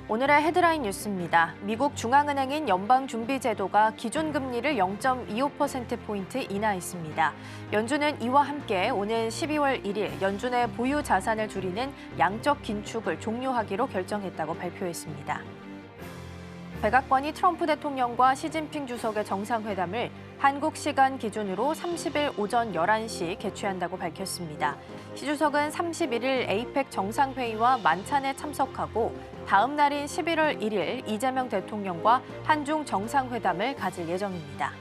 오늘의 헤드라인 뉴스입니다. 미국 중앙은행인 연방준비제도가 기준금리를 0.25%포인트 인하했습니다. 연준은 이와 함께 오는 12월 1일 연준의 보유 자산을 줄이는 양적 긴축을 종료하기로 결정했다고 발표했습니다. 백악관이 트럼프 대통령과 시진핑 주석의 정상회담을 한국 시간 기준으로 30일 오전 11시 개최한다고 밝혔습니다. 시 주석은 31일 에이펙 정상회의와 만찬에 참석하고 다음 날인 11월 1일 이재명 대통령과 한중 정상회담을 가질 예정입니다.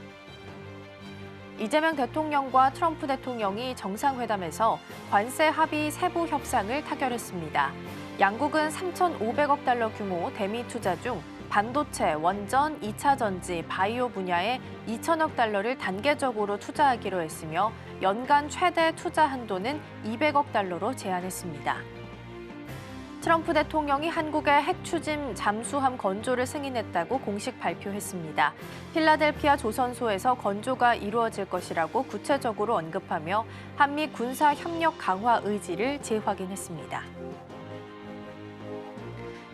이재명 대통령과 트럼프 대통령이 정상회담에서 관세 합의 세부 협상을 타결했습니다. 양국은 3,500억 달러 규모 대미 투자 중 반도체, 원전, 2차 전지, 바이오 분야에 2천억 달러를 단계적으로 투자하기로 했으며 연간 최대 투자 한도는 200억 달러로 제한했습니다. 트럼프 대통령이 한국의 핵 추진 잠수함 건조를 승인했다고 공식 발표했습니다. 필라델피아 조선소에서 건조가 이루어질 것이라고 구체적으로 언급하며 한미 군사 협력 강화 의지를 재확인했습니다.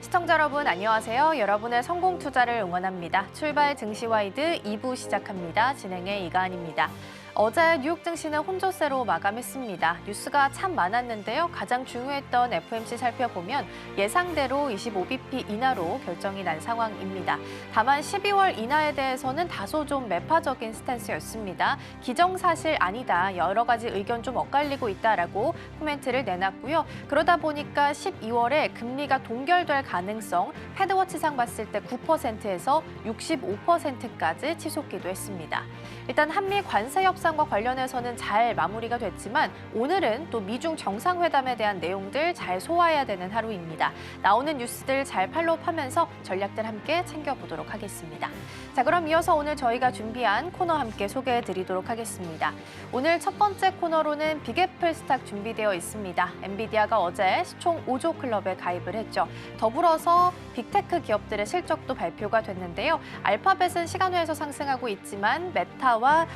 시청자 여러분 안녕하세요. 여러분의 성공 투자를 응원합니다. 출발 증시와이드 2부 시작합니다. 진행의 이가은입니다. 어제 뉴욕 증시는 혼조세로 마감했습니다. 뉴스가 참 많았는데요. 가장 중요했던 FOMC 살펴보면 예상대로 25bp 인하로 결정이 난 상황입니다. 다만 12월 인하에 대해서는 다소 좀 매파적인 스탠스였습니다. 기정사실 아니다. 여러 가지 의견 좀 엇갈리고 있다라고 코멘트를 내놨고요. 그러다 보니까 12월에 금리가 동결될 가능성 패드워치상 봤을 때 9%에서 65%까지 치솟기도 했습니다. 일단 한미 관세 협상과 관련해서는 잘 마무리가 됐지만 오늘은 또 미중 정상회담에 대한 내용들 잘 소화해야 되는 하루입니다. 나오는 뉴스들 잘 팔로우하면서 전략들 함께 챙겨보도록 하겠습니다. 자, 그럼 이어서 오늘 저희가 준비한 코너 함께 소개해드리도록 하겠습니다. 오늘 첫 번째 코너로는 빅애플 스탁 준비되어 있습니다. 엔비디아가 어제 시총 5조 클럽에 가입을 했죠. 더불어서 빅테크 기업들의 실적도 발표가 됐는데요. 알파벳은 시간외에서 상승하고 있지만 메타와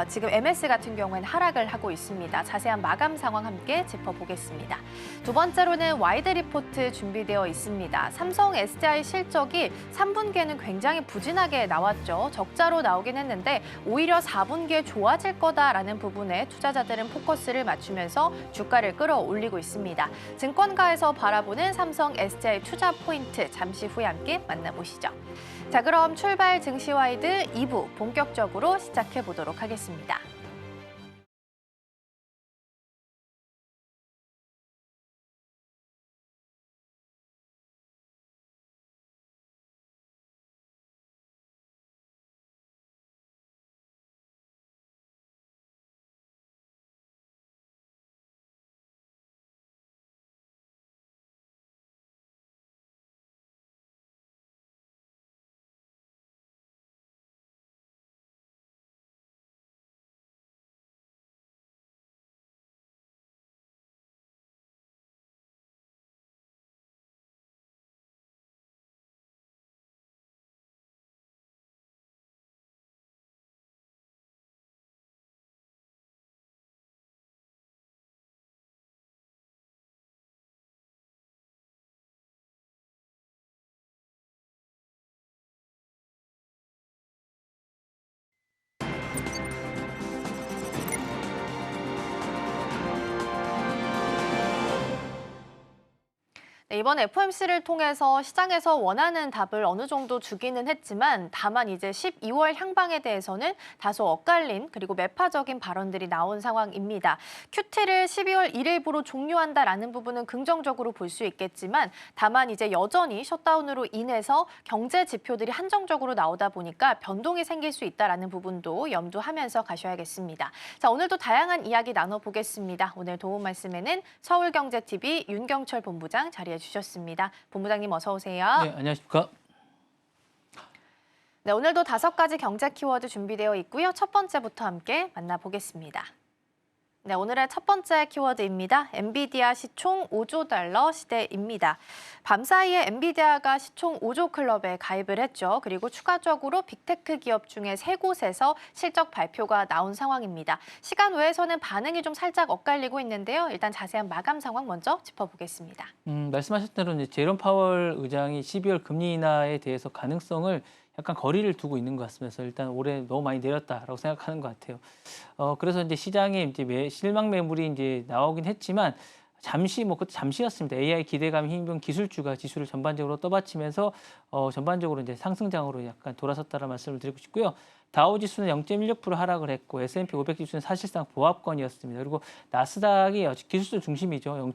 지금 MS 같은 경우에는 하락을 하고 있습니다. 자세한 마감 상황 함께 짚어보겠습니다. 두 번째로는 와이드 리포트 준비되어 있습니다. 삼성 SDI 실적이 3분기에는 굉장히 부진하게 나왔죠. 적자로 나오긴 했는데 오히려 4분기에 좋아질 거다라는 부분에 투자자들은 포커스를 맞추면서 주가를 끌어올리고 있습니다. 증권가에서 바라보는 삼성 SDI 투자 포인트 잠시 후에 함께 만나보시죠. 자, 그럼 출발 증시와이드 2부 본격적으로 시작해 보도록 하겠습니다. 네, 이번 FOMC를 통해서 시장에서 원하는 답을 어느 정도 주기는 했지만 다만 이제 12월 향방에 대해서는 다소 엇갈린 그리고 매파적인 발언들이 나온 상황입니다. QT를 12월 1일부로 종료한다라는 부분은 긍정적으로 볼 수 있겠지만 다만 이제 여전히 셧다운으로 인해서 경제 지표들이 한정적으로 나오다 보니까 변동이 생길 수 있다라는 부분도 염두하면서 가셔야겠습니다. 자, 오늘도 다양한 이야기 나눠보겠습니다. 오늘 도움 말씀에는 서울경제TV 윤경철 본부장 자리해 주셨습니다. 본부장님 어서 오세요. 네, 안녕하십니까. 네, 오늘도 5가지 경제 키워드 준비되어 있고요. 첫 번째부터 함께 만나보겠습니다. 네, 오늘의 첫 번째 키워드입니다. 엔비디아 시총 5조 달러 시대입니다. 밤사이에 엔비디아가 시총 5조 클럽에 가입을 했죠. 그리고 추가적으로 빅테크 기업 중에 3곳에서 실적 발표가 나온 상황입니다. 시간 외에서는 반응이 좀 살짝 엇갈리고 있는데요. 일단 자세한 마감 상황 먼저 짚어보겠습니다. 말씀하셨던 대로 이제 제롬 파월 의장이 12월 금리 인하에 대해서 가능성을 약간 거리를 두고 있는 것 같습니다. 그래서 일단 올해 너무 많이 내렸다라고 생각하는 것 같아요. 그래서 이제 시장에 이제 실망 매물이 이제 나오긴 했지만 잠시 그것도 잠시였습니다. AI 기대감이 힘입은 기술주가 지수를 전반적으로 떠받치면서 전반적으로 이제 상승장으로 약간 돌아섰다는 말씀을 드리고 싶고요. 다우 지수는 0.16% 하락을 했고 S&P 500 지수는 사실상 보합권이었습니다. 그리고 나스닥이 기술주 중심이죠.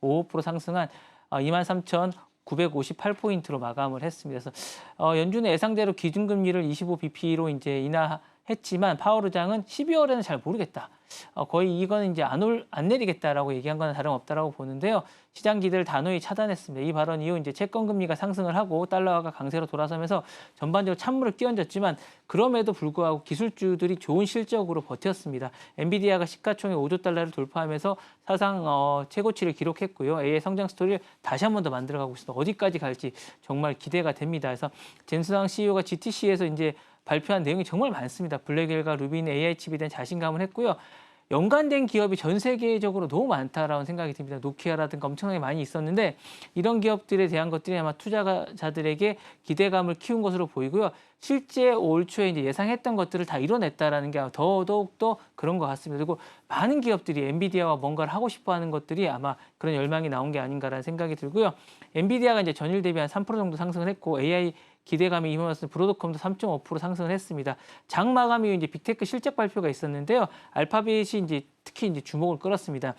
0.55% 상승한 23,958포인트로 마감을 했습니다. 그래서 연준의 예상대로 기준금리를 25bp로 이제 인하했지만 파월 의장은 12월에는 잘 모르겠다. 거의 이거는 이제 안 내리겠다라고 얘기한 건 다름없다라고 보는데요. 시장 기대를 단호히 차단했습니다. 이 발언 이후 이제 채권 금리가 상승을 하고 달러화가 강세로 돌아서면서 전반적으로 찬물을 끼얹었지만 그럼에도 불구하고 기술주들이 좋은 실적으로 버텼습니다. 엔비디아가 시가총액 5조 달러를 돌파하면서 사상 최고치를 기록했고요. AI 성장 스토리를 다시 한 번 더 만들어가고 있습니다. 어디까지 갈지 정말 기대가 됩니다. 그래서 젠스왕 CEO가 GTC에서 이제 발표한 내용이 정말 많습니다. 블랙웰과 루빈 AI 칩에 대한 자신감을 했고요. 연관된 기업이 전 세계적으로 너무 많다라는 생각이 듭니다. 노키아라든가 엄청나게 많이 있었는데 이런 기업들에 대한 것들이 아마 투자자들에게 기대감을 키운 것으로 보이고요. 실제 올 초에 이제 예상했던 것들을 다 이뤄냈다라는 게 더더욱 그런 것 같습니다. 그리고 많은 기업들이 엔비디아와 뭔가를 하고 싶어하는 것들이 아마 그런 열망이 나온 게 아닌가라는 생각이 들고요. 엔비디아가 이제 전일 대비 한 3% 정도 상승을 했고 AI 기대감이 임하면서 브로드컴도 3.5% 상승을 했습니다. 장 마감 이후 이제 빅테크 실적 발표가 있었는데요. 알파벳이 이제 특히 이제 주목을 끌었습니다.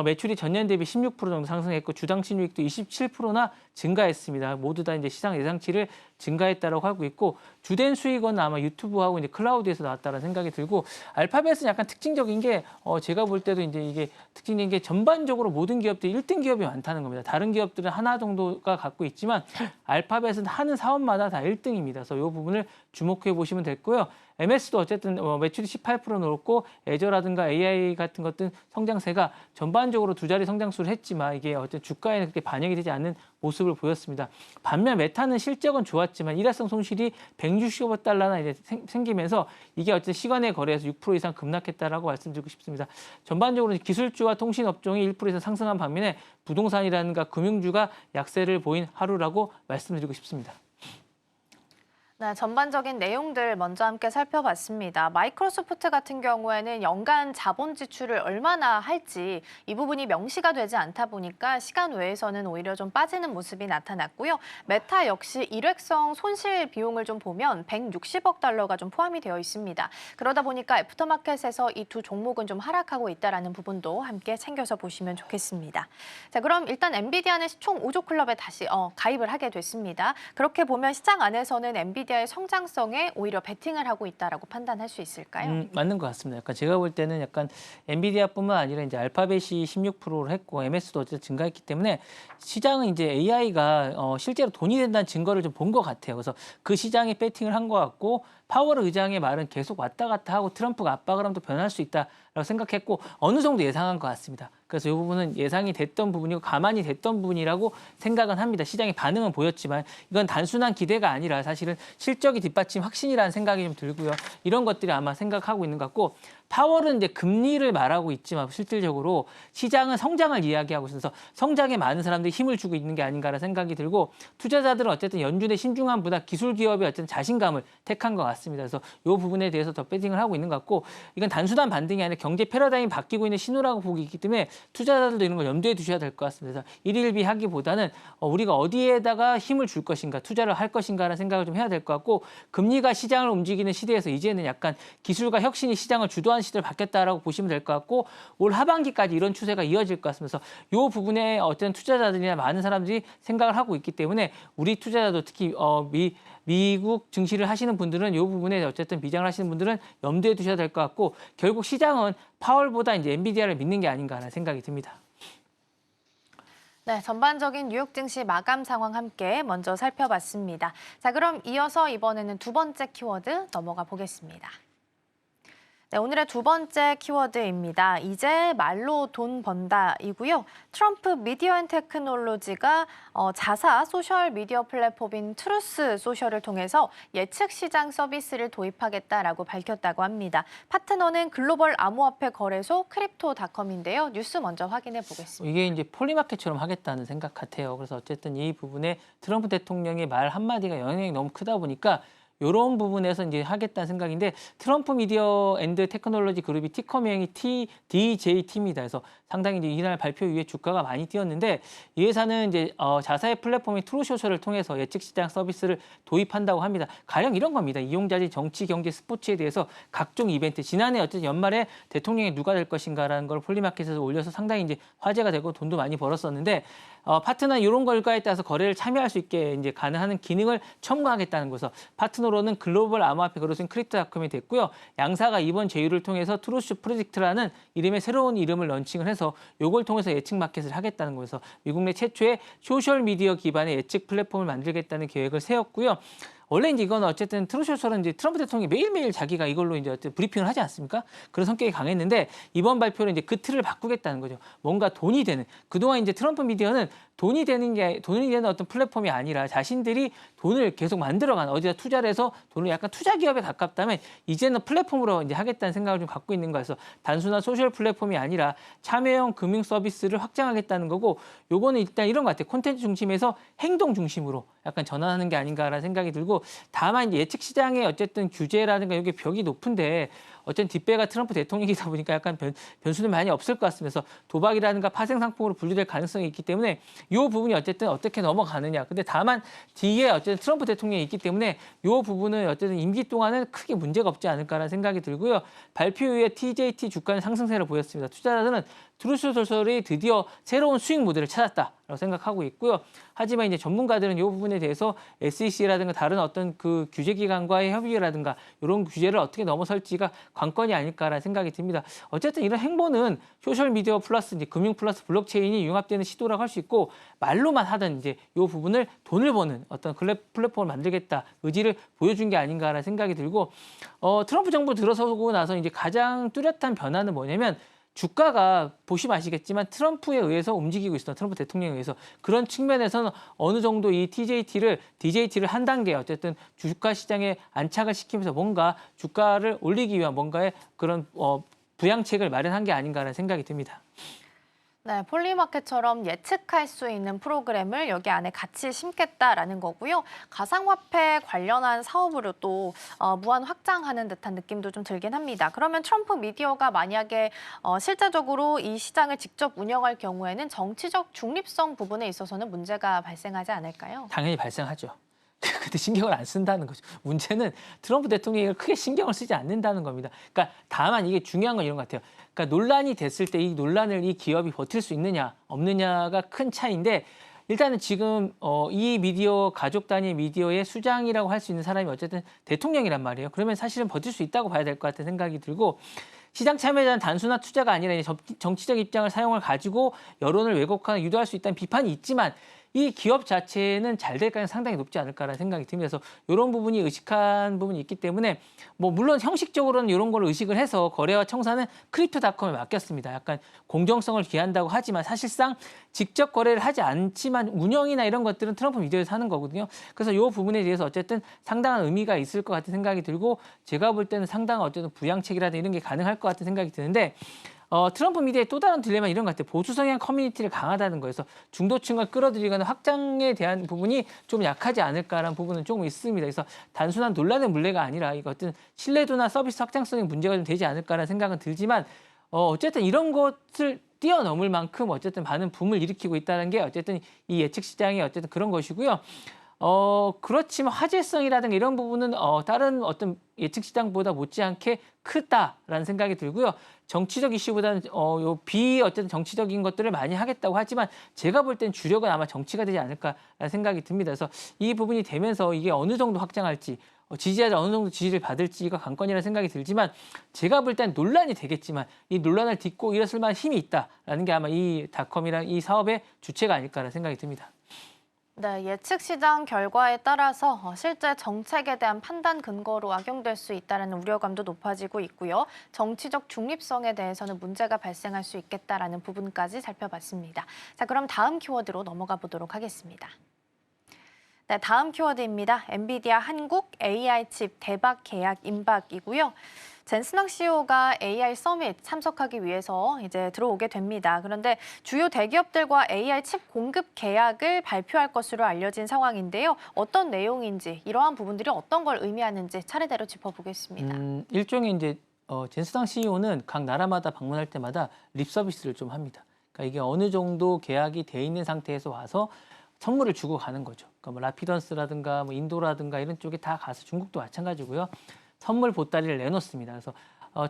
매출이 전년 대비 16% 정도 상승했고 주당 순이익도 27%나 증가했습니다. 모두 다 이제 시장 예상치를 증가했다라고 하고 있고 주된 수익은 아마 유튜브하고 이제 클라우드에서 나왔다는 생각이 들고 알파벳은 약간 특징적인 게 제가 볼 때도 이제 이게 특징적인 게 전반적으로 모든 기업들이 1등 기업이 많다는 겁니다. 다른 기업들은 하나 정도가 갖고 있지만 알파벳은 하는 사업마다 다 1등입니다. 그래서 이 부분을 주목해 보시면 됐고요. MS도 어쨌든 매출이 18% 늘었고 애저라든가 AI 같은 것들 성장세가 전반적으로 두 자리 성장수를 했지만 이게 어쨌든 주가에는 그렇게 반영이 되지 않는 모습을 보였습니다. 반면 메타는 실적은 좋았지만 일회성 손실이 160억 달러나 이제 생기면서 이게 어쨌든 시간의 거래에서 6% 이상 급락했다라고 말씀드리고 싶습니다. 전반적으로 기술주와 통신업종이 1% 이상 상승한 반면에 부동산이라든가 금융주가 약세를 보인 하루라고 말씀드리고 싶습니다. 네, 전반적인 내용들 먼저 함께 살펴봤습니다. 마이크로소프트 같은 경우에는 연간 자본 지출을 얼마나 할지 이 부분이 명시가 되지 않다 보니까 시간 외에서는 오히려 좀 빠지는 모습이 나타났고요. 메타 역시 일회성 손실 비용을 좀 보면 160억 달러가 좀 포함이 되어 있습니다. 그러다 보니까 애프터마켓에서 이 두 종목은 좀 하락하고 있다는 부분도 함께 챙겨서 보시면 좋겠습니다. 자, 그럼 일단 엔비디아는 시총 5조 클럽에 다시 가입을 하게 됐습니다. 그렇게 보면 시장 안에서는 엔비디아의 성장성에 오히려 베팅을 하고 있다라고 판단할 수 있을까요? 맞는 것 같습니다. 약간 제가 볼 때는 약간 엔비디아뿐만 아니라 이제 알파벳이 16%를 했고 MS도 어쨌든 증가했기 때문에 시장은 이제 AI가 실제로 돈이 된다는 증거를 좀 본 것 같아요. 그래서 그 시장에 베팅을 한 것 같고 파월 의장의 말은 계속 왔다 갔다 하고 트럼프가 압박을 하면 또 변할 수 있다라고 생각했고 어느 정도 예상한 것 같습니다. 그래서 이 부분은 예상이 됐던 부분이고 가만히 됐던 부분이라고 생각은 합니다. 시장의 반응은 보였지만 이건 단순한 기대가 아니라 사실은 실적이 뒷받침 확신이라는 생각이 좀 들고요. 이런 것들이 아마 생각하고 있는 것 같고 파월은 이제 금리를 말하고 있지만 실질적으로 시장은 성장을 이야기하고 있어서 성장에 많은 사람들이 힘을 주고 있는 게 아닌가라는 생각이 들고 투자자들은 어쨌든 연준의 신중함보다 기술 기업의 어쨌든 자신감을 택한 것 같습니다. 그래서 이 부분에 대해서 더 배팅을 하고 있는 것 같고 이건 단순한 반등이 아니라 경제 패러다임이 바뀌고 있는 신호라고 보기 있기 때문에 투자자들도 이런 걸 염두에 두셔야 될 것 같습니다. 그래서 일일비하기보다는 우리가 어디에다가 힘을 줄 것인가 투자를 할 것인가라는 생각을 좀 해야 될 것 같고 금리가 시장을 움직이는 시대에서 이제는 약간 기술과 혁신이 시장을 주도하는 시대로 바뀌었다라고 보시면 될 것 같고 올 하반기까지 이런 추세가 이어질 것 같습니다. 이 부분에 어떤 투자자들이나 많은 사람들이 생각을 하고 있기 때문에 우리 투자자도 특히 미국 증시를 하시는 분들은 이 부분에 어쨌든 비장을 하시는 분들은 염두에 두셔야 될 것 같고 결국 시장은 파월보다 이제 엔비디아를 믿는 게 아닌가라는 생각이 듭니다. 네, 전반적인 뉴욕 증시 마감 상황 함께 먼저 살펴봤습니다. 자, 그럼 이어서 이번에는 두 번째 키워드 넘어가 보겠습니다. 네, 오늘의 두 번째 키워드입니다. 이제 말로 돈 번다이고요. 트럼프 미디어 앤 테크놀로지가 자사 소셜 미디어 플랫폼인 트루스 소셜을 통해서 예측 시장 서비스를 도입하겠다라고 밝혔다고 합니다. 파트너는 글로벌 암호화폐 거래소 크립토닷컴인데요. 뉴스 먼저 확인해 보겠습니다. 이게 이제 폴리마켓처럼 하겠다는 생각 같아요. 그래서 어쨌든 이 부분에 트럼프 대통령의 말 한마디가 영향력이 너무 크다 보니까 이런 부분에서 이제 하겠다는 생각인데 트럼프 미디어 앤드 테크놀로지 그룹이 티커명이 DJT입니다. 그래서 상당히 이제 이날 발표 이후에 주가가 많이 뛰었는데 이 회사는 이제 자사의 플랫폼인 트루소셜을 통해서 예측 시장 서비스를 도입한다고 합니다. 가령 이런 겁니다. 이용자들이 정치, 경제, 스포츠에 대해서 각종 이벤트 지난해 어쨌든 연말에 대통령이 누가 될 것인가라는 걸 폴리마켓에서 올려서 상당히 이제 화제가 되고 돈도 많이 벌었었는데 파트너 이런 결과에 따라서 거래를 참여할 수 있게 이제 가능한 기능을 첨가하겠다는 거서 파트너로는 글로벌 암호화폐 거래소인 크립토닷컴이 됐고요. 양사가 이번 제휴를 통해서 트루스 프로젝트라는 이름의 새로운 이름을 런칭을 해서 이걸 통해서 예측 마켓을 하겠다는 거여서 미국 내 최초의 소셜 미디어 기반의 예측 플랫폼을 만들겠다는 계획을 세웠고요. 원래 이제 이건 어쨌든 트루소셜은 이제 트럼프 대통령이 매일매일 자기가 이걸로 이제 어쨌든 브리핑을 하지 않습니까? 그런 성격이 강했는데 이번 발표는 이제 그 틀을 바꾸겠다는 거죠. 뭔가 돈이 되는 그동안 이제 트럼프 미디어는 돈이 되는 어떤 플랫폼이 아니라 자신들이 돈을 계속 만들어가는 어디다 투자를 해서 돈을 약간 투자 기업에 가깝다면 이제는 플랫폼으로 이제 하겠다는 생각을 좀 갖고 있는 거여서 단순한 소셜 플랫폼이 아니라 참여형 금융 서비스를 확장하겠다는 거고 요거는 일단 이런 것 같아요. 콘텐츠 중심에서 행동 중심으로 약간 전환하는 게 아닌가라는 생각이 들고 다만 이제 예측 시장의 어쨌든 규제라든가 이게 벽이 높은데 어쨌든 뒷배가 트럼프 대통령이다 보니까 약간 변수는 많이 없을 것 같습니다. 그래서 도박이라든가 파생 상품으로 분류될 가능성이 있기 때문에 이 부분이 어쨌든 어떻게 넘어가느냐. 근데 다만 뒤에 어쨌든 트럼프 대통령이 있기 때문에 이 부분은 어쨌든 임기 동안은 크게 문제가 없지 않을까라는 생각이 들고요. 발표 이후에 TJT 주가는 상승세를 보였습니다. 투자자들은 트루소셜이 드디어 새로운 수익 모델을 찾았다라고 생각하고 있고요. 하지만 이제 전문가들은 이 부분에 대해서 SEC라든가 다른 어떤 그 규제기관과의 협의라든가 이런 규제를 어떻게 넘어설지가 관건이 아닐까라는 생각이 듭니다. 어쨌든 이런 행보는 소셜 미디어 플러스 이제 금융 플러스 블록체인이 융합되는 시도라고 할 수 있고 말로만 하던 이제 이 부분을 돈을 버는 어떤 플랫폼을 만들겠다 의지를 보여준 게 아닌가라는 생각이 들고 트럼프 정부 들어서고 나서 이제 가장 뚜렷한 변화는 뭐냐면 주가가 보시면 아시겠지만 트럼프에 의해서 움직이고 있어요. 트럼프 대통령에 의해서. 그런 측면에서는 어느 정도 이 DJT를 한 단계 어쨌든 주가 시장에 안착을 시키면서 뭔가 주가를 올리기 위한 뭔가의 그런 부양책을 마련한 게 아닌가라는 생각이 듭니다. 네, 폴리마켓처럼 예측할 수 있는 프로그램을 여기 안에 같이 심겠다라는 거고요. 가상화폐 관련한 사업으로 또 무한 확장하는 듯한 느낌도 좀 들긴 합니다. 그러면 트럼프 미디어가 만약에 실제적으로 이 시장을 직접 운영할 경우에는 정치적 중립성 부분에 있어서는 문제가 발생하지 않을까요? 당연히 발생하죠. 근데 신경을 안 쓴다는 거죠. 문제는 트럼프 대통령이 이걸 크게 신경을 쓰지 않는다는 겁니다. 그러니까 다만 이게 중요한 건 이런 것 같아요. 그러니까 논란이 됐을 때 이 논란을 이 기업이 버틸 수 있느냐 없느냐가 큰 차이인데 일단은 지금 이 미디어 가족 단위 미디어의 수장이라고 할 수 있는 사람이 어쨌든 대통령이란 말이에요. 그러면 사실은 버틸 수 있다고 봐야 될 것 같은 생각이 들고 시장 참여에 대한 단순한 투자가 아니라 이제 정치적 입장을 사용을 가지고 여론을 왜곡하는 유도할 수 있다는 비판이 있지만 이 기업 자체는 잘 될 가능성이 상당히 높지 않을까라는 생각이 듭니다. 그래서 이런 부분이 의식한 부분이 있기 때문에 뭐 물론 형식적으로는 이런 걸 의식을 해서 거래와 청산은 크립토닷컴에 맡겼습니다. 약간 공정성을 기한다고 하지만 사실상 직접 거래를 하지 않지만 운영이나 이런 것들은 트럼프 미디어에서 하는 거거든요. 그래서 이 부분에 대해서 어쨌든 상당한 의미가 있을 것 같은 생각이 들고 제가 볼 때는 상당한 어쨌든 부양책이라든가 이런 게 가능할 것 같은 생각이 드는데 트럼프 미디어의 또 다른 딜레마는 이런 것 같아요. 보수 성향 커뮤니티를 강하다는 거에서 중도층을 끌어들이거나 확장에 대한 부분이 좀 약하지 않을까라는 부분은 조금 있습니다. 그래서 단순한 논란의 문제가 아니라 이거 어떤 신뢰도나 서비스 확장성의 문제가 좀 되지 않을까라는 생각은 들지만 어쨌든 이런 것을 뛰어넘을 만큼 어쨌든 많은 붐을 일으키고 있다는 게 어쨌든 이 예측 시장이 어쨌든 그런 것이고요. 그렇지만 화제성이라든가 이런 부분은 다른 어떤 예측 시장보다 못지않게 크다라는 생각이 들고요. 정치적 이슈보다는 어쨌든 정치적인 것들을 많이 하겠다고 하지만 제가 볼 땐 주력은 아마 정치가 되지 않을까라는 생각이 듭니다. 그래서 이 부분이 되면서 이게 어느 정도 확장할지 지지자들 어느 정도 지지를 받을지가 관건이라는 생각이 들지만 제가 볼 땐 논란이 되겠지만 이 논란을 딛고 일어설 만한 힘이 있다라는 게 아마 이 닷컴이랑 이 사업의 주체가 아닐까라는 생각이 듭니다. 네, 예측 시장 결과에 따라서 실제 정책에 대한 판단 근거로 악용될 수 있다는 우려감도 높아지고 있고요. 정치적 중립성에 대해서는 문제가 발생할 수 있겠다라는 부분까지 살펴봤습니다. 자, 그럼 다음 키워드로 넘어가 보도록 하겠습니다. 네, 다음 키워드입니다. 엔비디아 한국 AI 칩 대박 계약 임박이고요. 젠슨왕 CEO가 AI 서밋 참석하기 위해서 이제 들어오게 됩니다. 그런데 주요 대기업들과 AI 칩 공급 계약을 발표할 것으로 알려진 상황인데요. 어떤 내용인지, 이러한 부분들이 어떤 걸 의미하는지 차례대로 짚어보겠습니다. 일종의 이제 젠스당 CEO는 각 나라마다 방문할 때마다 립 서비스를 좀 합니다. 그러니까 이게 어느 정도 계약이 돼 있는 상태에서 와서 선물을 주고 가는 거죠. 그러니까 뭐 라피던스라든가 뭐 인도라든가 이런 쪽에 다 가서 중국도 마찬가지고요. 선물 보따리를 내놓습니다. 그래서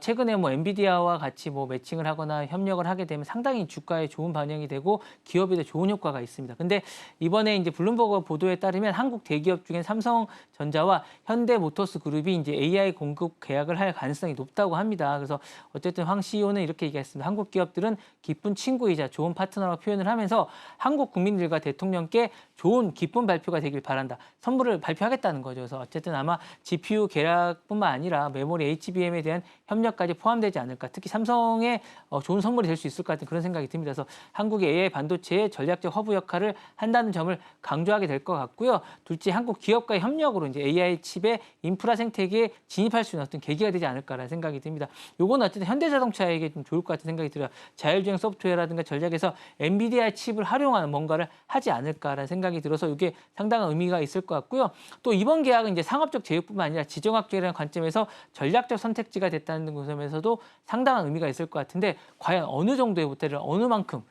최근에 뭐 엔비디아와 같이 뭐 매칭을 하거나 협력을 하게 되면 상당히 주가에 좋은 반영이 되고 기업에도 좋은 효과가 있습니다. 근데 이번에 이제 블룸버그 보도에 따르면 한국 대기업 중에 삼성전자와 현대모터스 그룹이 이제 AI 공급 계약을 할 가능성이 높다고 합니다. 그래서 어쨌든 황 CEO는 이렇게 얘기했습니다. 한국 기업들은 기쁜 친구이자 좋은 파트너라고 표현을 하면서 한국 국민들과 대통령께 좋은 기쁜 발표가 되길 바란다. 선물을 발표하겠다는 거죠. 그래서 어쨌든 아마 GPU 계약뿐만 아니라 메모리 HBM에 대한 협력까지 포함되지 않을까. 특히 삼성에 좋은 선물이 될 수 있을 것 같은 그런 생각이 듭니다. 그래서 한국의 AI 반도체의 전략적 허브 역할을 한다는 점을 강조하게 될 것 같고요. 둘째, 한국 기업과의 협력으로 이제 AI 칩의 인프라 생태계에 진입할 수 있는 어떤 계기가 되지 않을까라는 생각이 듭니다. 요건 어쨌든 현대자동차에게 좀 좋을 것 같은 생각이 들어요. 자율주행 소프트웨어라든가 전략에서 엔비디아 칩을 활용하는 뭔가를 하지 않을까라는 생각이 들어서 이게 상당한 의미가 있을 것 같고요. 또 이번 계약은 이제 상업적 제휴뿐만 아니라 지정학적이라는 관점에서 전략적 선택지가 됐다는 점에서도 상당한 의미가 있을 것 같은데 과연 어느 정도의 보따리를 어느 만큼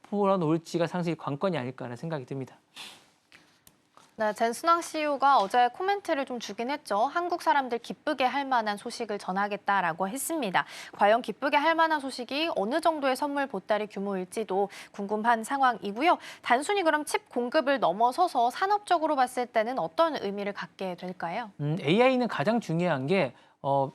풀어놓을지가 상당히 관건이 아닐까라는 생각이 듭니다. 네, 젠슨왕 CEO가 어제 코멘트를 좀 주긴 했죠. 한국 사람들 기쁘게 할 만한 소식을 전하겠다라고 했습니다. 과연 기쁘게 할 만한 소식이 어느 정도의 선물 보따리 규모일지도 궁금한 상황이고요. 단순히 그럼 칩 공급을 넘어서서 산업적으로 봤을 때는 어떤 의미를 갖게 될까요? AI는 가장 중요한 게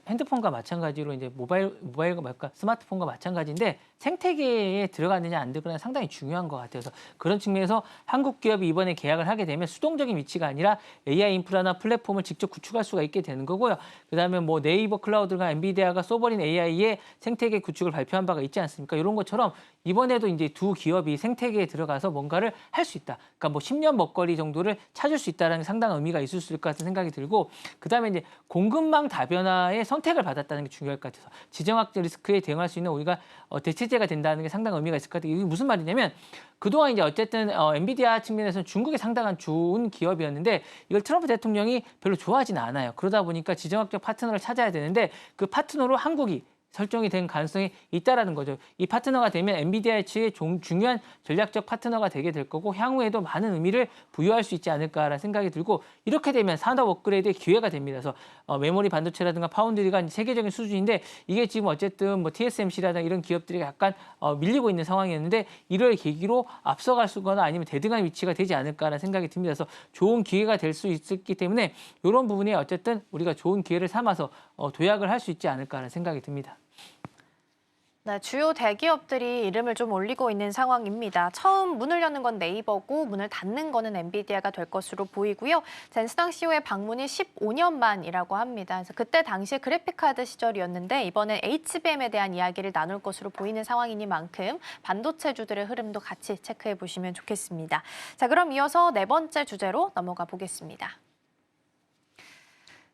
핸드폰과 마찬가지로 이제 모바일과 말까 스마트폰과 마찬가지인데 생태계에 들어가느냐 안 들어가느냐 상당히 중요한 것 같아서 그런 측면에서 한국 기업이 이번에 계약을 하게 되면 수동적인 위치가 아니라 AI 인프라나 플랫폼을 직접 구축할 수가 있게 되는 거고요. 그다음에 뭐 네이버 클라우드가 엔비디아가 쏘버린 AI의 생태계 구축을 발표한 바가 있지 않습니까? 이런 것처럼 이번에도 이제 두 기업이 생태계에 들어가서 뭔가를 할 수 있다. 그러니까 뭐 10년 먹거리 정도를 찾을 수 있다라는 상당한 의미가 있을 수 있을 것 같은 생각이 들고 그다음에 이제 공급망 다변화의 선택을 받았다는 게 중요할 것 같아서 지정학적 리스크에 대응할 수 있는 우리가 대체제가 된다는 게 상당한 의미가 있을 것 같아요. 이게 무슨 말이냐면 그동안 이제 어쨌든 엔비디아 측면에서는 중국에 상당한 좋은 기업이었는데 이걸 트럼프 대통령이 별로 좋아하지는 않아요. 그러다 보니까 지정학적 파트너를 찾아야 되는데 그 파트너로 한국이 설정이 된 가능성이 있다라는 거죠. 이 파트너가 되면 엔비디아 측의 중요한 전략적 파트너가 되게 될 거고 향후에도 많은 의미를 부여할 수 있지 않을까라는 생각이 들고 이렇게 되면 산업 업그레이드의 기회가 됩니다. 그래서 메모리 반도체라든가 파운드리가 세계적인 수준인데 이게 지금 어쨌든 뭐 TSMC라든가 이런 기업들이 약간 밀리고 있는 상황이었는데 이를 계기로 앞서갈 수거나 아니면 대등한 위치가 되지 않을까라는 생각이 듭니다. 그래서 좋은 기회가 될 수 있기 때문에 이런 부분에 어쨌든 우리가 좋은 기회를 삼아서 도약을 할 수 있지 않을까라는 생각이 듭니다. 네, 주요 대기업들이 이름을 좀 올리고 있는 상황입니다. 처음 문을 여는 건 네이버고 문을 닫는 거는 엔비디아가 될 것으로 보이고요. 젠슨왕 CEO의 방문이 15년 만이라고 합니다. 그래서 그때 당시에 그래픽카드 시절이었는데 이번엔 HBM에 대한 이야기를 나눌 것으로 보이는 상황이니만큼 반도체주들의 흐름도 같이 체크해 보시면 좋겠습니다. 자, 그럼 이어서 네 번째 주제로 넘어가 보겠습니다.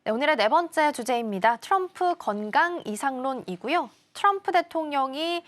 네, 오늘의 네 번째 주제입니다. 트럼프 건강 이상론이고요. 트럼프 대통령이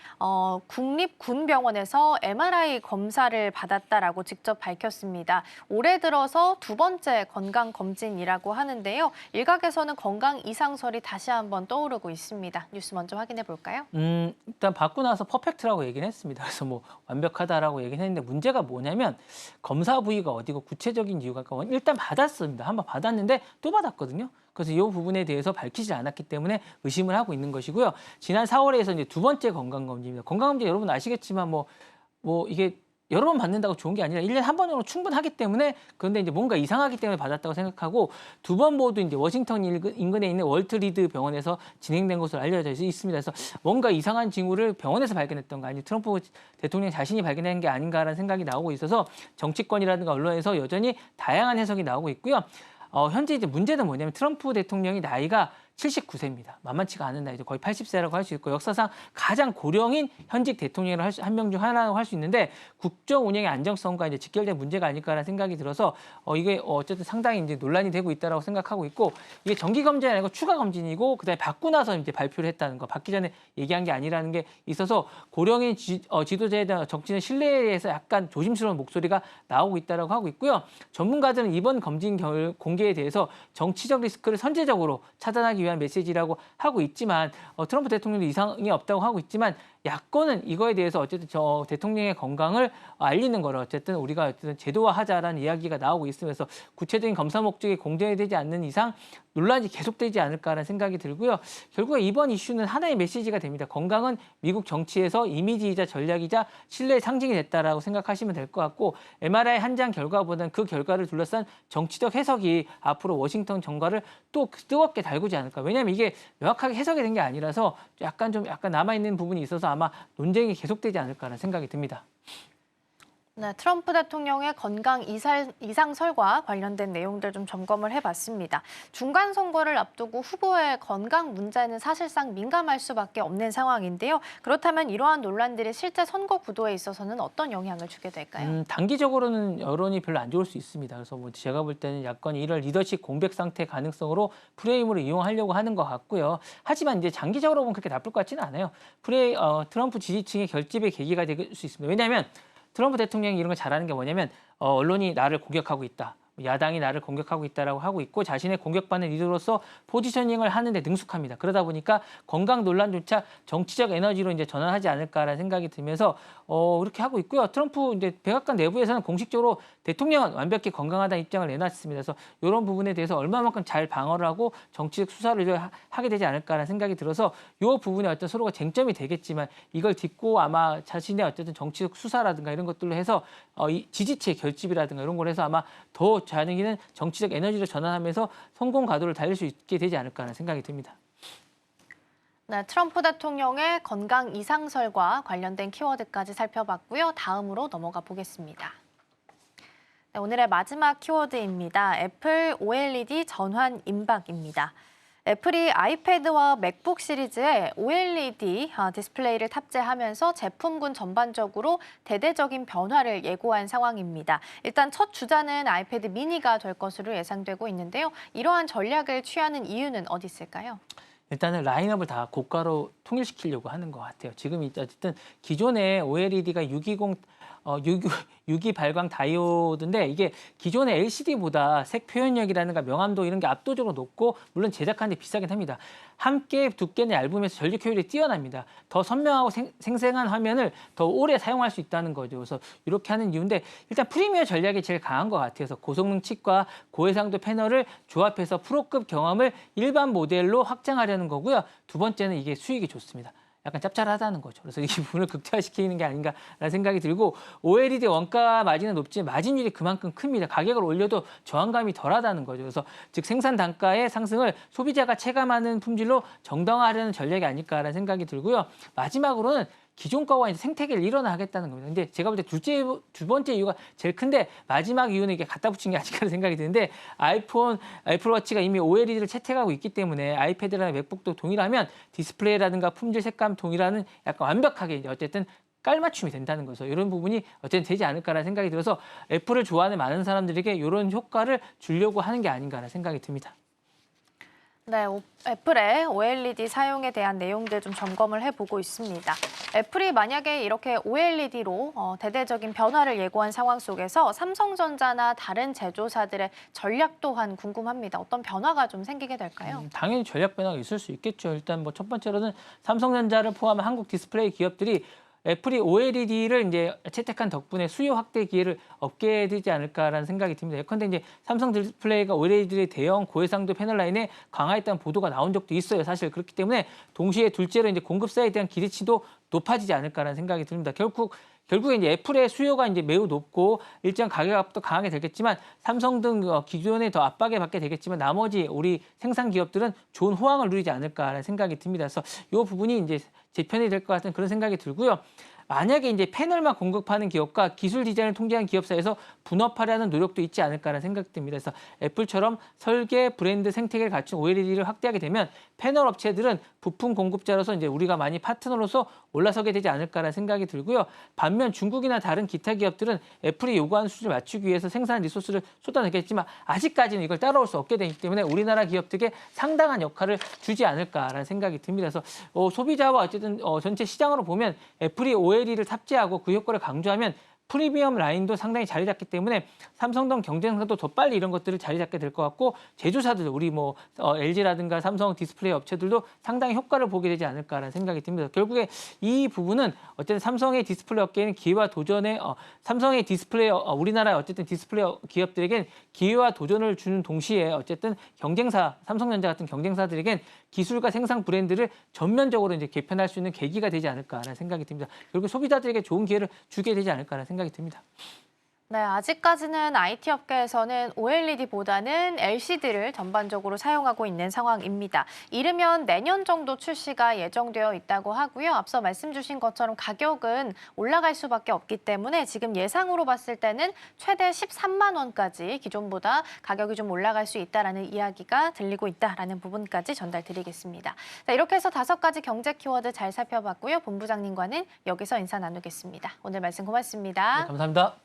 국립군병원에서 MRI 검사를 받았다라고 직접 밝혔습니다. 올해 들어서 두 번째 건강검진이라고 하는데요. 일각에서는 건강 이상설이 다시 한번 떠오르고 있습니다. 뉴스 먼저 확인해 볼까요? 일단 받고 나서 퍼펙트라고 얘기는 했습니다. 그래서 뭐 완벽하다라고 얘기는 했는데 문제가 뭐냐면 검사 부위가 어디고 구체적인 이유가 일단 받았습니다. 한번 받았는데 또 받았거든요. 그래서 이 부분에 대해서 밝히지 않았기 때문에 의심을 하고 있는 것이고요. 지난 4월에서 이제 두 번째 건강검진입니다. 건강검진 여러분 아시겠지만 뭐 이게 여러 번 받는다고 좋은 게 아니라 1년에 한 번으로 충분하기 때문에 그런데 이제 뭔가 이상하기 때문에 받았다고 생각하고 두 번 모두 이제 워싱턴 인근에 있는 월트 리드 병원에서 진행된 것으로 알려져 있습니다. 그래서 뭔가 이상한 징후를 병원에서 발견했던가 아니면 트럼프 대통령 자신이 발견한 게 아닌가라는 생각이 나오고 있어서 정치권이라든가 언론에서 여전히 다양한 해석이 나오고 있고요. 현재 이제 문제는 뭐냐면 트럼프 대통령이 나이가 79세입니다. 만만치가 않은 나이죠. 거의 80세라고 할 수 있고 역사상 가장 고령인 현직 대통령을 한 명 중 하나라고 할 수 있는데 국정 운영의 안정성과 이제 직결된 문제가 아닐까라는 생각이 들어서 이게 어쨌든 상당히 이제 논란이 되고 있다라고 생각하고 있고 이게 정기 검진이 아니고 추가 검진이고 그다음에 받고 나서 이제 발표를 했다는 거 받기 전에 얘기한 게 아니라는 게 있어서 고령인 지도자에 대한 정치는 신뢰에서 약간 조심스러운 목소리가 나오고 있다라고 하고 있고요. 전문가들은 이번 검진 공개에 대해서 정치적 리스크를 선제적으로 차단하기 위한 메시지라고 하고 있지만 트럼프 대통령도 이상이 없다고 하고 있지만 야권은 이거에 대해서 어쨌든 저 대통령의 건강을 알리는 거를 어쨌든 우리가 어쨌든 제도화하자라는 이야기가 나오고 있으면서 구체적인 검사 목적이 공개되지 않는 이상 논란이 계속되지 않을까라는 생각이 들고요. 결국에 이번 이슈는 하나의 메시지가 됩니다. 건강은 미국 정치에서 이미지이자 전략이자 신뢰의 상징이 됐다라고 생각하시면 될 것 같고 MRI 한 장 결과보다는 그 결과를 둘러싼 정치적 해석이 앞으로 워싱턴 정가를 또 뜨겁게 달구지 않을까. 왜냐하면 이게 명확하게 해석이 된 게 아니라서 약간 남아있는 부분이 있어서 아마 논쟁이 계속되지 않을까라는 생각이 듭니다. 네, 트럼프 대통령의 건강 이상설과 관련된 내용들 좀 점검을 해봤습니다. 중간 선거를 앞두고 후보의 건강 문제는 사실상 민감할 수밖에 없는 상황인데요. 그렇다면 이러한 논란들이 실제 선거 구도에 있어서는 어떤 영향을 주게 될까요? 단기적으로는 여론이 별로 안 좋을 수 있습니다. 그래서 뭐 제가 볼 때는 야권이 이런 리더십 공백 상태 가능성으로 프레임으로 이용하려고 하는 것 같고요. 하지만 이제 장기적으로 보면 그렇게 나쁠 것 같지는 않아요. 트럼프 지지층의 결집의 계기가 될 수 있습니다. 왜냐하면 트럼프 대통령이 이런 걸 잘하는 게 뭐냐면 언론이 나를 공격하고 있다. 야당이 나를 공격하고 있다라고 하고 있고 자신의 공격받는 리더로서 포지셔닝을 하는데 능숙합니다. 그러다 보니까 건강 논란조차 정치적 에너지로 이제 전환하지 않을까라는 생각이 들면서 이렇게 하고 있고요. 트럼프 이제 백악관 내부에서는 공식적으로 대통령은 완벽히 건강하다는 입장을 내놨습니다. 그래서 이런 부분에 대해서 얼마만큼 잘 방어를 하고 정치적 수사를 하게 되지 않을까라는 생각이 들어서 이 부분에 어떤 서로가 쟁점이 되겠지만 이걸 딛고 아마 자신의 어쨌든 정치적 수사라든가 이런 것들로 해서 이 지지체의 결집이라든가 이런 걸 해서 아마 더 자기는 정치적 에너지로 전환하면서 성공 가도를 달릴 수 있게 되지 않을까 하는 생각이 듭니다. 네, 트럼프 대통령의 건강 이상설과 관련된 키워드까지 살펴봤고요. 다음으로 넘어가 보겠습니다. 네, 오늘의 마지막 키워드입니다. 애플 OLED 전환 임박입니다. 애플이 아이패드와 맥북 시리즈에 OLED 디스플레이를 탑재하면서 제품군 전반적으로 대대적인 변화를 예고한 상황입니다. 일단 첫 주자는 아이패드 미니가 될 것으로 예상되고 있는데요. 이러한 전략을 취하는 이유는 어디 있을까요? 일단은 라인업을 다 고가로 통일시키려고 하는 것 같아요. 지금 어쨌든 기존의 OLED가 6기 발광 다이오드인데 이게 기존의 LCD보다 색 표현력이라든가 명암도 이런 게 압도적으로 높고 물론 제작하는데 비싸긴 합니다. 함께 두께는 얇으면서 전력 효율이 뛰어납니다. 더 선명하고 생생한 화면을 더 오래 사용할 수 있다는 거죠. 그래서 이렇게 하는 이유인데 일단 프리미어 전략이 제일 강한 것 같아서 고성능 칩과 고해상도 패널을 조합해서 프로급 경험을 일반 모델로 확장하려는 거고요. 두 번째는 이게 수익이 좋습니다. 약간 짭짤하다는 거죠. 그래서 이 부분을 극대화시키는 게 아닌가라는 생각이 들고 OLED 원가 마진은 높지만 마진율이 그만큼 큽니다. 가격을 올려도 저항감이 덜하다는 거죠. 그래서 즉 생산 단가의 상승을 소비자가 체감하는 품질로 정당화하려는 전략이 아닐까라는 생각이 들고요. 마지막으로는 기존 거와 이제 생태계를 일어나겠다는 겁니다. 근데 제가 볼 때 두 번째 이유가 제일 큰데 마지막 이유는 이게 갖다 붙인 게 아닐까 생각이 드는데 애플워치가 이미 OLED를 채택하고 있기 때문에 아이패드나 맥북도 동일하면 디스플레이라든가 품질 색감 동일하는 약간 완벽하게 이제 어쨌든 깔맞춤이 된다는 거죠. 이런 부분이 어쨌든 되지 않을까라는 생각이 들어서 애플을 좋아하는 많은 사람들에게 이런 효과를 주려고 하는 게 아닌가라는 생각이 듭니다. 네, 애플의 OLED 사용에 대한 내용들 좀 점검을 해보고 있습니다. 애플이 만약에 이렇게 OLED로 대대적인 변화를 예고한 상황 속에서 삼성전자나 다른 제조사들의 전략 또한 궁금합니다. 어떤 변화가 좀 생기게 될까요? 당연히 전략 변화가 있을 수 있겠죠. 일단 뭐 첫 번째로는 삼성전자를 포함한 한국 디스플레이 기업들이 애플이 OLED를 이제 채택한 덕분에 수요 확대 기회를 얻게 되지 않을까라는 생각이 듭니다. 예컨대 이제 삼성 디스플레이가 OLED의 대형 고해상도 패널 라인에 강화했다는 보도가 나온 적도 있어요. 사실 그렇기 때문에 동시에 둘째로 이제 공급사에 대한 기대치도 높아지지 않을까라는 생각이 듭니다. 결국 결국에 이제 애플의 수요가 이제 매우 높고 일정 가격 압도 강하게 되겠지만 삼성 등 기존에 더 압박을 받게 되겠지만 나머지 우리 생산 기업들은 좋은 호황을 누리지 않을까라는 생각이 듭니다. 그래서 이 부분이 이제 재편이 될 것 같은 그런 생각이 들고요. 만약에 이제 패널만 공급하는 기업과 기술 디자인을 통제하는 기업 사이에서 분업하려는 노력도 있지 않을까라는 생각이 듭니다. 그래서 애플처럼 설계, 브랜드, 생태계를 갖춘 OLED를 확대하게 되면 패널 업체들은 부품 공급자로서 이제 우리가 많이 파트너로서 올라서게 되지 않을까라는 생각이 들고요. 반면 중국이나 다른 기타 기업들은 애플이 요구하는 수준을 맞추기 위해서 생산 리소스를 쏟아내겠지만 아직까지는 이걸 따라올 수 없게 되기 때문에 우리나라 기업들에게 상당한 역할을 주지 않을까라는 생각이 듭니다. 그래서 소비자와 어쨌든 전체 시장으로 보면 애플이 OLED를 탑재하고 그 효과를 강조하면 프리미엄 라인도 상당히 자리 잡기 때문에 삼성 등 경쟁사도 더 빨리 이런 것들을 자리 잡게 될 것 같고 제조사들 우리 LG라든가 삼성 디스플레이 업체들도 상당히 효과를 보게 되지 않을까라는 생각이 듭니다. 결국에 이 부분은 어쨌든 삼성의 디스플레이 업계는 기회와 도전에 삼성의 디스플레이 우리나라의 어쨌든 디스플레이 기업들에겐 기회와 도전을 주는 동시에 어쨌든 경쟁사 삼성전자 같은 경쟁사들에겐 기술과 생산 브랜드를 전면적으로 이제 개편할 수 있는 계기가 되지 않을까라는 생각이 듭니다. 결국 소비자들에게 좋은 기회를 주게 되지 않을까라는 생각이 듭니다. 네, 아직까지는 IT 업계에서는 OLED보다는 LCD를 전반적으로 사용하고 있는 상황입니다. 이르면 내년 정도 출시가 예정되어 있다고 하고요. 앞서 말씀 주신 것처럼 가격은 올라갈 수밖에 없기 때문에 지금 예상으로 봤을 때는 최대 13만 원까지 기존보다 가격이 좀 올라갈 수 있다라는 이야기가 들리고 있다라는 부분까지 전달드리겠습니다. 자, 이렇게 해서 5가지 경제 키워드 잘 살펴봤고요. 본부장님과는 여기서 인사 나누겠습니다. 오늘 말씀 고맙습니다. 네, 감사합니다.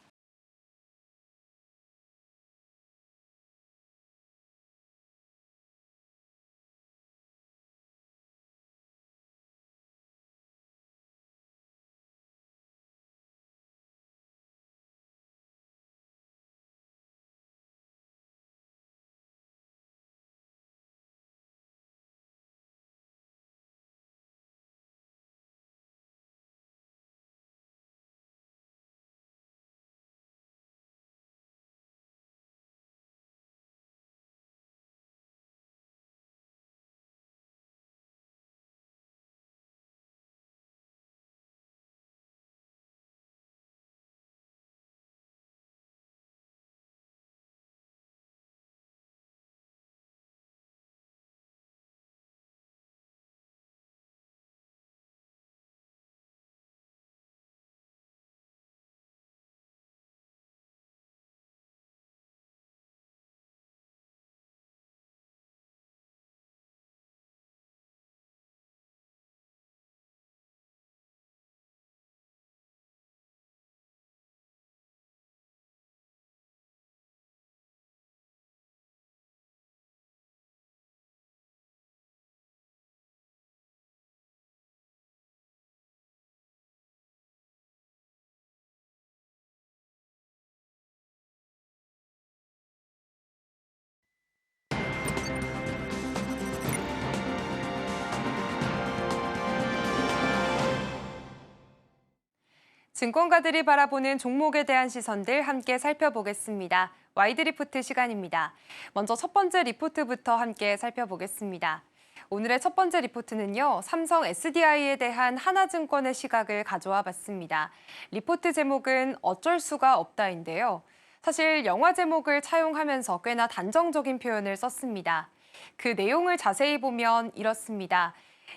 증권가들이 바라보는 종목에 대한 시선들 함께 살펴보겠습니다. 와이드 리포트 시간입니다. 먼저 첫 번째 리포트부터 함께 살펴보겠습니다. 오늘의 첫 번째 리포트는요, 삼성 SDI에 대한 하나증권의 시각을 가져와 봤습니다. 리포트 제목은 어쩔 수가 없다인데요. 사실 영화 제목을 차용하면서 꽤나 단정적인 표현을 썼습니다. 그 내용을 자세히 보면 이렇습니다.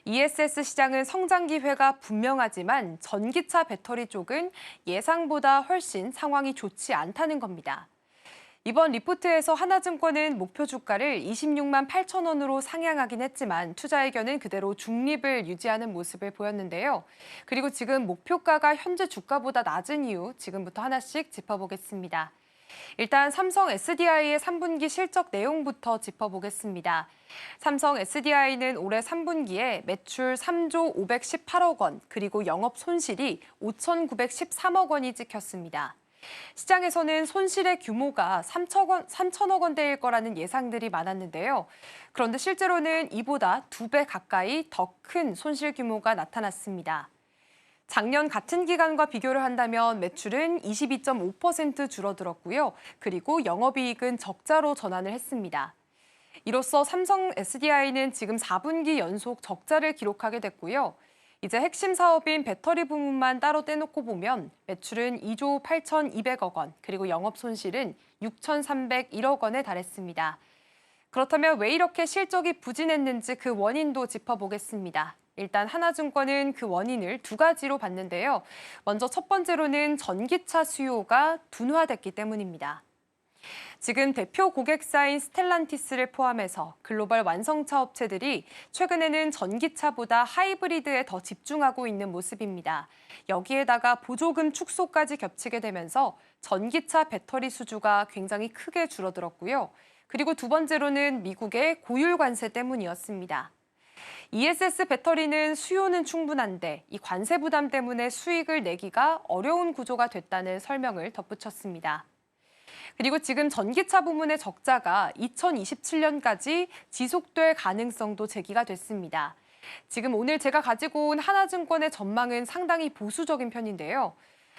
ESS 시장은 성장 기회가 분명하지만 전기차 배터리 쪽은 예상보다 훨씬 상황이 좋지 않다는 겁니다. 이번 리포트에서 하나증권은 목표 주가를 26만 8천 원으로 상향하긴 했지만 투자 의견은 그대로 중립을 유지하는 모습을 보였는데요. 그리고 지금 목표가가 현재 주가보다 낮은 이유 지금부터 하나씩 짚어보겠습니다. 일단 삼성 SDI의 3분기 실적 내용부터 짚어보겠습니다. 삼성 SDI는 올해 3분기에 매출 3조 518억 원, 그리고 영업 손실이 5,913억 원이 찍혔습니다. 시장에서는 손실의 규모가 3천억 원대일 거라는 예상들이 많았는데요. 그런데 실제로는 이보다 2배 가까이 더 큰 손실 규모가 나타났습니다. 작년 같은 기간과 비교를 한다면 매출은 22.5% 줄어들었고요. 그리고 영업이익은 적자로 전환을 했습니다. 이로써 삼성 SDI는 지금 4분기 연속 적자를 기록하게 됐고요. 이제 핵심 사업인 배터리 부문만 따로 떼놓고 보면 매출은 2조 8,200억 원, 그리고 영업 손실은 6,301억 원에 달했습니다. 그렇다면 왜 이렇게 실적이 부진했는지 그 원인도 짚어보겠습니다. 일단 하나증권은 그 원인을 두 가지로 봤는데요. 먼저 첫 번째로는 전기차 수요가 둔화됐기 때문입니다. 지금 대표 고객사인 스텔란티스를 포함해서 글로벌 완성차 업체들이 최근에는 전기차보다 하이브리드에 더 집중하고 있는 모습입니다. 여기에다가 보조금 축소까지 겹치게 되면서 전기차 배터리 수주가 굉장히 크게 줄어들었고요. 그리고 두 번째로는 미국의 고율 관세 때문이었습니다. ESS 배터리는 수요는 충분한데 이 관세 부담 때문에 수익을 내기가 어려운 구조가 됐다는 설명을 덧붙였습니다. 그리고 지금 전기차 부문의 적자가 2027년까지 지속될 가능성도 제기가 됐습니다. 지금 오늘 제가 가지고 온 하나증권의 전망은 상당히 보수적인 편인데요.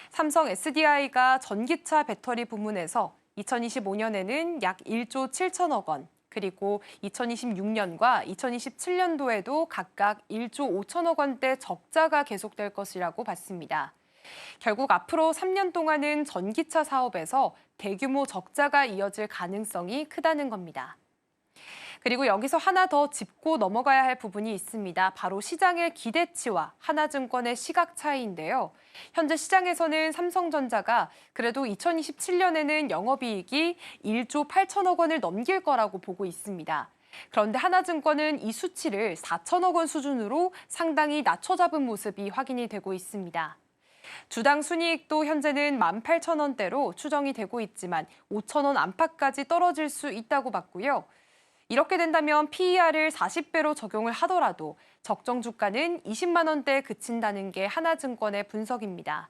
삼성 SDI가 전기차 배터리 부문에서 2025년에는 약 1조 7천억 원, 그리고 2026년과 2027년도에도 각각 1조 5천억 원대 적자가 계속될 것이라고 봤습니다. 결국 앞으로 3년 동안은 전기차 사업에서 대규모 적자가 이어질 가능성이 크다는 겁니다. 그리고 여기서 하나 더 짚고 넘어가야 할 부분이 있습니다. 바로 시장의 기대치와 하나증권의 시각 차이인데요. 현재 시장에서는 삼성전자가 그래도 2027년에는 영업이익이 1조 8천억 원을 넘길 거라고 보고 있습니다. 그런데 하나증권은 이 수치를 4천억 원 수준으로 상당히 낮춰 잡은 모습이 확인이 되고 있습니다. 주당 순이익도 현재는 18,000원대로 추정이 되고 있지만 5,000원 안팎까지 떨어질 수 있다고 봤고요. 이렇게 된다면 PER을 40배로 적용을 하더라도 적정 주가는 20만 원대에 그친다는 게 하나증권의 분석입니다.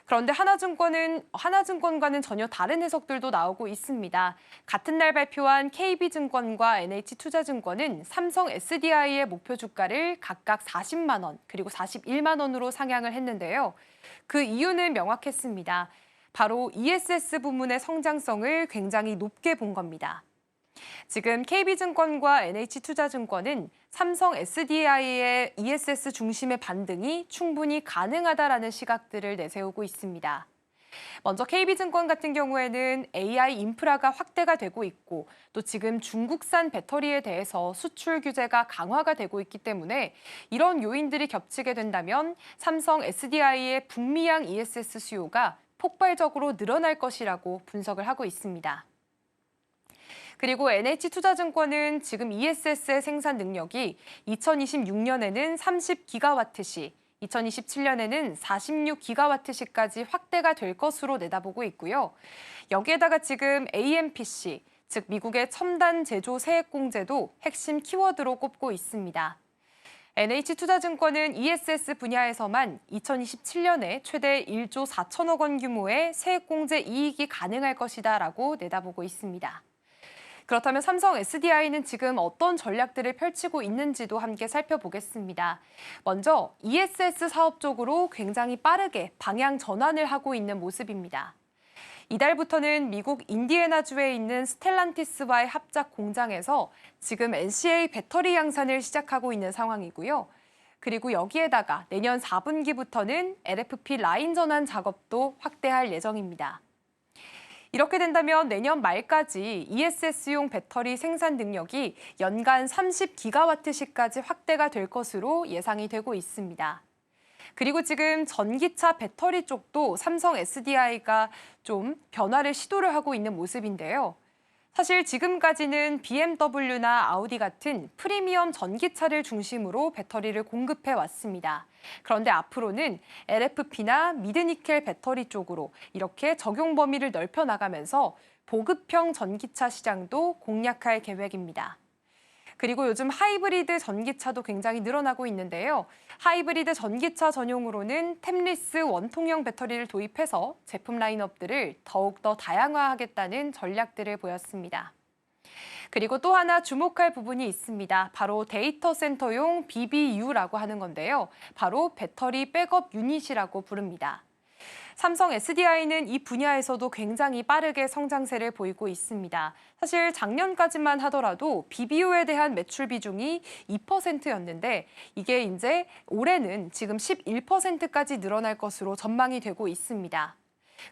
그런데 하나증권과는 전혀 다른 해석들도 나오고 있습니다. 같은 날 발표한 KB증권과 NH투자증권은 삼성 SDI의 목표 주가를 각각 40만 원 그리고 41만 원으로 상향을 했는데요. 그 이유는 명확했습니다. 바로 ESS 부문의 성장성을 굉장히 높게 본 겁니다. 지금 KB증권과 NH투자증권은 삼성 SDI의 ESS 중심의 반등이 충분히 가능하다라는 시각들을 내세우고 있습니다. 먼저 KB증권 같은 경우에는 AI 인프라가 확대가 되고 있고 또 지금 중국산 배터리에 대해서 수출 규제가 강화가 되고 있기 때문에 이런 요인들이 겹치게 된다면 삼성 SDI의 북미양 ESS 수요가 폭발적으로 늘어날 것이라고 분석을 하고 있습니다. 그리고 NH투자증권은 지금 ESS의 생산 능력이 2026년에는 30기가와트시, 2027년에는 46기가와트시까지 확대가 될 것으로 내다보고 있고요. 여기에다가 지금 AMPC, 즉 미국의 첨단 제조 세액 공제도 핵심 키워드로 꼽고 있습니다. NH투자증권은 ESS 분야에서만 2027년에 최대 1조 4천억 원 규모의 세액 공제 이익이 가능할 것이다라고 내다보고 있습니다. 그렇다면 삼성 SDI는 지금 어떤 전략들을 펼치고 있는지도 함께 살펴보겠습니다. 먼저 ESS 사업 쪽으로 굉장히 빠르게 방향 전환을 하고 있는 모습입니다. 이달부터는 미국 인디애나주에 있는 스텔란티스와의 합작 공장에서 지금 NCA 배터리 양산을 시작하고 있는 상황이고요. 그리고 여기에다가 내년 4분기부터는 LFP 라인 전환 작업도 확대할 예정입니다. 이렇게 된다면 내년 말까지 ESS용 배터리 생산 능력이 연간 30기가와트시까지 확대가 될 것으로 예상이 되고 있습니다. 그리고 지금 전기차 배터리 쪽도 삼성 SDI가 좀 변화를 시도를 하고 있는 모습인데요. 사실 지금까지는 BMW나 아우디 같은 프리미엄 전기차를 중심으로 배터리를 공급해 왔습니다. 그런데 앞으로는 LFP나 미드니켈 배터리 쪽으로 이렇게 적용 범위를 넓혀 나가면서 보급형 전기차 시장도 공략할 계획입니다. 그리고 요즘 하이브리드 전기차도 굉장히 늘어나고 있는데요. 하이브리드 전기차 전용으로는 템리스 원통형 배터리를 도입해서 제품 라인업들을 더욱더 다양화하겠다는 전략들을 보였습니다. 그리고 또 하나 주목할 부분이 있습니다. 바로 데이터 센터용 BBU라고 하는 건데요. 바로 배터리 백업 유닛이라고 부릅니다. 삼성 SDI는 이 분야에서도 굉장히 빠르게 성장세를 보이고 있습니다. 사실 작년까지만 하더라도 BBO에 대한 매출 비중이 2%였는데 이게 이제 올해는 지금 11%까지 늘어날 것으로 전망이 되고 있습니다.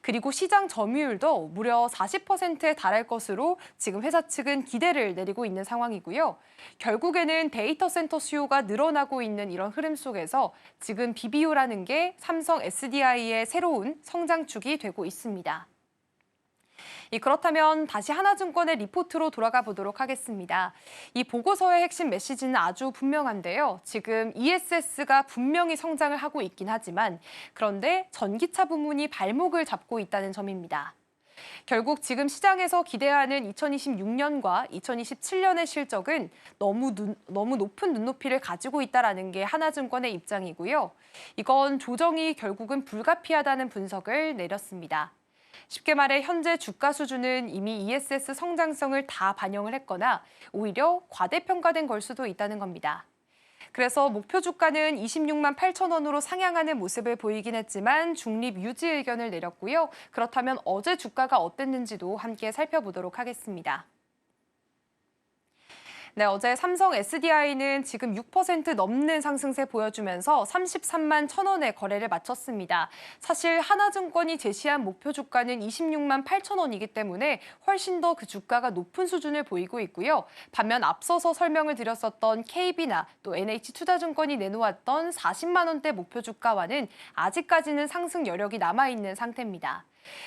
그리고 시장 점유율도 무려 40%에 달할 것으로 지금 회사 측은 기대를 내리고 있는 상황이고요. 결국에는 데이터 센터 수요가 늘어나고 있는 이런 흐름 속에서 지금 BBO라는 게 삼성 SDI의 새로운 성장축이 되고 있습니다. 그렇다면 다시 하나증권의 리포트로 돌아가 보도록 하겠습니다. 이 보고서의 핵심 메시지는 아주 분명한데요. 지금 ESS가 분명히 성장을 하고 있긴 하지만 그런데 전기차 부문이 발목을 잡고 있다는 점입니다. 결국 지금 시장에서 기대하는 2026년과 2027년의 실적은 너무 높은 눈높이를 가지고 있다는 게 하나증권의 입장이고요. 이건 조정이 결국은 불가피하다는 분석을 내렸습니다. 쉽게 말해 현재 주가 수준은 이미 ESS 성장성을 다 반영을 했거나 오히려 과대평가된 걸 수도 있다는 겁니다. 그래서 목표 주가는 26만 8천 원으로 상향하는 모습을 보이긴 했지만 중립 유지 의견을 내렸고요. 그렇다면 어제 주가가 어땠는지도 함께 살펴보도록 하겠습니다. 네, 어제 삼성 SDI는 지금 6% 넘는 상승세 보여주면서 33만 1천 원에 거래를 마쳤습니다. 사실 하나증권이 제시한 목표 주가는 26만 8천 원이기 때문에 훨씬 더 그 주가가 높은 수준을 보이고 있고요. 반면 앞서서 설명을 드렸었던 KB나 또 NH투자증권이 내놓았던 40만 원대 목표 주가와는 아직까지는 상승 여력이 남아있는 상태입니다.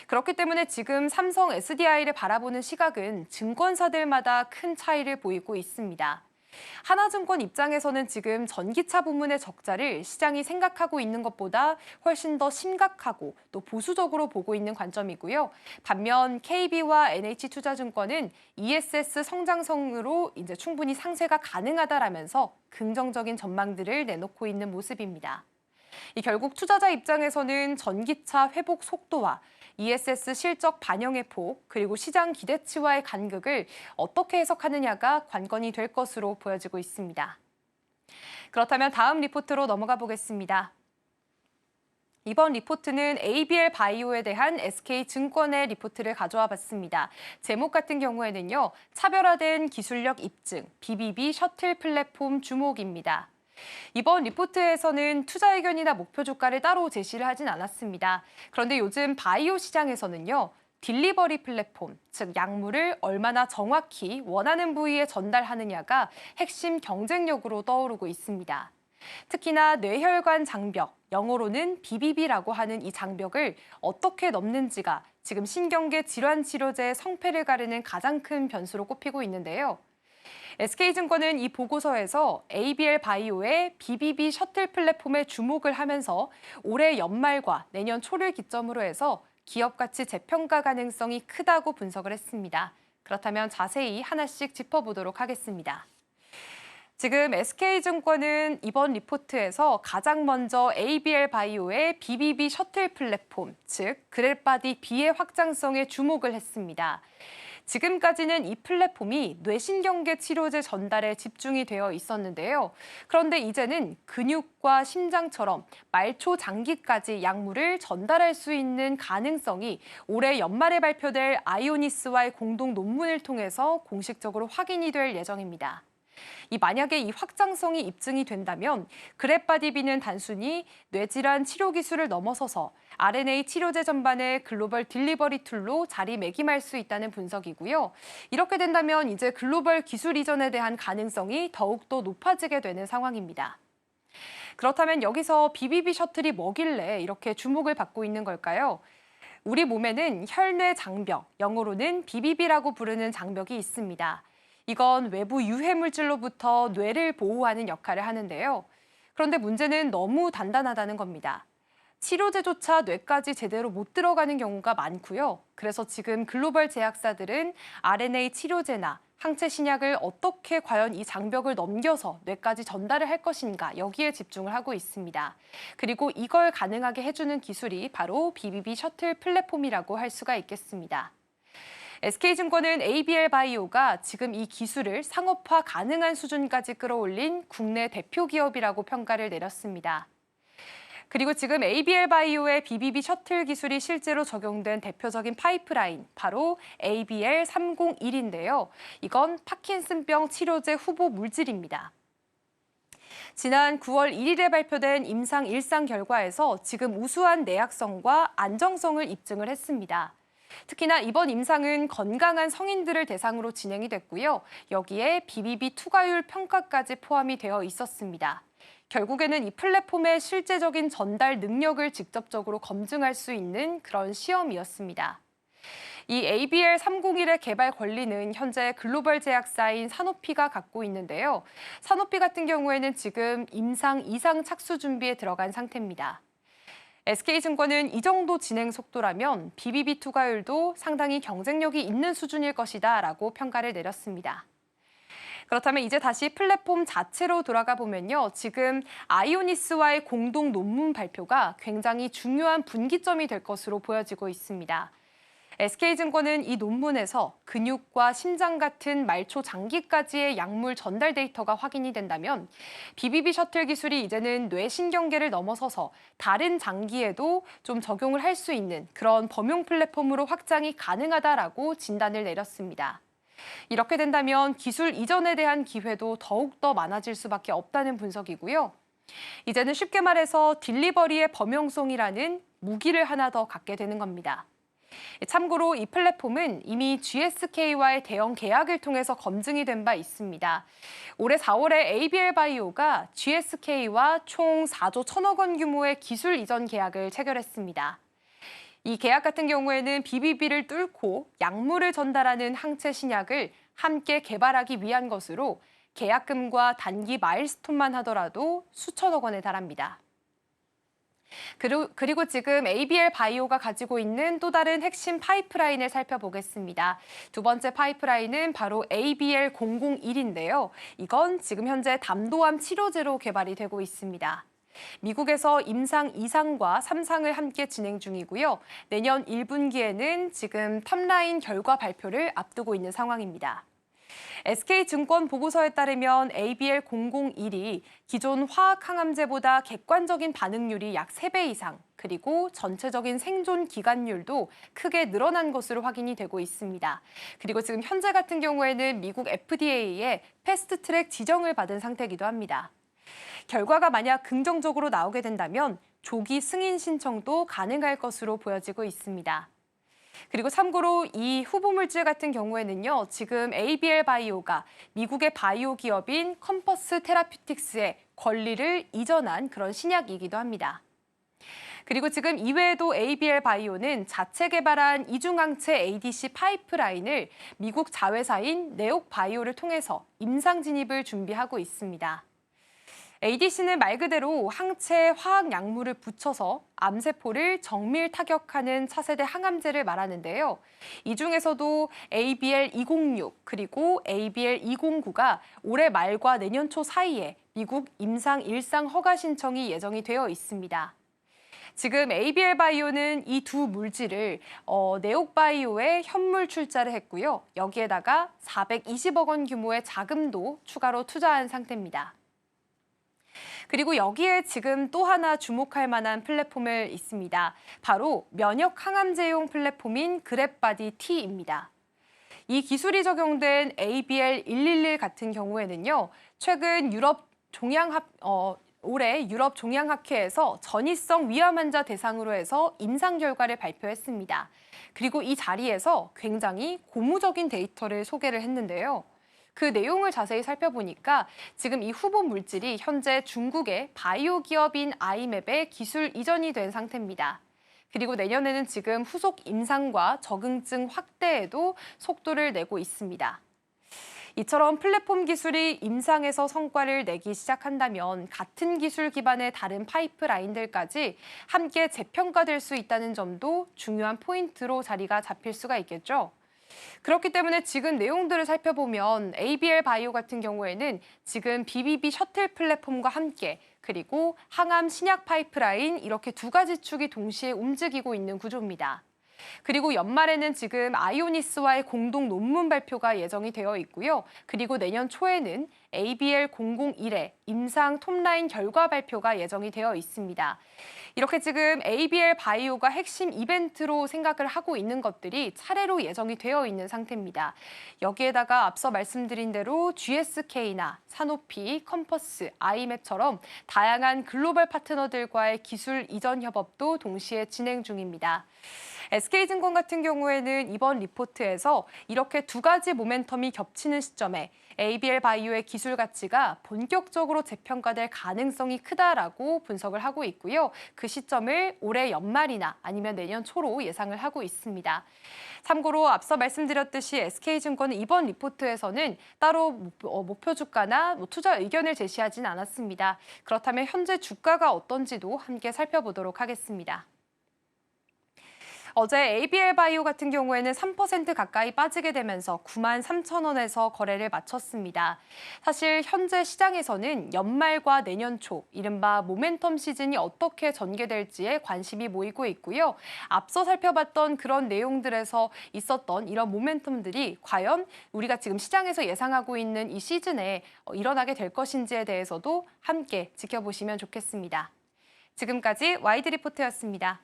그렇기 때문에 지금 삼성 SDI를 바라보는 시각은 증권사들마다 큰 차이를 보이고 있습니다. 하나증권 입장에서는 지금 전기차 부문의 적자를 시장이 생각하고 있는 것보다 훨씬 더 심각하고 또 보수적으로 보고 있는 관점이고요. 반면 KB와 NH투자증권은 ESS 성장성으로 이제 충분히 상쇄가 가능하다라면서 긍정적인 전망들을 내놓고 있는 모습입니다. 결국 투자자 입장에서는 전기차 회복 속도와 ESS 실적 반영의 폭, 그리고 시장 기대치와의 간극을 어떻게 해석하느냐가 관건이 될 것으로 보여지고 있습니다. 그렇다면 다음 리포트로 넘어가 보겠습니다. 이번 리포트는 ABL 바이오에 대한 SK증권의 리포트를 가져와 봤습니다. 제목 같은 경우에는요, 차별화된 기술력 입증, BBB 셔틀 플랫폼 주목입니다. 이번 리포트에서는 투자 의견이나 목표 주가를 따로 제시를 하진 않았습니다. 그런데 요즘 바이오 시장에서는요, 딜리버리 플랫폼, 즉 약물을 얼마나 정확히 원하는 부위에 전달하느냐가 핵심 경쟁력으로 떠오르고 있습니다. 특히나 뇌혈관 장벽, 영어로는 BBB라고 하는 이 장벽을 어떻게 넘는지가 지금 신경계 질환 치료제의 성패를 가르는 가장 큰 변수로 꼽히고 있는데요. SK증권은 이 보고서에서 ABL 바이오의 BBB 셔틀 플랫폼에 주목을 하면서 올해 연말과 내년 초를 기점으로 해서 기업 가치 재평가 가능성이 크다고 분석을 했습니다. 그렇다면 자세히 하나씩 짚어보도록 하겠습니다. 지금 SK증권은 이번 리포트에서 가장 먼저 ABL 바이오의 BBB 셔틀 플랫폼, 즉 그랩바디 B의 확장성에 주목을 했습니다. 지금까지는 이 플랫폼이 뇌신경계 치료제 전달에 집중이 되어 있었는데요. 그런데 이제는 근육과 심장처럼 말초 장기까지 약물을 전달할 수 있는 가능성이 올해 연말에 발표될 아이오니스와의 공동 논문을 통해서 공식적으로 확인이 될 예정입니다. 만약에 이 확장성이 입증이 된다면 그랩바디비는 단순히 뇌질환 치료 기술을 넘어서서 RNA 치료제 전반의 글로벌 딜리버리 툴로 자리매김할 수 있다는 분석이고요. 이렇게 된다면 이제 글로벌 기술 이전에 대한 가능성이 더욱더 높아지게 되는 상황입니다. 그렇다면 여기서 BBB 셔틀이 뭐길래 이렇게 주목을 받고 있는 걸까요? 우리 몸에는 혈뇌 장벽, 영어로는 BBB라고 부르는 장벽이 있습니다. 이건 외부 유해 물질로부터 뇌를 보호하는 역할을 하는데요. 그런데 문제는 너무 단단하다는 겁니다. 치료제조차 뇌까지 제대로 못 들어가는 경우가 많고요. 그래서 지금 글로벌 제약사들은 RNA 치료제나 항체 신약을 어떻게 과연 이 장벽을 넘겨서 뇌까지 전달을 할 것인가 여기에 집중을 하고 있습니다. 그리고 이걸 가능하게 해주는 기술이 바로 BBB 셔틀 플랫폼이라고 할 수가 있겠습니다. SK증권은 ABL 바이오가 지금 이 기술을 상업화 가능한 수준까지 끌어올린 국내 대표 기업이라고 평가를 내렸습니다. 그리고 지금 ABL 바이오의 BBB 셔틀 기술이 실제로 적용된 대표적인 파이프라인, 바로 ABL 301인데요. 이건 파킨슨병 치료제 후보 물질입니다. 지난 9월 1일에 발표된 임상 1상 결과에서 지금 우수한 내약성과 안정성을 입증을 했습니다. 특히나 이번 임상은 건강한 성인들을 대상으로 진행이 됐고요. 여기에 BBB 투과율 평가까지 포함이 되어 있었습니다. 결국에는 이 플랫폼의 실제적인 전달 능력을 직접적으로 검증할 수 있는 그런 시험이었습니다. 이 ABL 301의 개발 권리는 현재 글로벌 제약사인 사노피가 갖고 있는데요. 사노피 같은 경우에는 지금 임상 2상 착수 준비에 들어간 상태입니다. SK증권은 이 정도 진행 속도라면 BBB 투과율도 상당히 경쟁력이 있는 수준일 것이다라고 평가를 내렸습니다. 그렇다면 이제 다시 플랫폼 자체로 돌아가 보면요. 지금 아이오니스와의 공동 논문 발표가 굉장히 중요한 분기점이 될 것으로 보여지고 있습니다. SK증권은 이 논문에서 근육과 심장 같은 말초 장기까지의 약물 전달 데이터가 확인이 된다면 BBB 셔틀 기술이 이제는 뇌신경계를 넘어서서 다른 장기에도 좀 적용을 할 수 있는 그런 범용 플랫폼으로 확장이 가능하다라고 진단을 내렸습니다. 이렇게 된다면 기술 이전에 대한 기회도 더욱더 많아질 수밖에 없다는 분석이고요. 이제는 쉽게 말해서 딜리버리의 범용성이라는 무기를 하나 더 갖게 되는 겁니다. 참고로 이 플랫폼은 이미 GSK와의 대형 계약을 통해서 검증이 된 바 있습니다. 올해 4월에 ABL 바이오가 GSK와 총 4조 1천억 원 규모의 기술 이전 계약을 체결했습니다. 이 계약 같은 경우에는 BBB를 뚫고 약물을 전달하는 항체 신약을 함께 개발하기 위한 것으로 계약금과 단기 마일스톤만 하더라도 수천억 원에 달합니다. 그리고 지금 ABL 바이오가 가지고 있는 또 다른 핵심 파이프라인을 살펴보겠습니다. 두 번째 파이프라인은 바로 ABL 001인데요. 이건 지금 현재 담도암 치료제로 개발이 되고 있습니다. 미국에서 임상 2상과 3상을 함께 진행 중이고요. 내년 1분기에는 지금 탑라인 결과 발표를 앞두고 있는 상황입니다. SK증권 보고서에 따르면 ABL 001이 기존 화학 항암제보다 객관적인 반응률이 약 3배 이상, 그리고 전체적인 생존 기간율도 크게 늘어난 것으로 확인이 되고 있습니다. 그리고 지금 현재 같은 경우에는 미국 FDA의 패스트트랙 지정을 받은 상태이기도 합니다. 결과가 만약 긍정적으로 나오게 된다면 조기 승인 신청도 가능할 것으로 보여지고 있습니다. 그리고 참고로 이 후보 물질 같은 경우에는요, 지금 ABL 바이오가 미국의 바이오 기업인 컴퍼스 테라퓨틱스에 권리를 이전한 그런 신약이기도 합니다. 그리고 지금 이외에도 ABL 바이오는 자체 개발한 이중항체 ADC 파이프라인을 미국 자회사인 네옥 바이오를 통해서 임상 진입을 준비하고 있습니다. ADC는 말 그대로 항체에 화학 약물을 붙여서 암세포를 정밀 타격하는 차세대 항암제를 말하는데요. 이 중에서도 ABL206 그리고 ABL209가 올해 말과 내년 초 사이에 미국 임상 1상 허가 신청이 예정이 되어 있습니다. 지금 ABL 바이오는 이 두 물질을 네옥 바이오에 현물 출자를 했고요. 여기에다가 420억 원 규모의 자금도 추가로 투자한 상태입니다. 그리고 여기에 지금 또 하나 주목할 만한 플랫폼이 있습니다. 바로 면역 항암제용 플랫폼인 그랩바디 T입니다. 이 기술이 적용된 ABL111 같은 경우에는요, 최근 올해 유럽 종양학회에서 전이성 위암 환자 대상으로 해서 임상 결과를 발표했습니다. 그리고 이 자리에서 굉장히 고무적인 데이터를 소개를 했는데요. 그 내용을 자세히 살펴보니까 지금 이 후보 물질이 현재 중국의 바이오 기업인 아이맵에 기술 이전이 된 상태입니다. 그리고 내년에는 지금 후속 임상과 적응증 확대에도 속도를 내고 있습니다. 이처럼 플랫폼 기술이 임상에서 성과를 내기 시작한다면 같은 기술 기반의 다른 파이프라인들까지 함께 재평가될 수 있다는 점도 중요한 포인트로 자리가 잡힐 수가 있겠죠. 그렇기 때문에 지금 내용들을 살펴보면 ABL 바이오 같은 경우에는 지금 BBB 셔틀 플랫폼과 함께 그리고 항암 신약 파이프라인 이렇게 두 가지 축이 동시에 움직이고 있는 구조입니다. 그리고 연말에는 지금 아이오니스와의 공동 논문 발표가 예정이 되어 있고요. 그리고 내년 초에는 ABL001의 임상 톱라인 결과 발표가 예정이 되어 있습니다. 이렇게 지금 ABL 바이오가 핵심 이벤트로 생각을 하고 있는 것들이 차례로 예정이 되어 있는 상태입니다. 여기에다가 앞서 말씀드린 대로 GSK나 사노피, 컴퍼스, 아이맵처럼 다양한 글로벌 파트너들과의 기술 이전 협업도 동시에 진행 중입니다. SK증권 같은 경우에는 이번 리포트에서 이렇게 두 가지 모멘텀이 겹치는 시점에 ABL 바이오의 기술 가치가 본격적으로 재평가될 가능성이 크다라고 분석을 하고 있고요. 그 시점을 올해 연말이나 아니면 내년 초로 예상을 하고 있습니다. 참고로 앞서 말씀드렸듯이 SK증권은 이번 리포트에서는 따로 목표 주가나 투자 의견을 제시하진 않았습니다. 그렇다면 현재 주가가 어떤지도 함께 살펴보도록 하겠습니다. 어제 ABL 바이오 같은 경우에는 3% 가까이 빠지게 되면서 93,000원에서 거래를 마쳤습니다. 사실 현재 시장에서는 연말과 내년 초, 이른바 모멘텀 시즌이 어떻게 전개될지에 관심이 모이고 있고요. 앞서 살펴봤던 그런 내용들에서 있었던 이런 모멘텀들이 과연 우리가 지금 시장에서 예상하고 있는 이 시즌에 일어나게 될 것인지에 대해서도 함께 지켜보시면 좋겠습니다. 지금까지 와이드 리포트였습니다.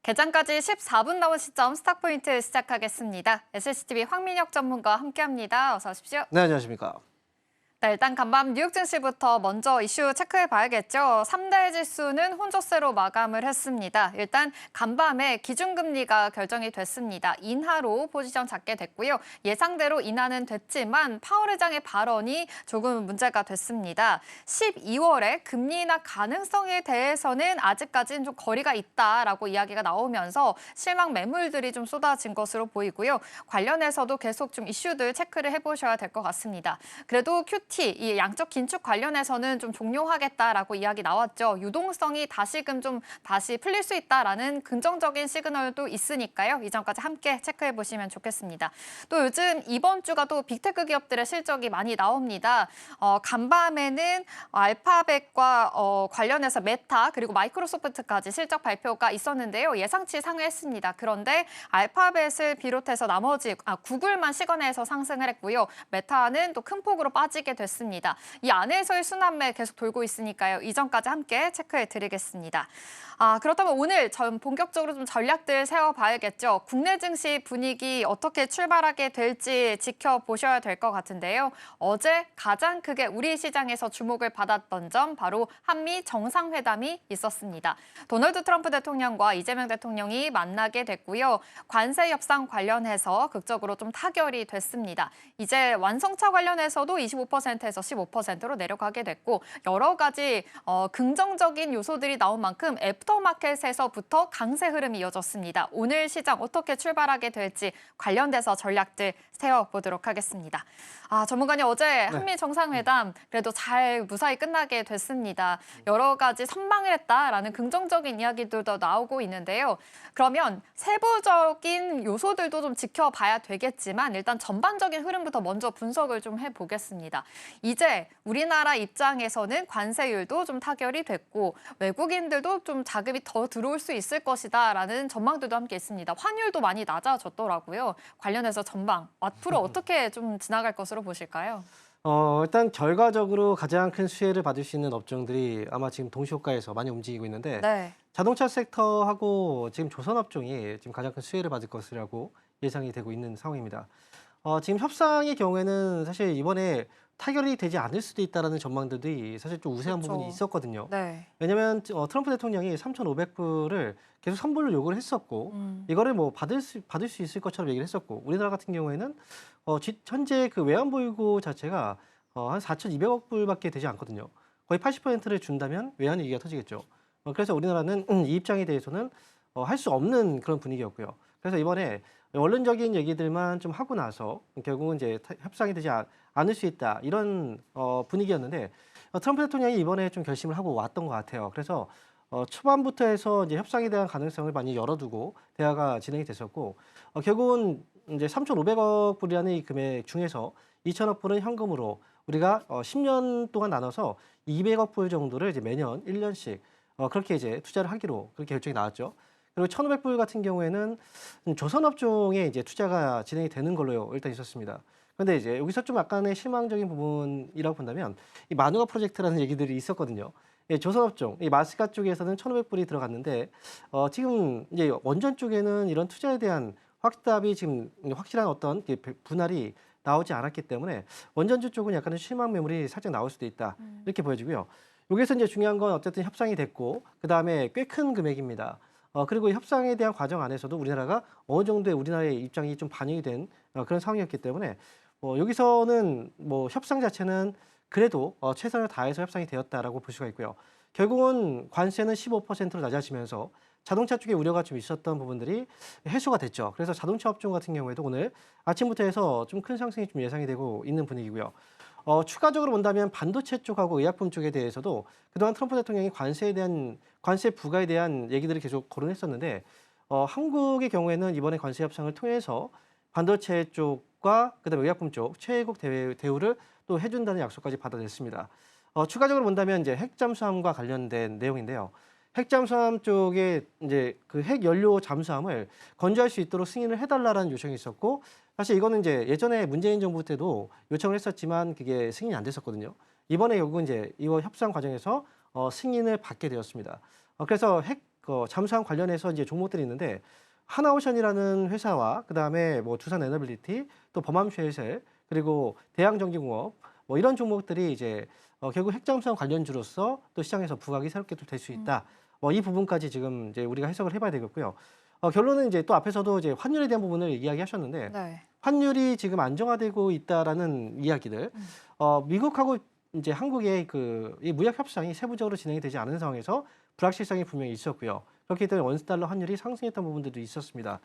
개장까지 14분 남은 시점 스탁포인트 시작하겠습니다. SCTV 황민혁 전문가와 함께합니다. 어서 오십시오. 네, 안녕하십니까. 네, 일단 간밤 뉴욕 증시부터 먼저 이슈 체크해 봐야겠죠. 3대 지수는 혼조세로 마감을 했습니다. 일단 간밤에 기준금리가 결정이 됐습니다. 인하로 포지션 잡게 됐고요. 예상대로 인하는 됐지만 파월 의장의 발언이 조금 문제가 됐습니다. 12월에 금리 인하 가능성에 대해서는 아직까지는 좀 거리가 있다라고 이야기가 나오면서 실망 매물들이 좀 쏟아진 것으로 보이고요. 관련해서도 계속 좀 이슈들 체크를 해보셔야 될 것 같습니다. 그래도 QT, 이 양적 긴축 관련해서는 좀 종료하겠다라고 이야기 나왔죠. 유동성이 다시금 좀 다시 풀릴 수 있다라는 긍정적인 시그널도 있으니까요. 이점까지 함께 체크해 보시면 좋겠습니다. 또 요즘 이번 주가 또 빅테크 기업들의 실적이 많이 나옵니다. 간밤에는 알파벳과 관련해서 메타 그리고 마이크로소프트까지 실적 발표가 있었는데요. 예상치 상회했습니다. 그런데 알파벳을 비롯해서 나머지 구글만 시간에서 상승을 했고요. 메타는 또 큰 폭으로 빠지게 됐습니다. 이 안에서의 순환매 계속 돌고 있으니까요. 이점까지 함께 체크해 드리겠습니다. 그렇다면 오늘 본격적으로 좀 전략들 세워봐야겠죠. 국내 증시 분위기 어떻게 출발하게 될지 지켜보셔야 될 것 같은데요. 어제 가장 크게 우리 시장에서 주목을 받았던 점 바로 한미 정상회담이 있었습니다. 도널드 트럼프 대통령과 이재명 대통령이 만나게 됐고요. 관세 협상 관련해서 극적으로 좀 타결이 됐습니다. 이제 완성차 관련해서도 25% 16%에서 15%로 내려가게 됐고 여러 가지 긍정적인 요소들이 나온 만큼 애프터마켓에서부터 강세 흐름이 이어졌습니다. 오늘 시장 어떻게 출발하게 될지 관련돼서 전략들 세워보도록 하겠습니다. 전문가님 어제 한미 정상회담 그래도 잘 무사히 끝나게 됐습니다. 여러 가지 선방을 했다라는 긍정적인 이야기들도 나오고 있는데요. 그러면 세부적인 요소들도 좀 지켜봐야 되겠지만 일단 전반적인 흐름부터 먼저 분석을 좀 해보겠습니다. 이제 우리나라 입장에서는 관세율도 좀 타결이 됐고 외국인들도 좀 자금이 더 들어올 수 있을 것이다라는 전망들도 함께 있습니다. 환율도 많이 낮아졌더라고요. 관련해서 전망 앞으로 어떻게 좀 지나갈 것으로 보실까요? 일단 결과적으로 가장 큰 수혜를 받을 수 있는 업종들이 아마 지금 동시효과에서 많이 움직이고 있는데 네. 자동차 섹터하고 지금 조선업종이 지금 가장 큰 수혜를 받을 것이라고 예상이 되고 있는 상황입니다. 지금 협상의 경우에는 사실 이번에 타결이 되지 않을 수도 있다는 전망들이 사실 좀 우세한 그렇죠. 부분이 있었거든요. 네. 왜냐하면 트럼프 대통령이 3,500불을 계속 선불로 요구를 했었고 이거를 뭐 받을 수 있을 것처럼 얘기를 했었고 우리나라 같은 경우에는 현재 그 외환보유고 자체가 한 4,200억 불밖에 되지 않거든요. 거의 80%를 준다면 외환 위기가 터지겠죠. 그래서 우리나라는 이 입장에 대해서는 할 수 없는 그런 분위기였고요. 그래서 이번에 원론적인 얘기들만 좀 하고 나서 결국은 이제 협상이 되지 않을 수 있다 이런 분위기였는데 트럼프 대통령이 이번에 좀 결심을 하고 왔던 것 같아요. 그래서 초반부터 해서 이제 협상에 대한 가능성을 많이 열어두고 대화가 진행이 됐었고 결국은 이제 3,500억 불이라는 이 금액 중에서 2,000억 불은 현금으로 우리가 10년 동안 나눠서 200억 불 정도를 이제 매년 1년씩 그렇게 이제 투자를 하기로 그렇게 결정이 나왔죠. 그리고 1,500불 같은 경우에는 조선업종에 이제 투자가 진행이 되는 걸로 일단 있었습니다. 그런데 이제 여기서 좀 약간의 실망적인 부분이라고 본다면 이 마누가 프로젝트라는 얘기들이 있었거든요. 예, 조선업종, 이 마스카 쪽에서는 1,500불이 들어갔는데 지금 이제 원전 쪽에는 이런 투자에 대한 확답이 지금 확실한 어떤 분할이 나오지 않았기 때문에 원전주 쪽은 약간의 실망 매물이 살짝 나올 수도 있다 이렇게 보여지고요. 여기서 이제 중요한 건 어쨌든 협상이 됐고 그 다음에 꽤 큰 금액입니다. 그리고 협상에 대한 과정 안에서도 우리나라가 어느 정도의 우리나라의 입장이 좀 반영이 된 그런 상황이었기 때문에 여기서는 뭐 협상 자체는 그래도 최선을 다해서 협상이 되었다라고 볼 수가 있고요. 결국은 관세는 15%로 낮아지면서 자동차 쪽에 우려가 좀 있었던 부분들이 해소가 됐죠. 그래서 자동차 업종 같은 경우에도 오늘 아침부터 해서 좀 큰 상승이 좀 예상이 되고 있는 분위기고요. 추가적으로 본다면 반도체 쪽하고 의약품 쪽에 대해서도 그동안 트럼프 대통령이 관세 부과에 대한 얘기들을 계속 거론했었는데 한국의 경우에는 이번에 관세 협상을 통해서 반도체 쪽과 그다음에 의약품 쪽 최애국 대우를 또 해준다는 약속까지 받아냈습니다. 추가적으로 본다면 이제 핵 잠수함과 관련된 내용인데요. 핵 잠수함 쪽에 이제 그 핵 연료 잠수함을 건조할 수 있도록 승인을 해달라는 요청이 있었고 사실 이거는 이제 예전에 문재인 정부 때도 요청을 했었지만 그게 승인이 안 됐었거든요. 이번에 결국은 이제 이번 협상 과정에서 승인을 받게 되었습니다. 그래서 핵 잠수함 관련해서 이제 종목들이 있는데 하나오션이라는 회사와 그다음에 뭐 두산 에너빌리티 또 범암쉐이셀 그리고 대양전기공업 뭐 이런 종목들이 이제 결국 핵잠수함 관련주로서 또 시장에서 부각이 새롭게 또 될 수 있다. 이 부분까지 지금 이제 우리가 해석을 해봐야 되겠고요. 결론은 이제 또 앞에서도 이제 환율에 대한 부분을 이야기하셨는데 네. 환율이 지금 안정화되고 있다라는 이야기들. 미국하고 이제 한국의 이 무역 협상이 세부적으로 진행이 되지 않은 상황에서 불확실성이 분명히 있었고요. 그렇기 때문에 원달러 환율이 상승했던 부분들도 있었습니다.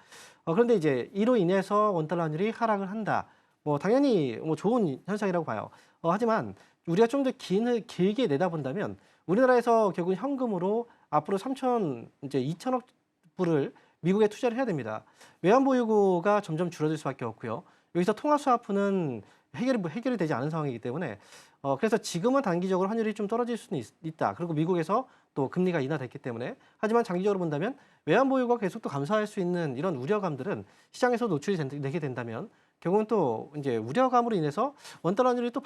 그런데 이제 이로 인해서 원달러 환율이 하락을 한다. 당연히 좋은 현상이라고 봐요. 하지만 우리가 좀 더 길게 내다본다면 우리나라에서 결국 현금으로 앞으로 2,000억 불을 미국에 투자를 해야 됩니다. 외환보유고가 점점 줄어들 수밖에 없고요. 여기서 통화스와프는 해결이 되지 않은 상황이기 때문에 그래서 지금은 단기적으로 환율이 좀 떨어질 수는 있다. 그리고 미국에서 또 금리가 인하됐기 때문에 하지만 장기적으로 본다면 외환보유고가 계속 또 감소할 수 있는 이런 우려감들은 시장에서 노출이 되게 된다면 결국은 또 이제 우려감으로 인해서 원달러 환율이 또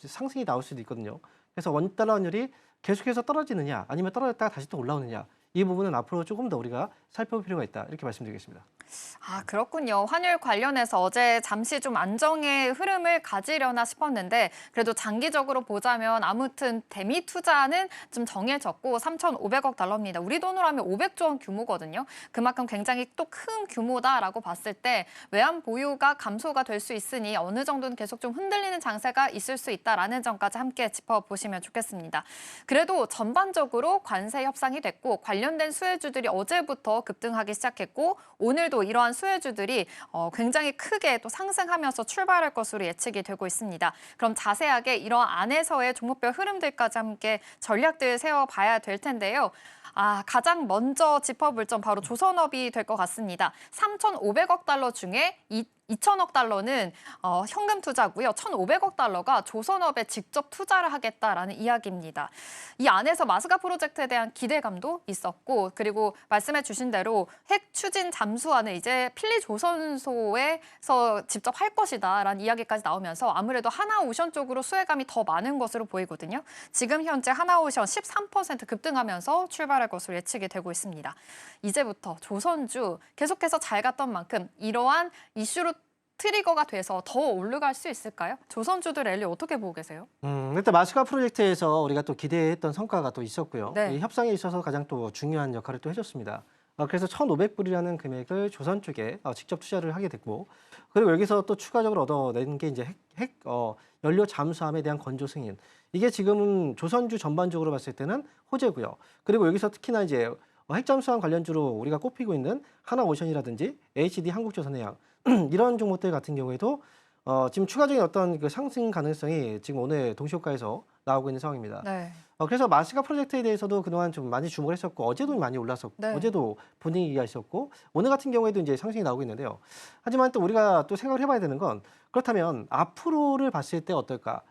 상승이 나올 수도 있거든요. 그래서 원달러 환율이 계속해서 떨어지느냐 아니면 떨어졌다가 다시 또 올라오느냐 이 부분은 앞으로 조금 더 우리가 살펴볼 필요가 있다 이렇게 말씀드리겠습니다. 그렇군요. 환율 관련해서 어제 잠시 좀 안정의 흐름을 가지려나 싶었는데 그래도 장기적으로 보자면 아무튼 대미 투자는 좀 정해졌고 3,500억 달러입니다. 우리 돈으로 하면 500조 원 규모거든요. 그만큼 굉장히 또 큰 규모다라고 봤을 때 외환 보유가 감소가 될 수 있으니 어느 정도는 계속 좀 흔들리는 장세가 있을 수 있다라는 점까지 함께 짚어보시면 좋겠습니다. 그래도 전반적으로 관세 협상이 됐고 관련된 수혜주들이 어제부터 급등하기 시작했고 오늘도 이러한 수혜주들이 굉장히 크게 또 상승하면서 출발할 것으로 예측이 되고 있습니다. 그럼 자세하게 이러한 안에서의 종목별 흐름들까지 함께 전략들 세워봐야 될 텐데요. 가장 먼저 짚어볼 점 바로 조선업이 될 것 같습니다. 3,500억 달러 중에 2천억 달러는 현금 투자고요. 1,500억 달러가 조선업에 직접 투자를 하겠다라는 이야기입니다. 이 안에서 마스가 프로젝트에 대한 기대감도 있었고 그리고 말씀해 주신 대로 핵 추진 잠수함을 이제 필리조선소에서 직접 할 것이다라는 이야기까지 나오면서 아무래도 하나오션 쪽으로 수혜감이 더 많은 것으로 보이거든요. 지금 현재 하나오션 13% 급등하면서 출발할 것으로 예측이 되고 있습니다. 이제부터 조선주 계속해서 잘 갔던 만큼 이러한 이슈로 트리거가 돼서 더 올라갈 수 있을까요? 조선주들 랠리 어떻게 보고 계세요? 일단 마스카 프로젝트에서 우리가 또 기대했던 성과가 또 있었고요. 네. 이 협상에 있어서 가장 또 중요한 역할을 또 해줬습니다. 그래서 1,500불이라는 금액을 조선 쪽에 직접 투자를 하게 됐고, 그리고 여기서 또 추가적으로 얻어낸 게 이제 연료 잠수함에 대한 건조 승인. 이게 지금은 조선주 전반적으로 봤을 때는 호재고요. 그리고 여기서 특히나 이제 핵잠수함 관련주로 우리가 꼽히고 있는 하나오션이라든지 HD 한국조선해양 이런 종목들 같은 경우에도 지금 추가적인 어떤 그 상승 가능성이 지금 오늘 동시효과에서 나오고 있는 상황입니다. 네. 그래서 마스카 프로젝트에 대해서도 그동안 좀 많이 주목을 했었고 어제도 많이 올랐었고 네. 어제도 분위기가 있었고 오늘 같은 경우에도 이제 상승이 나오고 있는데요. 하지만 또 우리가 또 생각을 해봐야 되는 건 그렇다면 앞으로를 봤을 때 어떨까?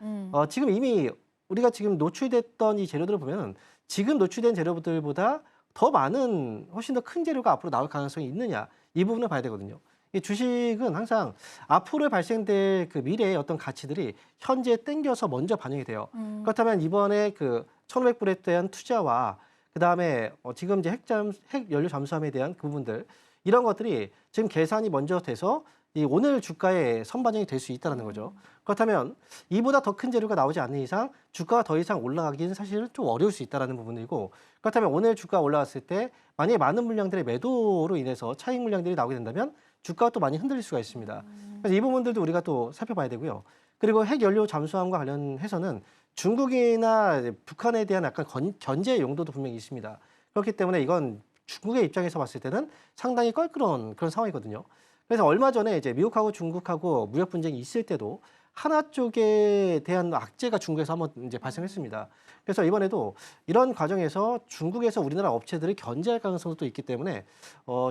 지금 이미 우리가 지금 노출됐던 이 재료들을 보면은 지금 노출된 재료들보다 더 많은 훨씬 더 큰 재료가 앞으로 나올 가능성이 있느냐 이 부분을 봐야 되거든요. 이 주식은 항상 앞으로 발생될 그 미래의 어떤 가치들이 현재 땡겨서 먼저 반영이 돼요. 그렇다면 이번에 그 1,500불에 대한 투자와 그다음에 지금 이제 핵 연료 잠수함에 대한 그 부분들 이런 것들이 지금 계산이 먼저 돼서 이 오늘 주가에 선반영이 될 수 있다는 거죠. 그렇다면 이보다 더 큰 재료가 나오지 않는 이상 주가가 더 이상 올라가기는 사실 좀 어려울 수 있다는 부분이고 그렇다면 오늘 주가가 올라왔을 때 만약에 많은 물량들의 매도로 인해서 차익 물량들이 나오게 된다면 주가가 또 많이 흔들릴 수가 있습니다. 그래서 이 부분들도 우리가 또 살펴봐야 되고요. 그리고 핵 연료 잠수함과 관련해서는 중국이나 북한에 대한 약간 견제 용도도 분명히 있습니다. 그렇기 때문에 이건 중국의 입장에서 봤을 때는 상당히 껄끄러운 그런 상황이거든요. 그래서 얼마 전에 이제 미국하고 중국하고 무역 분쟁이 있을 때도 하나 쪽에 대한 악재가 중국에서 한번 이제 발생했습니다. 그래서 이번에도 이런 과정에서 중국에서 우리나라 업체들을 견제할 가능성도 있기 때문에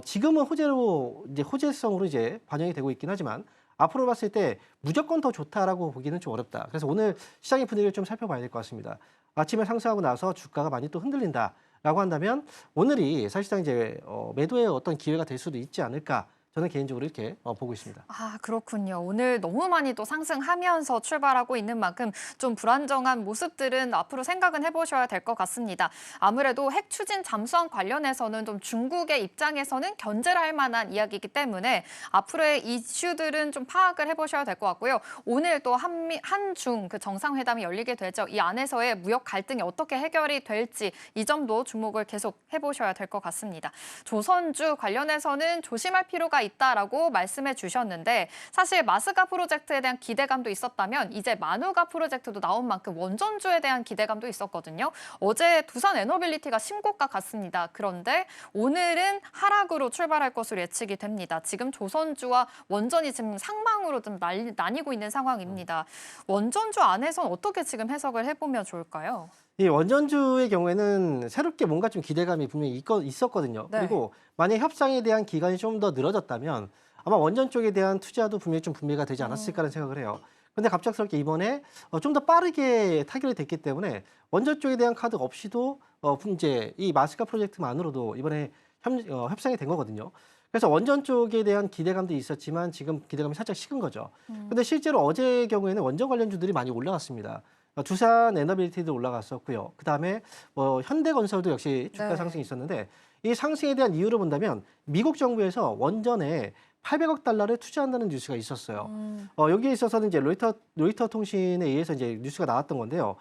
지금은 호재성으로 이제 반영이 되고 있긴 하지만 앞으로 봤을 때 무조건 더 좋다라고 보기는 좀 어렵다. 그래서 오늘 시장의 분위기를 좀 살펴봐야 될 것 같습니다. 아침에 상승하고 나서 주가가 많이 또 흔들린다라고 한다면 오늘이 사실상 이제 매도의 어떤 기회가 될 수도 있지 않을까. 저는 개인적으로 이렇게 보고 있습니다. 그렇군요. 오늘 너무 많이 또 상승하면서 출발하고 있는 만큼 좀 불안정한 모습들은 앞으로 생각은 해보셔야 될 것 같습니다. 아무래도 핵 추진 잠수함 관련해서는 좀 중국의 입장에서는 견제를 할 만한 이야기이기 때문에 앞으로의 이슈들은 좀 파악을 해보셔야 될 것 같고요. 오늘 또 한중 그 정상회담이 열리게 되죠. 이 안에서의 무역 갈등이 어떻게 해결이 될지 이 점도 주목을 계속 해보셔야 될 것 같습니다. 조선주 관련해서는 조심할 필요가 있다라고 말씀해 주셨는데 사실 마스가 프로젝트에 대한 기대감도 있었다면 이제 마누가 프로젝트도 나온 만큼 원전주에 대한 기대감도 있었거든요. 어제 두산 에너빌리티가 신고가 갔습니다. 그런데 오늘은 하락으로 출발할 것으로 예측이 됩니다. 지금 조선주와 원전이 지금 상방으로 좀 나뉘고 있는 상황입니다. 원전주 안에서는 어떻게 지금 해석을 해보면 좋을까요? 이 원전주의 경우에는 새롭게 뭔가 좀 기대감이 분명히 있었거든요. 네. 그리고 만약 협상에 대한 기간이 좀 더 늘어졌다면 아마 원전 쪽에 대한 투자도 분명히 좀 분배가 되지 않았을까라는 생각을 해요. 근데 갑작스럽게 이번에 좀 더 빠르게 타결이 됐기 때문에 원전 쪽에 대한 카드 없이도 이제 이 마스카 프로젝트만으로도 이번에 협상이 된 거거든요. 그래서 원전 쪽에 대한 기대감도 있었지만 지금 기대감이 살짝 식은 거죠. 근데 실제로 어제 경우에는 원전 관련주들이 많이 올라갔습니다. 두산 에너빌리티도 올라갔었고요. 그다음에 현대건설도 역시 주가 네. 상승이 있었는데 이 상승에 대한 이유를 본다면 미국 정부에서 원전에 800억 달러를 투자한다는 뉴스가 있었어요. 여기에 있어서는 이제 로이터 통신에 의해서 이제 뉴스가 나왔던 건데요.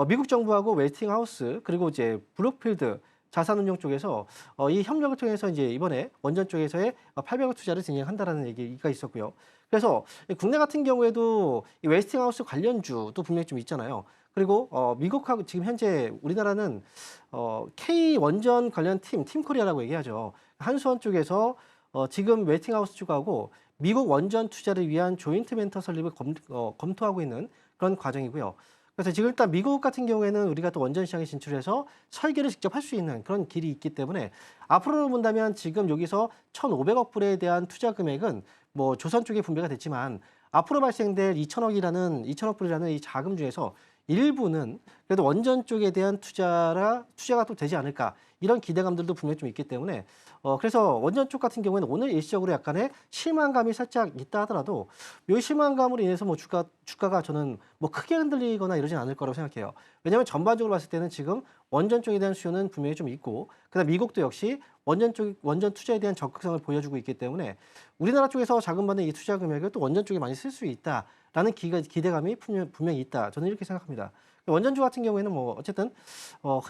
미국 정부하고 웨스팅하우스 그리고 이제 브룩필드 자산운용 쪽에서 이 협력을 통해서 이제 이번에 원전 쪽에서의 800억 투자를 진행한다라는 얘기가 있었고요. 그래서 국내 같은 경우에도 이 웨스팅하우스 관련주도 분명히 좀 있잖아요. 그리고 미국하고 지금 현재 우리나라는 K 원전 관련 팀 코리아라고 얘기하죠. 한수원 쪽에서 지금 웨스팅하우스 쪽하고 미국 원전 투자를 위한 조인트 벤처 설립을 검토하고 있는 그런 과정이고요. 그래서 지금 일단 미국 같은 경우에는 우리가 또 원전 시장에 진출해서 설계를 직접 할 수 있는 그런 길이 있기 때문에 앞으로 본다면 지금 여기서 1,500억 불에 대한 투자 금액은 뭐 조선 쪽에 분배가 됐지만 앞으로 발생될 2,000억 불이라는 이 자금 중에서 일부는 그래도 원전 쪽에 대한 투자가 또 되지 않을까 이런 기대감들도 분명히 좀 있기 때문에 그래서 원전 쪽 같은 경우에는 오늘 일시적으로 약간의 실망감이 살짝 있다 하더라도 이 실망감으로 인해서 뭐 주가가 저는 뭐 크게 흔들리거나 이러진 않을 거라고 생각해요. 왜냐하면 전반적으로 봤을 때는 지금 원전 쪽에 대한 수요는 분명히 좀 있고 그다음 미국도 역시 원전 투자에 대한 적극성을 보여주고 있기 때문에 우리나라 쪽에서 자금받는 이 투자 금액을 또 원전 쪽에 많이 쓸 수 있다라는 기대감이 분명히 있다. 저는 이렇게 생각합니다. 원전주 같은 경우에는 뭐 어쨌든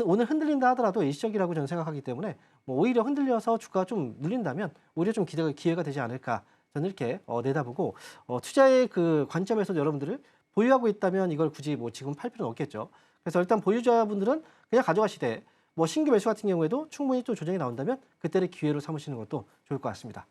오늘 흔들린다 하더라도 일시적이라고 저는 생각하기 때문에 뭐 오히려 흔들려서 주가가 좀 눌린다면 오히려 좀 기회가 되지 않을까 저는 이렇게 내다보고 투자의 그 관점에서 여러분들을 보유하고 있다면 이걸 굳이 뭐 지금 팔 필요는 없겠죠. 그래서 일단 보유자분들은 그냥 가져가시되 뭐 신규 매수 같은 경우에도 충분히 또 조정이 나온다면 그때를 기회로 삼으시는 것도 좋을 것 같습니다.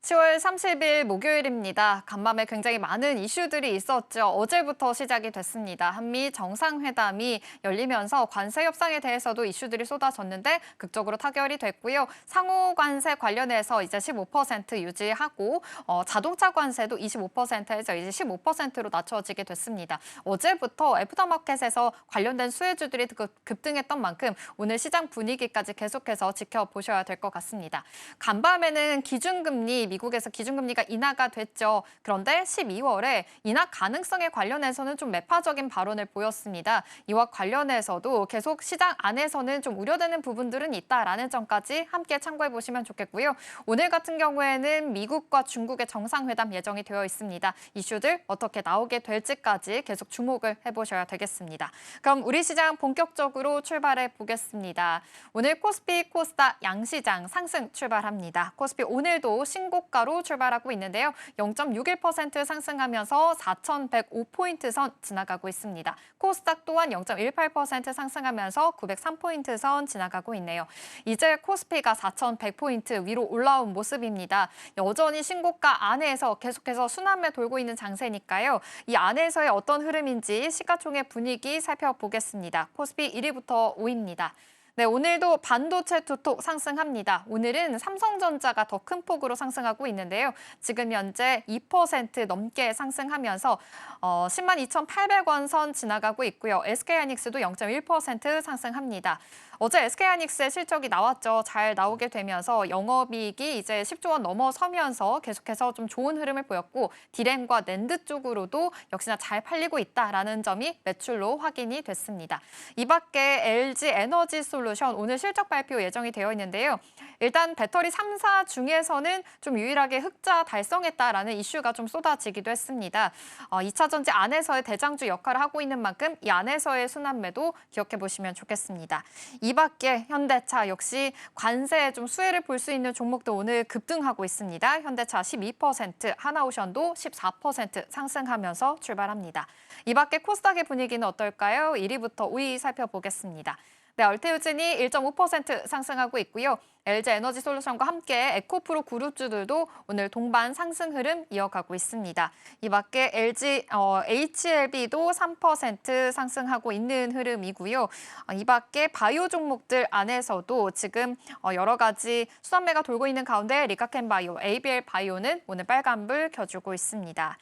10월 30일 목요일입니다. 간밤에 굉장히 많은 이슈들이 있었죠. 어제부터 시작이 됐습니다. 한미 정상회담이 열리면서 관세 협상에 대해서도 이슈들이 쏟아졌는데 극적으로 타결이 됐고요. 상호 관세 관련해서 이제 15% 유지하고 자동차 관세도 25%에서 이제 15%로 낮춰지게 됐습니다. 어제부터 애프터마켓에서 관련된 수혜주들이 급등했던 만큼 오늘 시장 분위기까지 계속해서 지켜보셔야 될 것 같습니다. 간밤에는 기준금리 미국에서 기준금리가 인하가 됐죠. 그런데 12월에 인하 가능성에 관련해서는 좀 매파적인 발언을 보였습니다. 이와 관련해서도 계속 시장 안에서는 좀 우려되는 부분들은 있다라는 점까지 함께 참고해 보시면 좋겠고요. 오늘 같은 경우에는 미국과 중국의 정상회담 예정이 되어 있습니다. 이슈들 어떻게 나오게 될지까지 계속 주목을 해보셔야 되겠습니다. 그럼 우리 시장 본격적으로 출발해 보겠습니다. 오늘 코스피, 코스닥 양시장 상승 출발합니다. 코스피 오늘도 신고가로 출발하고 있는데요. 0.61% 상승하면서 4,105포인트 선 지나가고 있습니다. 코스닥 또한 0.18% 상승하면서 903포인트 선 지나가고 있네요. 이제 코스피가 4,100포인트 위로 올라온 모습입니다. 여전히 신고가 안에서 계속해서 순환매 돌고 있는 장세니까요. 이 안에서의 어떤 흐름인지 시가총액 분위기 살펴보겠습니다. 코스피 1위부터 5위입니다. 네, 오늘도 반도체 두톡 상승합니다. 오늘은 삼성전자가 더 큰 폭으로 상승하고 있는데요. 지금 현재 2% 넘게 상승하면서 10만 2,800원 선 지나가고 있고요. SK하이닉스도 0.1% 상승합니다. 어제 SK하이닉스의 실적이 나왔죠. 잘 나오게 되면서 영업이익이 이제 10조 원 넘어서면서 계속해서 좀 좋은 흐름을 보였고 디램과 낸드 쪽으로도 역시나 잘 팔리고 있다라는 점이 매출로 확인이 됐습니다. 이 밖에 LG 에너지 솔루션 오늘 실적 발표 예정이 되어 있는데요. 일단 배터리 3사 중에서는 좀 유일하게 흑자 달성했다라는 이슈가 좀 쏟아지기도 했습니다. 2차 전지 안에서의 대장주 역할을 하고 있는 만큼 이 안에서의 순환매도 기억해 보시면 좋겠습니다. 이 밖에 현대차 역시 관세에 좀 수혜를 볼 수 있는 종목도 오늘 급등하고 있습니다. 현대차 12%, 하나오션도 14% 상승하면서 출발합니다. 이 밖에 코스닥의 분위기는 어떨까요? 1위부터 5위 살펴보겠습니다. 네, 얼테우진이 1.5% 상승하고 있고요. LG 에너지 솔루션과 함께 에코프로 그룹주들도 오늘 동반 상승 흐름 이어가고 있습니다. 이 밖에 HLB도 3% 상승하고 있는 흐름이고요. 이 밖에 바이오 종목들 안에서도 지금 여러 가지 수단매가 돌고 있는 가운데 리카켄바이오, ABL 바이오는 오늘 빨간불 켜주고 있습니다.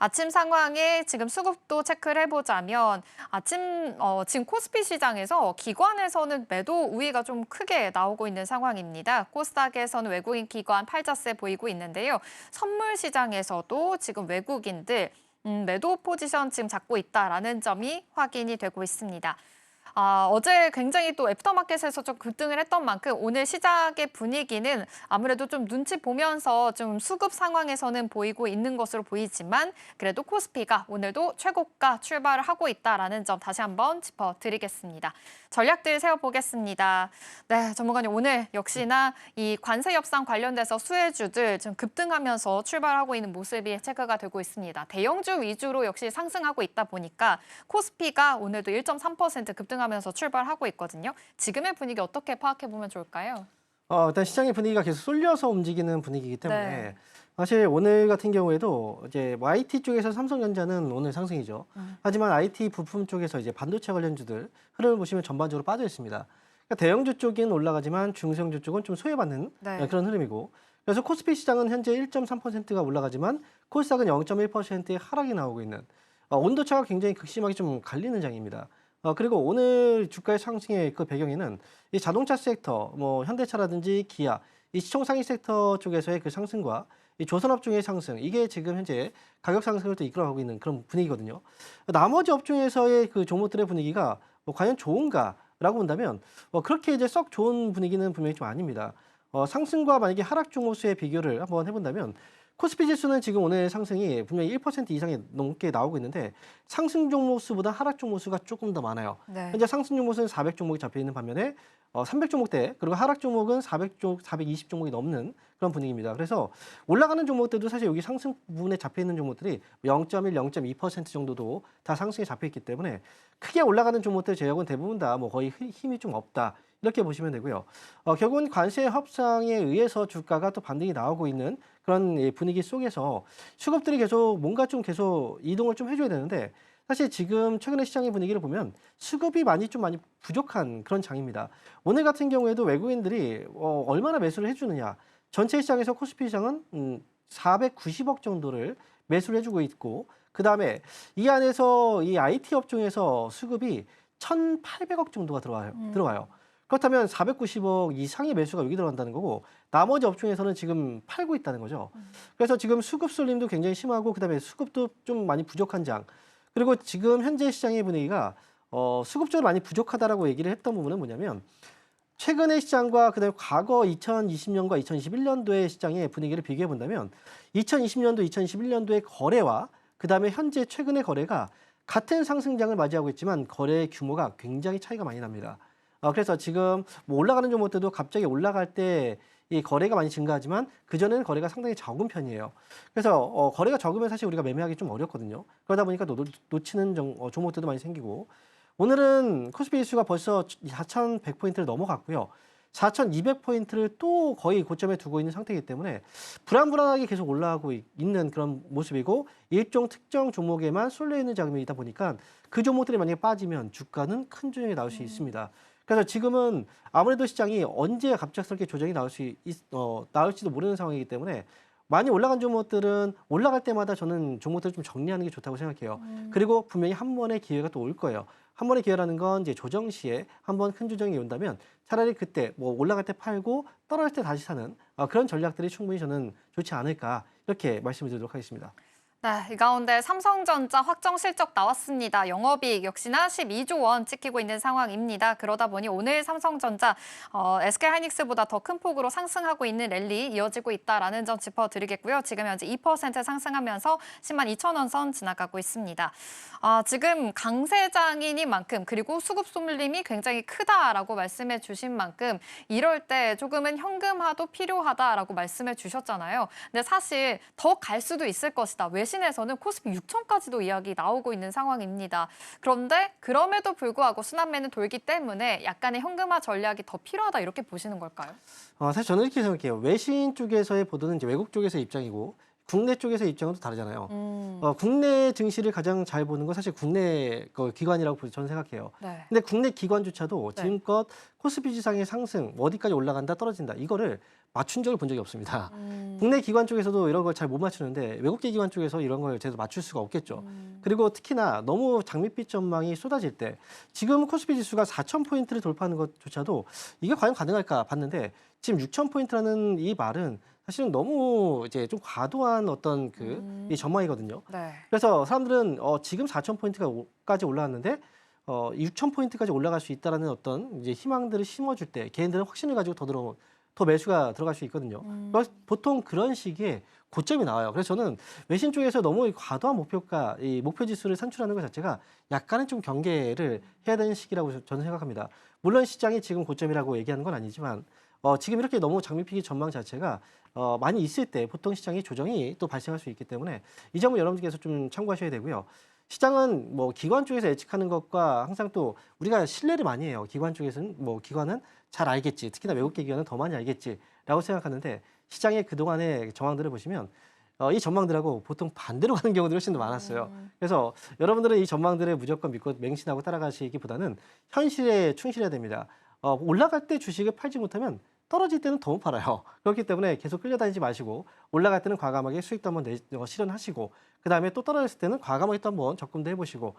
아침 상황에 지금 수급도 체크를 해보자면 지금 코스피 시장에서 기관 기관에서는 매도 우위가 좀 크게 나오고 있는 상황입니다. 코스닥에서는 외국인 기관 팔자세 보이고 있는데요. 선물 시장에서도 지금 외국인들 매도 포지션 지금 잡고 있다라는 점이 확인이 되고 있습니다. 어제 굉장히 또 애프터마켓에서 좀 급등을 했던 만큼 오늘 시작의 분위기는 아무래도 좀 눈치 보면서 좀 수급 상황에서는 보이고 있는 것으로 보이지만 그래도 코스피가 오늘도 최고가 출발을 하고 있다라는 점 다시 한번 짚어드리겠습니다. 전략들 세워보겠습니다. 네, 전문가님 오늘 역시나 이 관세 협상 관련돼서 수혜주들 좀 급등하면서 출발하고 있는 모습이 체크가 되고 있습니다. 대형주 위주로 역시 상승하고 있다 보니까 코스피가 오늘도 1.3% 급등하면서 출발하고 있거든요. 지금의 분위기 어떻게 파악해보면 좋을까요? 일단 시장의 분위기가 계속 쏠려서 움직이는 분위기이기 때문에 네. 사실 오늘 같은 경우에도 이제 뭐 IT 쪽에서 삼성전자는 오늘 상승이죠. 하지만 IT 부품 쪽에서 이제 반도체 관련주들 흐름을 보시면 전반적으로 빠져 있습니다. 그러니까 대형주 쪽은 올라가지만 중소형주 쪽은 좀 소외받는 네. 그런 흐름이고 그래서 코스피 시장은 현재 1.3%가 올라가지만 코스닥은 0.1%의 하락이 나오고 있는 온도차가 굉장히 극심하게 좀 갈리는 장입니다. 그리고 오늘 주가의 상승의 그 배경에는 이 자동차 섹터, 뭐 현대차라든지 기아, 이 시총상위 섹터 쪽에서의 그 상승과 이 조선업종의 상승, 이게 지금 현재 가격 상승을 또 이끌어가고 있는 그런 분위기거든요. 나머지 업종에서의 그 종목들의 분위기가 뭐 과연 좋은가라고 본다면 그렇게 이제 썩 좋은 분위기는 분명히 좀 아닙니다. 상승과 만약에 하락 종목 수의 비교를 한번 해본다면 코스피 지수는 지금 오늘 상승이 분명히 1% 이상이 넘게 나오고 있는데 상승 종목 수보다 하락 종목 수가 조금 더 많아요. 네. 현재 상승 종목 수는 400 종목이 잡혀 있는 반면에 300 종목대 그리고 하락 종목은 420 종목이 넘는 그런 분위기입니다. 그래서 올라가는 종목들도 사실 여기 상승 부분에 잡혀 있는 종목들이 0.1, 0.2% 정도도 다 상승에 잡혀 있기 때문에 크게 올라가는 종목들 제약은 대부분 다 뭐 거의 힘이 좀 없다. 이렇게 보시면 되고요. 결국은 관세 협상에 의해서 주가가 또 반등이 나오고 있는 그런 분위기 속에서 수급들이 뭔가 좀 계속 이동을 좀 해줘야 되는데 사실 지금 최근의 시장의 분위기를 보면 수급이 많이 부족한 그런 장입니다. 오늘 같은 경우에도 외국인들이 얼마나 매수를 해주느냐. 전체 시장에서 코스피 시장은 490억 정도를 매수를 해주고 있고 그 다음에 이 안에서 이 IT 업종에서 수급이 1,800억 정도가 들어와요. 그렇다면 490억 이상의 매수가 여기 들어간다는 거고 나머지 업종에서는 지금 팔고 있다는 거죠. 그래서 지금 수급 쏠림도 굉장히 심하고 그다음에 수급도 좀 많이 부족한 장. 그리고 지금 현재 시장의 분위기가 수급적으로 많이 부족하다라고 얘기를 했던 부분은 뭐냐면 최근의 시장과 그다음에 과거 2020년과 2021년도의 시장의 분위기를 비교해 본다면 2020년도, 2021년도의 거래와 그다음에 현재 최근의 거래가 같은 상승장을 맞이하고 있지만 거래의 규모가 굉장히 차이가 많이 납니다. 그래서 지금 뭐 올라가는 종목들도 갑자기 올라갈 때 이 거래가 많이 증가하지만 그전에는 거래가 상당히 적은 편이에요. 그래서 거래가 적으면 사실 우리가 매매하기 좀 어렵거든요. 그러다 보니까 놓치는 종목들도 많이 생기고 오늘은 코스피 지수가 벌써 4,100포인트를 넘어갔고요. 4,200포인트를 또 거의 고점에 두고 있는 상태이기 때문에 불안불안하게 계속 올라가고 있는 그런 모습이고 일종 특정 종목에만 쏠려 있는 자금이다 보니까 그 종목들이 만약에 빠지면 주가는 큰 조정이 나올 수 있습니다. 그래서 지금은 아무래도 시장이 언제 갑작스럽게 조정이 나올지도 모르는 상황이기 때문에 많이 올라간 종목들은 올라갈 때마다 저는 종목들을 좀 정리하는 게 좋다고 생각해요. 그리고 분명히 한 번의 기회가 또 올 거예요. 한 번의 기회라는 건 이제 조정 시에 한 번 큰 조정이 온다면 차라리 그때 뭐 올라갈 때 팔고 떨어질 때 다시 사는 그런 전략들이 충분히 저는 좋지 않을까 이렇게 말씀을 드리도록 하겠습니다. 네, 이 가운데 삼성전자 확정 실적 나왔습니다. 영업이익 역시나 12조 원 찍히고 있는 상황입니다. 그러다 보니 오늘 삼성전자 SK하이닉스보다 더 큰 폭으로 상승하고 있는 랠리 이어지고 있다라는 점 짚어드리겠고요. 지금 현재 2% 상승하면서 10만 2천 원 선 지나가고 있습니다. 지금 강세장이니만큼 그리고 수급 쏠림이 굉장히 크다라고 말씀해 주신 만큼 이럴 때 조금은 현금화도 필요하다라고 말씀해 주셨잖아요. 근데 사실 더 갈 수도 있을 것이다. 외신에서는 코스피 6천까지도 이야기 나오고 있는 상황입니다. 그런데 그럼에도 불구하고 순환매는 돌기 때문에 약간의 현금화 전략이 더 필요하다 이렇게 보시는 걸까요? 사실 저는 이렇게 생각해요. 외신 쪽에서의 보도는 이제 외국 쪽에서의 입장이고 국내 쪽에서 입장은 또 다르잖아요. 국내 증시를 가장 잘 보는 건 사실 국내 기관이라고 저는 생각해요. 네. 근데 국내 기관조차도 네. 지금껏 코스피 지상의 상승, 어디까지 올라간다, 떨어진다, 이거를 맞춘 적을 본 적이 없습니다. 국내 기관 쪽에서도 이런 걸 잘 못 맞추는데 외국계 기관 쪽에서 이런 걸 제대로 맞출 수가 없겠죠. 그리고 특히나 너무 장밋빛 전망이 쏟아질 때 지금 코스피 지수가 4,000포인트를 돌파하는 것조차도 이게 과연 가능할까 봤는데 지금 6,000포인트라는 이 말은 사실은 너무 이제 좀 과도한 어떤 이 전망이거든요. 네. 그래서 사람들은 지금 4,000포인트까지 올라왔는데 6,000포인트까지 올라갈 수 있다라는 어떤 이제 희망들을 심어줄 때 개인들은 확신을 가지고 더 매수가 들어갈 수 있거든요. 그래서 보통 그런 시기에 고점이 나와요. 그래서 저는 외신 쪽에서 너무 과도한 목표가 이 목표 지수를 산출하는 것 자체가 약간은 좀 경계를 해야 되는 시기라고 저는 생각합니다. 물론 시장이 지금 고점이라고 얘기하는 건 아니지만 지금 이렇게 너무 장밋빛 전망 자체가 많이 있을 때 보통 시장이 조정이 또 발생할 수 있기 때문에 이 점은 여러분들께서 좀 참고하셔야 되고요. 시장은 뭐 기관 쪽에서 예측하는 것과 항상 또 우리가 신뢰를 많이 해요. 기관 쪽에서는 기관은 잘 알겠지. 특히나 외국계 기관은 더 많이 알겠지라고 생각하는데 시장의 그동안의 정황들을 보시면 이 전망들하고 보통 반대로 가는 경우들이 훨씬 더 많았어요. 그래서 여러분들은 이 전망들을 무조건 믿고 맹신하고 따라가시기보다는 현실에 충실해야 됩니다. 올라갈 때 주식을 팔지 못하면 떨어질 때는 더 못 팔아요. 그렇기 때문에 계속 끌려다니지 마시고 올라갈 때는 과감하게 수익도 한번 실현하시고 그다음에 또 떨어졌을 때는 과감하게 또 한번 접근도 해보시고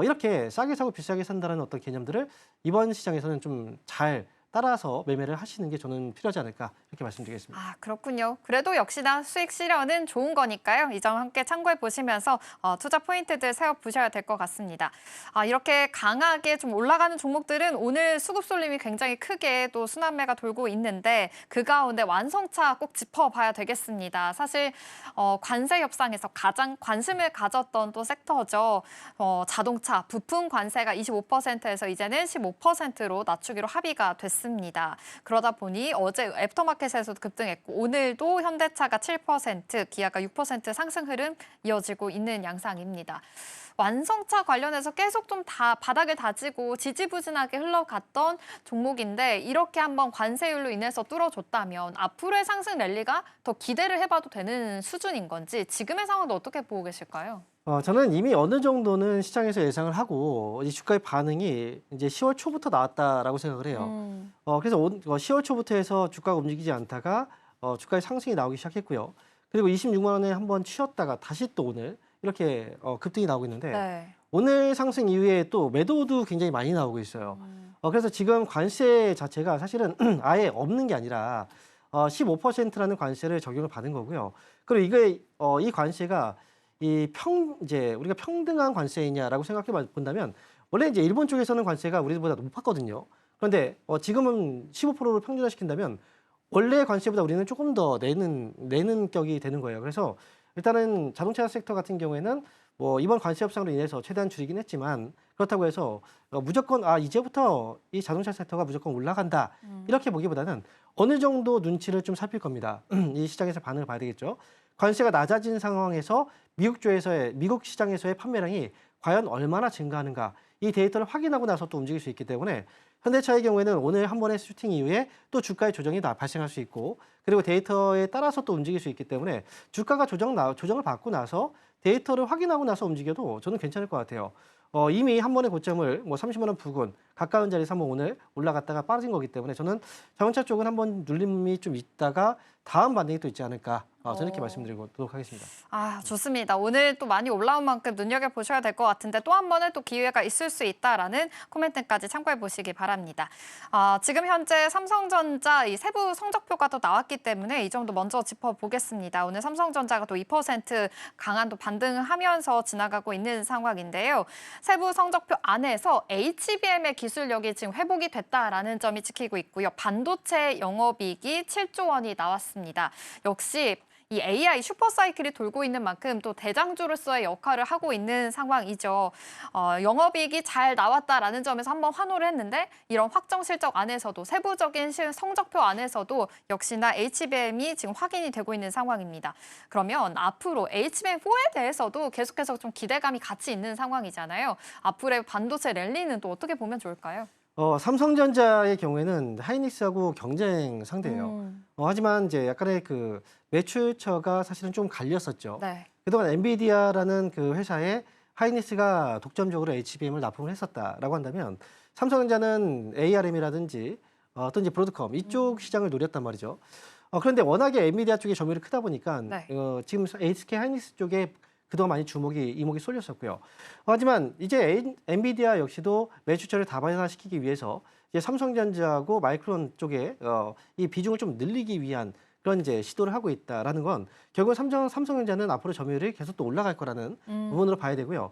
이렇게 싸게 사고 비싸게 산다는 어떤 개념들을 이번 시장에서는 좀 잘 따라서 매매를 하시는 게 저는 필요하지 않을까 이렇게 말씀드리겠습니다. 아, 그렇군요. 그래도 역시나 수익 실현은 좋은 거니까요. 이 점 함께 참고해 보시면서 투자 포인트들 세워보셔야 될 것 같습니다. 이렇게 강하게 좀 올라가는 종목들은 오늘 수급 쏠림이 굉장히 크게 또 순환매가 돌고 있는데 그 가운데 완성차 꼭 짚어봐야 되겠습니다. 사실 관세 협상에서 가장 관심을 가졌던 또 섹터죠. 자동차 부품 관세가 25%에서 이제는 15%로 낮추기로 합의가 됐습니다. 그러다 보니 어제 애프터마켓에서도 급등했고 오늘도 현대차가 7%, 기아가 6% 상승 흐름 이어지고 있는 양상입니다. 완성차 관련해서 계속 좀 바닥을 다지고 지지부진하게 흘러갔던 종목인데 이렇게 한번 관세율로 인해서 뚫어줬다면 앞으로의 상승 랠리가 더 기대를 해봐도 되는 수준인 건지 지금의 상황도 어떻게 보고 계실까요? 저는 이미 어느 정도는 시장에서 예상을 하고 이 주가의 반응이 이제 10월 초부터 나왔다라고 생각을 해요. 그래서 10월 초부터 해서 주가가 움직이지 않다가 주가의 상승이 나오기 시작했고요. 그리고 26만 원에 한번 쉬었다가 다시 또 오늘 이렇게 급등이 나오고 있는데 네. 오늘 상승 이후에 또 매도도 굉장히 많이 나오고 있어요. 그래서 지금 관세 자체가 사실은 아예 없는 게 아니라 15%라는 관세를 적용을 받은 거고요. 그리고 이게 이 관세가 이제 우리가 평등한 관세이냐라고 생각해 본다면 원래 이제 일본 쪽에서는 관세가 우리보다 높았거든요. 그런데 지금은 15%로 평준화시킨다면 원래 관세보다 우리는 조금 더 내는 격이 되는 거예요. 그래서 일단은 자동차 섹터 같은 경우에는 이번 관세 협상으로 인해서 최대한 줄이긴 했지만 그렇다고 해서 무조건 이제부터 이 자동차 섹터가 무조건 올라간다 이렇게 보기보다는 어느 정도 눈치를 좀 살필 겁니다. 이 시장에서 반응을 봐야 되겠죠. 관세가 낮아진 상황에서 미국 시장에서의 판매량이 과연 얼마나 증가하는가 이 데이터를 확인하고 나서 또 움직일 수 있기 때문에 현대차의 경우에는 오늘 한 번의 슈팅 이후에 또 주가의 조정이 발생할 수 있고 그리고 데이터에 따라서 또 움직일 수 있기 때문에 주가가 조정을 받고 나서 데이터를 확인하고 나서 움직여도 저는 괜찮을 것 같아요. 이미 한 번의 고점을 30만 원 부근 가까운 자리에서 한번 오늘 올라갔다가 빠진 거기 때문에 저는 자동차 쪽은 한번 눌림이 좀 있다가 다음 반등이 또 있지 않을까 저는 이렇게 말씀드리도록 하겠습니다. 좋습니다. 오늘 또 많이 올라온 만큼 눈여겨보셔야 될 것 같은데 또 한 번의 또 기회가 있을 수 있다라는 코멘트까지 참고해 보시기 바랍니다. 지금 현재 삼성전자 이 세부 성적표가 또 나왔기 때문에 이 점도 먼저 짚어보겠습니다. 오늘 삼성전자가 또 2% 강한 또 반등하면서 지나가고 있는 상황인데요. 세부 성적표 안에서 HBM의 기술력이 지금 회복이 됐다라는 점이 찍히고 있고요. 반도체 영업이익이 7조 원이 나왔습니다. 역시 이 AI 슈퍼사이클이 돌고 있는 만큼 또 대장주로서의 역할을 하고 있는 상황이죠. 영업이익이 잘 나왔다라는 점에서 한번 환호를 했는데 이런 확정 실적 안에서도 세부적인 성적표 안에서도 역시나 HBM이 지금 확인이 되고 있는 상황입니다. 그러면 앞으로 HBM4에 대해서도 계속해서 좀 기대감이 같이 있는 상황이잖아요. 앞으로의 반도체 랠리는 또 어떻게 보면 좋을까요? 삼성전자의 경우에는 하이닉스하고 경쟁 상대예요. 하지만 이제 약간의 그 매출처가 사실은 좀 갈렸었죠. 네. 그동안 엔비디아라는 그 회사에 하이닉스가 독점적으로 HBM을 납품을 했었다라고 한다면 삼성전자는 ARM이라든지 또 이제 브로드컴 이쪽 시장을 노렸단 말이죠. 그런데 워낙에 엔비디아 쪽에 점유율이 크다 보니까 네. 지금 SK 하이닉스 쪽에 그동안 많이 이목이 쏠렸었고요. 하지만 이제 엔비디아 역시도 매출처를 다변화시키기 위해서 이제 삼성전자하고 마이크론 쪽에 이 비중을 좀 늘리기 위한 그런 이제 시도를 하고 있다라는 건 결국 삼성전자는 앞으로 점유율이 계속 또 올라갈 거라는 부분으로 봐야 되고요.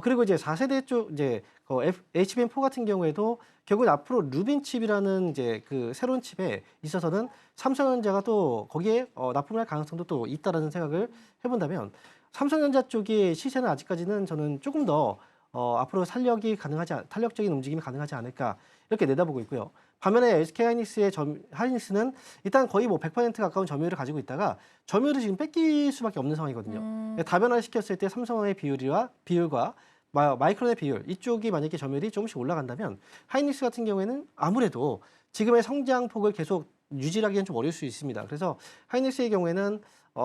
그리고 이제 4세대 쪽 이제 HBM4 같은 경우에도 결국 앞으로 루빈 칩이라는 이제 그 새로운 칩에 있어서는 삼성전자가 또 거기에 납품할 가능성도 또 있다라는 생각을 해본다면 삼성전자 쪽의 시세는 아직까지는 저는 조금 더 앞으로 탄력적인 움직임이 가능하지 않을까 이렇게 내다보고 있고요. 반면에 SK 하이닉스는 일단 거의 뭐 100% 가까운 점유율을 가지고 있다가 점유율을 지금 뺏길 수밖에 없는 상황이거든요. 다변화시켰을 때 삼성의 비율과 마이크론의 비율 이쪽이 만약에 점유율이 조금씩 올라간다면 하이닉스 같은 경우에는 아무래도 지금의 성장폭을 계속 유지하기는 좀 어려울 수 있습니다. 그래서 하이닉스의 경우에는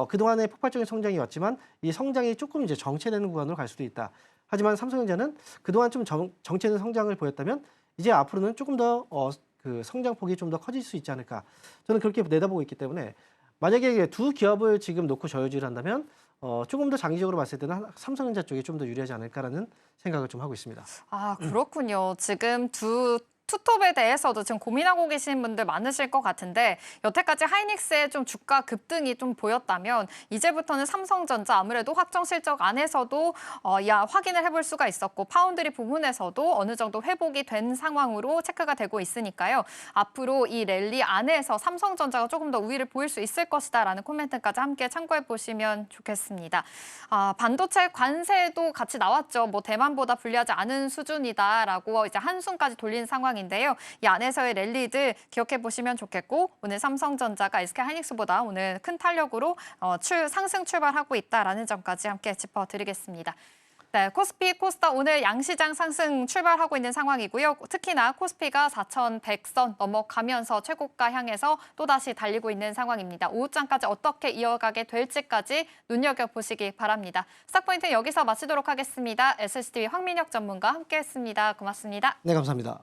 그동안의 폭발적인 성장이 왔지만 이 성장이 조금 이제 정체되는 구간으로 갈 수도 있다. 하지만 삼성전자는 그동안 좀 정체된 성장을 보였다면 이제 앞으로는 조금 더 그 성장폭이 좀 더 커질 수 있지 않을까. 저는 그렇게 내다보고 있기 때문에 만약에 두 기업을 지금 놓고 저열질을 한다면 조금 더 장기적으로 봤을 때는 삼성전자 쪽이 좀 더 유리하지 않을까라는 생각을 좀 하고 있습니다. 아, 그렇군요. 지금 투톱에 대해서도 지금 고민하고 계시는 분들 많으실 것 같은데 여태까지 하이닉스의 좀 주가 급등이 좀 보였다면 이제부터는 삼성전자 아무래도 확정 실적 안에서도 확인을 해볼 수가 있었고 파운드리 부분에서도 어느 정도 회복이 된 상황으로 체크가 되고 있으니까요. 앞으로 이 랠리 안에서 삼성전자가 조금 더 우위를 보일 수 있을 것이다라는 코멘트까지 함께 참고해 보시면 좋겠습니다. 반도체 관세도 같이 나왔죠. 뭐 대만보다 불리하지 않은 수준이다라고 이제 한숨까지 돌린 상황인데요. 이 안에서의 랠리들 기억해 보시면 좋겠고 오늘 삼성전자가 SK 하이닉스보다 오늘 큰 탄력으로 상승 출발하고 있다라는 점까지 함께 짚어드리겠습니다. 네, 코스피, 코스닥 오늘 양시장 상승 출발하고 있는 상황이고요. 특히나 코스피가 4,100선 넘어가면서 최고가 향해서 또다시 달리고 있는 상황입니다. 오후장까지 어떻게 이어가게 될지까지 눈여겨보시기 바랍니다. 스탁포인트 여기서 마치도록 하겠습니다. SCTV 황민혁 전문가 함께했습니다. 고맙습니다. 네, 감사합니다.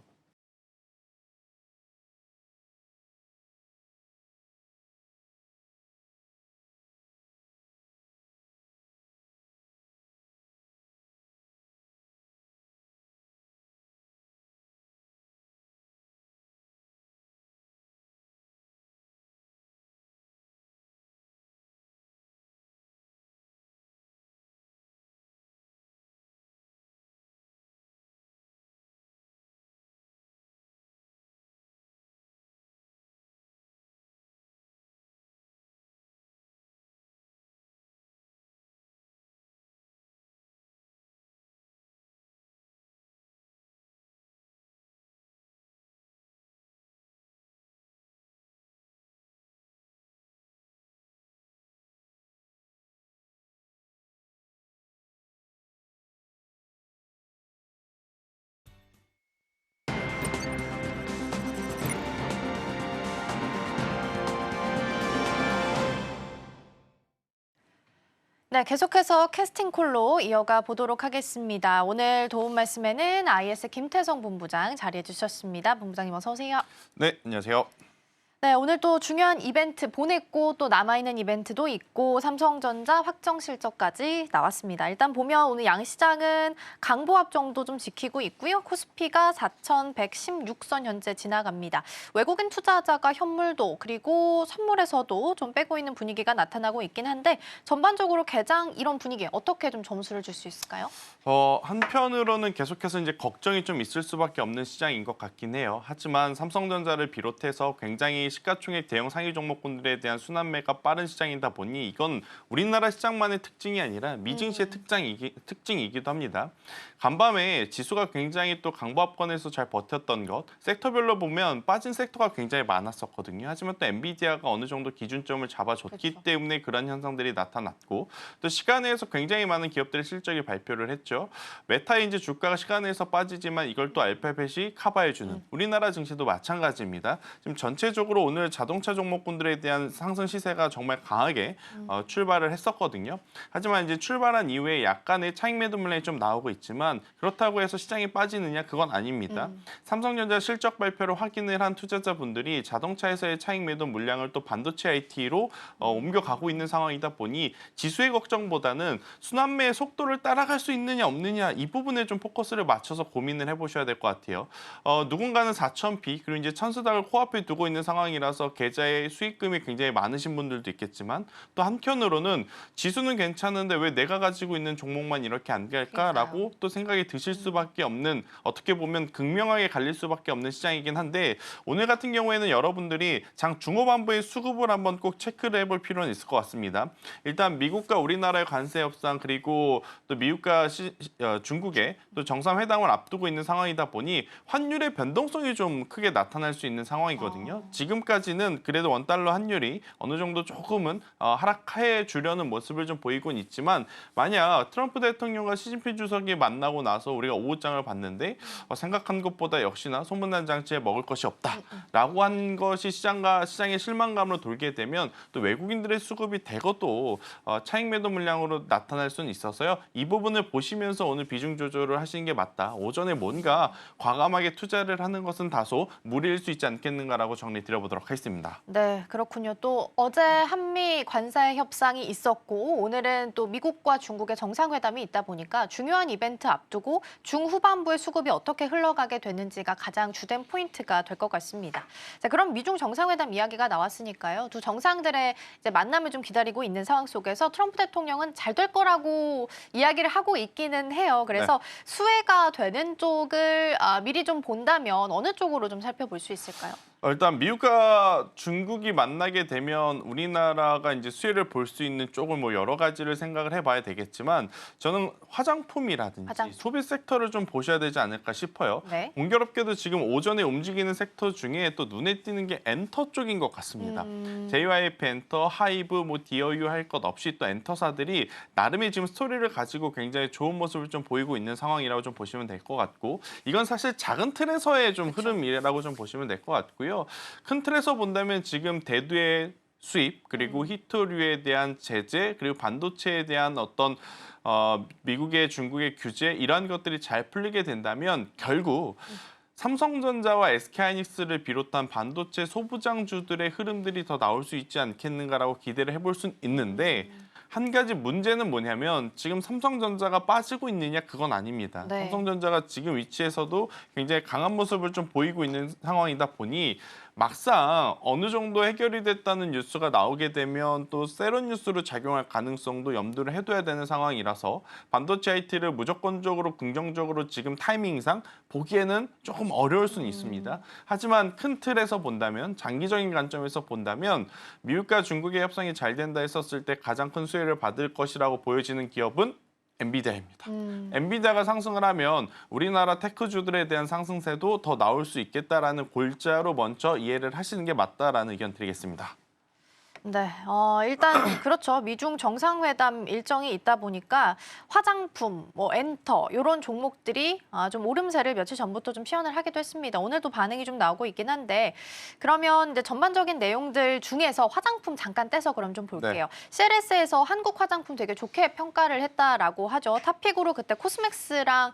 네, 계속해서 캐스팅콜로 이어가 보도록 하겠습니다. 오늘 도움 말씀에는 IS 김태성 본부장 자리해 주셨습니다. 본부장님 어서 오세요. 네, 안녕하세요. 네, 오늘 또 중요한 이벤트 보냈고 또 남아있는 이벤트도 있고 삼성전자 확정 실적까지 나왔습니다. 일단 보면 오늘 양시장은 강보합 정도 좀 지키고 있고요. 코스피가 4,116선 현재 지나갑니다. 외국인 투자자가 현물도 그리고 선물에서도 좀 빼고 있는 분위기가 나타나고 있긴 한데 전반적으로 개장 이런 분위기에 어떻게 좀 점수를 줄 수 있을까요? 한편으로는 계속해서 이제 걱정이 좀 있을 수밖에 없는 시장인 것 같긴 해요. 하지만 삼성전자를 비롯해서 굉장히 시가총액 대형 상위 종목군들에 대한 순환매가 빠른 시장이다 보니 이건 우리나라 시장만의 특징이 아니라 미증시의 특징이기도 합니다. 간밤에 지수가 굉장히 또 강보합권에서 잘 버텼던 것, 섹터별로 보면 빠진 섹터가 굉장히 많았었거든요. 하지만 또 엔비디아가 어느 정도 기준점을 잡아줬기 그렇죠. 때문에 그런 현상들이 나타났고 또 시간에서 굉장히 많은 기업들의 실적이 발표를 했죠. 메타의 이제 주가가 시간에서 빠지지만 이걸 또 알파벳이 커버해주는 우리나라 증시도 마찬가지입니다. 지금 전체적으로 오늘 자동차 종목군들에 대한 상승 시세가 정말 강하게 출발을 했었거든요. 하지만 이제 출발한 이후에 약간의 차익 매도 물량이 좀 나오고 있지만 그렇다고 해서 시장이 빠지느냐 그건 아닙니다. 삼성전자 실적 발표를 확인을 한 투자자분들이 자동차에서의 차익 매도 물량을 또 반도체 IT로 옮겨가고 있는 상황이다 보니 지수의 걱정보다는 순환매의 속도를 따라갈 수 있느냐 없느냐 이 부분에 좀 포커스를 맞춰서 고민을 해보셔야 될 것 같아요. 누군가는 4,000p 그리고 이제 천수닥을 코앞에 두고 있는 상황이라서 계좌의 수익금이 굉장히 많으신 분들도 있겠지만 또 한편으로는 지수는 괜찮은데 왜 내가 가지고 있는 종목만 이렇게 안 갈까라고 또 생각이 드실 수밖에 없는 어떻게 보면 극명하게 갈릴 수밖에 없는 시장이긴 한데 오늘 같은 경우에는 여러분들이 장 중후반부의 수급을 한번 꼭 체크를 해볼 필요는 있을 것 같습니다. 일단 미국과 우리나라의 관세 협상 그리고 또 미국과 중국의 또 정상회담을 앞두고 있는 상황이다 보니 환율의 변동성이 좀 크게 나타날 수 있는 상황이거든요. 지금까지는 그래도 원달러 환율이 어느 정도 조금은 하락해 주려는 모습을 좀 보이곤 있지만 만약 트럼프 대통령과 시진핑 주석이 만나고 나서 우리가 오후장을 봤는데 생각한 것보다 역시나 소문난 장치에 먹을 것이 없다라고 한 것이 시장의 실망감으로 돌게 되면 또 외국인들의 수급이 대거도 차익 매도 물량으로 나타날 수는 있어서요. 이 부분을 보시면서 오늘 비중 조절을 하시는 게 맞다. 오전에 뭔가 과감하게 투자를 하는 것은 다소 무리일 수 있지 않겠는가라고 정리 드려보도록 하겠습니다. 네, 그렇군요. 또 어제 한미 관세 협상이 있었고 오늘은 또 미국과 중국의 정상회담이 있다 보니까 중요한 이벤트 앞두고 중후반부의 수급이 어떻게 흘러가게 되는지가 가장 주된 포인트가 될 것 같습니다. 자, 그럼 미중 정상회담 이야기가 나왔으니까요. 두 정상들의 이제 만남을 좀 기다리고 있는 상황 속에서 트럼프 대통령은 잘 될 거라고 이야기를 하고 있기는 해요. 그래서 수혜가 되는 쪽을 미리 좀 본다면 어느 쪽으로 좀 살펴볼 수 있을까요? 일단 미국과 중국이 만나게 되면 우리나라가 이제 수혜를 볼 수 있는 쪽을 뭐 여러 가지를 생각을 해봐야 되겠지만 저는 화장품이라든지 소비 섹터를 좀 보셔야 되지 않을까 싶어요. 네. 공교롭게도 지금 오전에 움직이는 섹터 중에 또 눈에 띄는 게 엔터 쪽인 것 같습니다. JYP 엔터, 하이브, 뭐 디어유 할 것 없이 또 엔터사들이 나름의 지금 스토리를 가지고 굉장히 좋은 모습을 좀 보이고 있는 상황이라고 좀 보시면 될 것 같고 이건 사실 작은 틀에서의 좀 흐름이라고 좀 보시면 될 것 같고요. 큰 틀에서 본다면 지금 대두의 수입 그리고 히토류에 대한 제재 그리고 반도체에 대한 어떤 미국의 중국의 규제 이러한 것들이 잘 풀리게 된다면 결국 삼성전자와 SK하이닉스를 비롯한 반도체 소부장주들의 흐름들이 더 나올 수 있지 않겠는가라고 기대를 해볼 수는 있는데 한 가지 문제는 뭐냐면 지금 삼성전자가 빠지고 있느냐 그건 아닙니다. 네. 삼성전자가 지금 위치에서도 굉장히 강한 모습을 좀 보이고 있는 상황이다 보니 막상 어느 정도 해결이 됐다는 뉴스가 나오게 되면 또 세론 뉴스로 작용할 가능성도 염두를 해둬야 되는 상황이라서 반도체 IT를 무조건적으로 긍정적으로 지금 타이밍상 보기에는 조금 어려울 수는 있습니다. 하지만 큰 틀에서 본다면 장기적인 관점에서 본다면 미국과 중국의 협상이 잘 된다 했었을 때 가장 큰 수혜를 받을 것이라고 보여지는 기업은 엔비디아입니다. 엔비디아가 상승을 하면 우리나라 테크주들에 대한 상승세도 더 나올 수 있겠다라는 골자로 먼저 이해를 하시는 게 맞다라는 의견 드리겠습니다. 네, 일단 그렇죠. 미중 정상회담 일정이 있다 보니까 화장품, 뭐 엔터 이런 종목들이 좀 오름세를 며칠 전부터 좀 시연을 하기도 했습니다. 오늘도 반응이 좀 나오고 있긴 한데 그러면 이제 전반적인 내용들 중에서 화장품 잠깐 떼서 그럼 좀 볼게요. CLS에서 한국 화장품 되게 좋게 평가를 했다라고 하죠. 탑픽으로 그때 코스맥스랑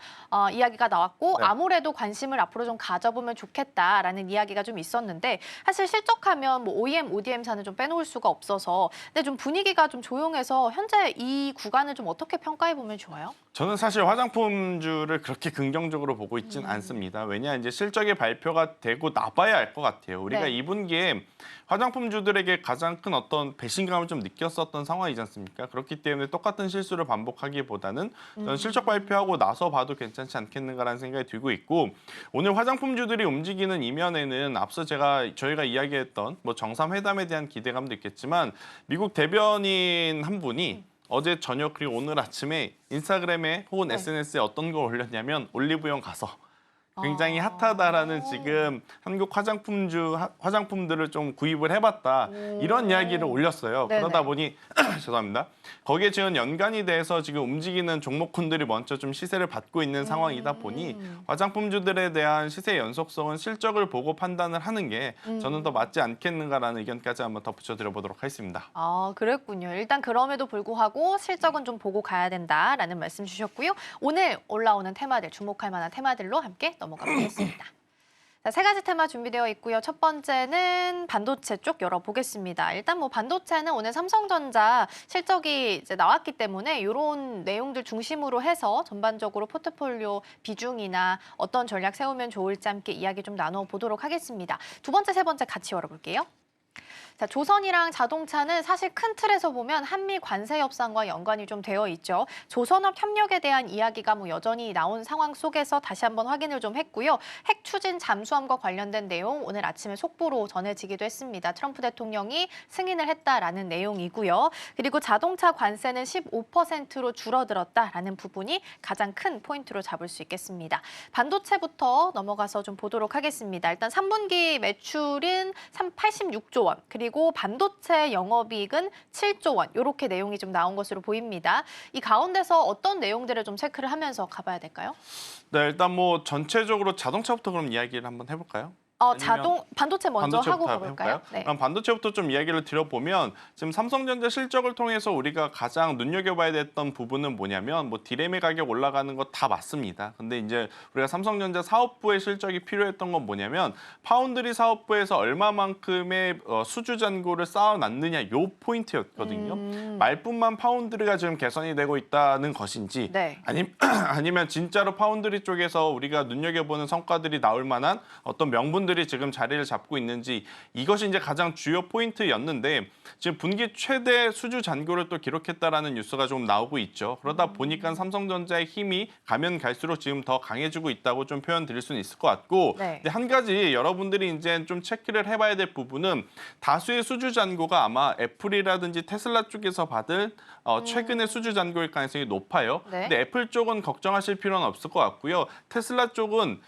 이야기가 나왔고 아무래도 관심을 앞으로 좀 가져보면 좋겠다라는 이야기가 좀 있었는데 사실 실적하면 뭐 OEM, ODM사는 좀 빼놓을 수 수가 없어서. 근데 좀 분위기가 좀 조용해서 현재 이 구간을 좀 어떻게 평가해 보면 좋아요? 저는 사실 화장품주를 그렇게 긍정적으로 보고 있진 않습니다. 왜냐 이제 실적의 발표가 되고 나봐야 알 것 같아요. 우리가 네. 2분기에 화장품주들에게 가장 큰 어떤 배신감을 좀 느꼈었던 상황이지 않습니까? 그렇기 때문에 똑같은 실수를 반복하기보다는 저는 실적 발표하고 나서 봐도 괜찮지 않겠는가라는 생각이 들고 있고 오늘 화장품주들이 움직이는 이면에는 앞서 저희가 이야기했던 뭐 정상회담에 대한 기대감도 있겠지만 미국 대변인 한 분이 어제 저녁 그리고 오늘 아침에 인스타그램에 혹은 SNS에 어떤 걸 올렸냐면 올리브영 가서 굉장히 핫하다라는 지금 한국 화장품들을 좀 구입을 해봤다 이런 이야기를 올렸어요. 네네. 그러다 보니 죄송합니다. 거기에 지금 연관이 돼서 지금 움직이는 종목군들이 먼저 좀 시세를 받고 있는 상황이다 보니 화장품주들에 대한 시세 연속성은 실적을 보고 판단을 하는 게 저는 더 맞지 않겠는가라는 의견까지 한번 덧붙여 드려보도록 하겠습니다. 아, 그랬군요. 일단 그럼에도 불구하고 실적은 좀 보고 가야 된다라는 말씀 주셨고요. 오늘 올라오는 테마들, 주목할 만한 테마들로 함께 넘어가 보겠습니다. 자, 세 가지 테마 준비되어 있고요. 첫 번째는 반도체 쪽 열어보겠습니다. 일단 뭐 반도체는 오늘 삼성전자 실적이 이제 나왔기 때문에 이런 내용들 중심으로 해서 전반적으로 포트폴리오 비중이나 어떤 전략 세우면 좋을지 함께 이야기 좀 나눠보도록 하겠습니다. 두 번째, 세 번째 같이 열어볼게요. 자, 조선이랑 자동차는 사실 큰 틀에서 보면 한미 관세 협상과 연관이 좀 되어 있죠. 조선업 협력에 대한 이야기가 뭐 여전히 나온 상황 속에서 다시 한번 확인을 좀 했고요. 핵 추진 잠수함과 관련된 내용 오늘 아침에 속보로 전해지기도 했습니다. 트럼프 대통령이 승인을 했다라는 내용이고요. 그리고 자동차 관세는 15%로 줄어들었다라는 부분이 가장 큰 포인트로 잡을 수 있겠습니다. 반도체부터 넘어가서 좀 보도록 하겠습니다. 일단 3분기 매출은 86조 원, 그리고 반도체 영업이익은 7조 원, 이렇게 내용이 좀 나온 것으로 보입니다. 이 가운데서 어떤 내용들을 좀 체크를 하면서 가봐야 될까요? 네, 일단 뭐 전체적으로 자동차부터 그럼 이야기를 한번 해볼까요? 반도체 먼저 하고 반도체부터 가볼까요? 해볼까요? 네. 그럼 반도체부터 좀 이야기를 드려보면 지금 삼성전자 실적을 통해서 우리가 가장 눈여겨봐야 됐던 부분은 뭐냐면 뭐 디램의 가격 올라가는 거 다 맞습니다. 근데 이제 우리가 삼성전자 사업부의 실적이 필요했던 건 뭐냐면 파운드리 사업부에서 얼마만큼의 수주 잔고를 쌓아놨느냐 요 포인트였거든요. 말뿐만 파운드리가 지금 개선이 되고 있다는 것인지 네. 아니면 진짜로 파운드리 쪽에서 우리가 눈여겨보는 성과들이 나올 만한 어떤 명분들이 지금 자리를 잡고 있는지 이것이 이제 가장 주요 포인트였는데 지금 분기 최대 수주 잔고를 또 기록했다라는 뉴스가 좀 나오고 있죠. 그러다 보니까 삼성전자의 힘이 가면 갈수록 지금 더 강해지고 있다고 좀 표현 드릴 수는 있을 것 같고 네. 근데 한 가지 여러분들이 이제 좀 체크를 해봐야 될 부분은 다수의 수주 잔고가 아마 애플이라든지 테슬라 쪽에서 받을 최근의 수주 잔고일 가능성이 높아요. 네. 근데 애플 쪽은 걱정하실 필요는 없을 것 같고요. 테슬라 쪽은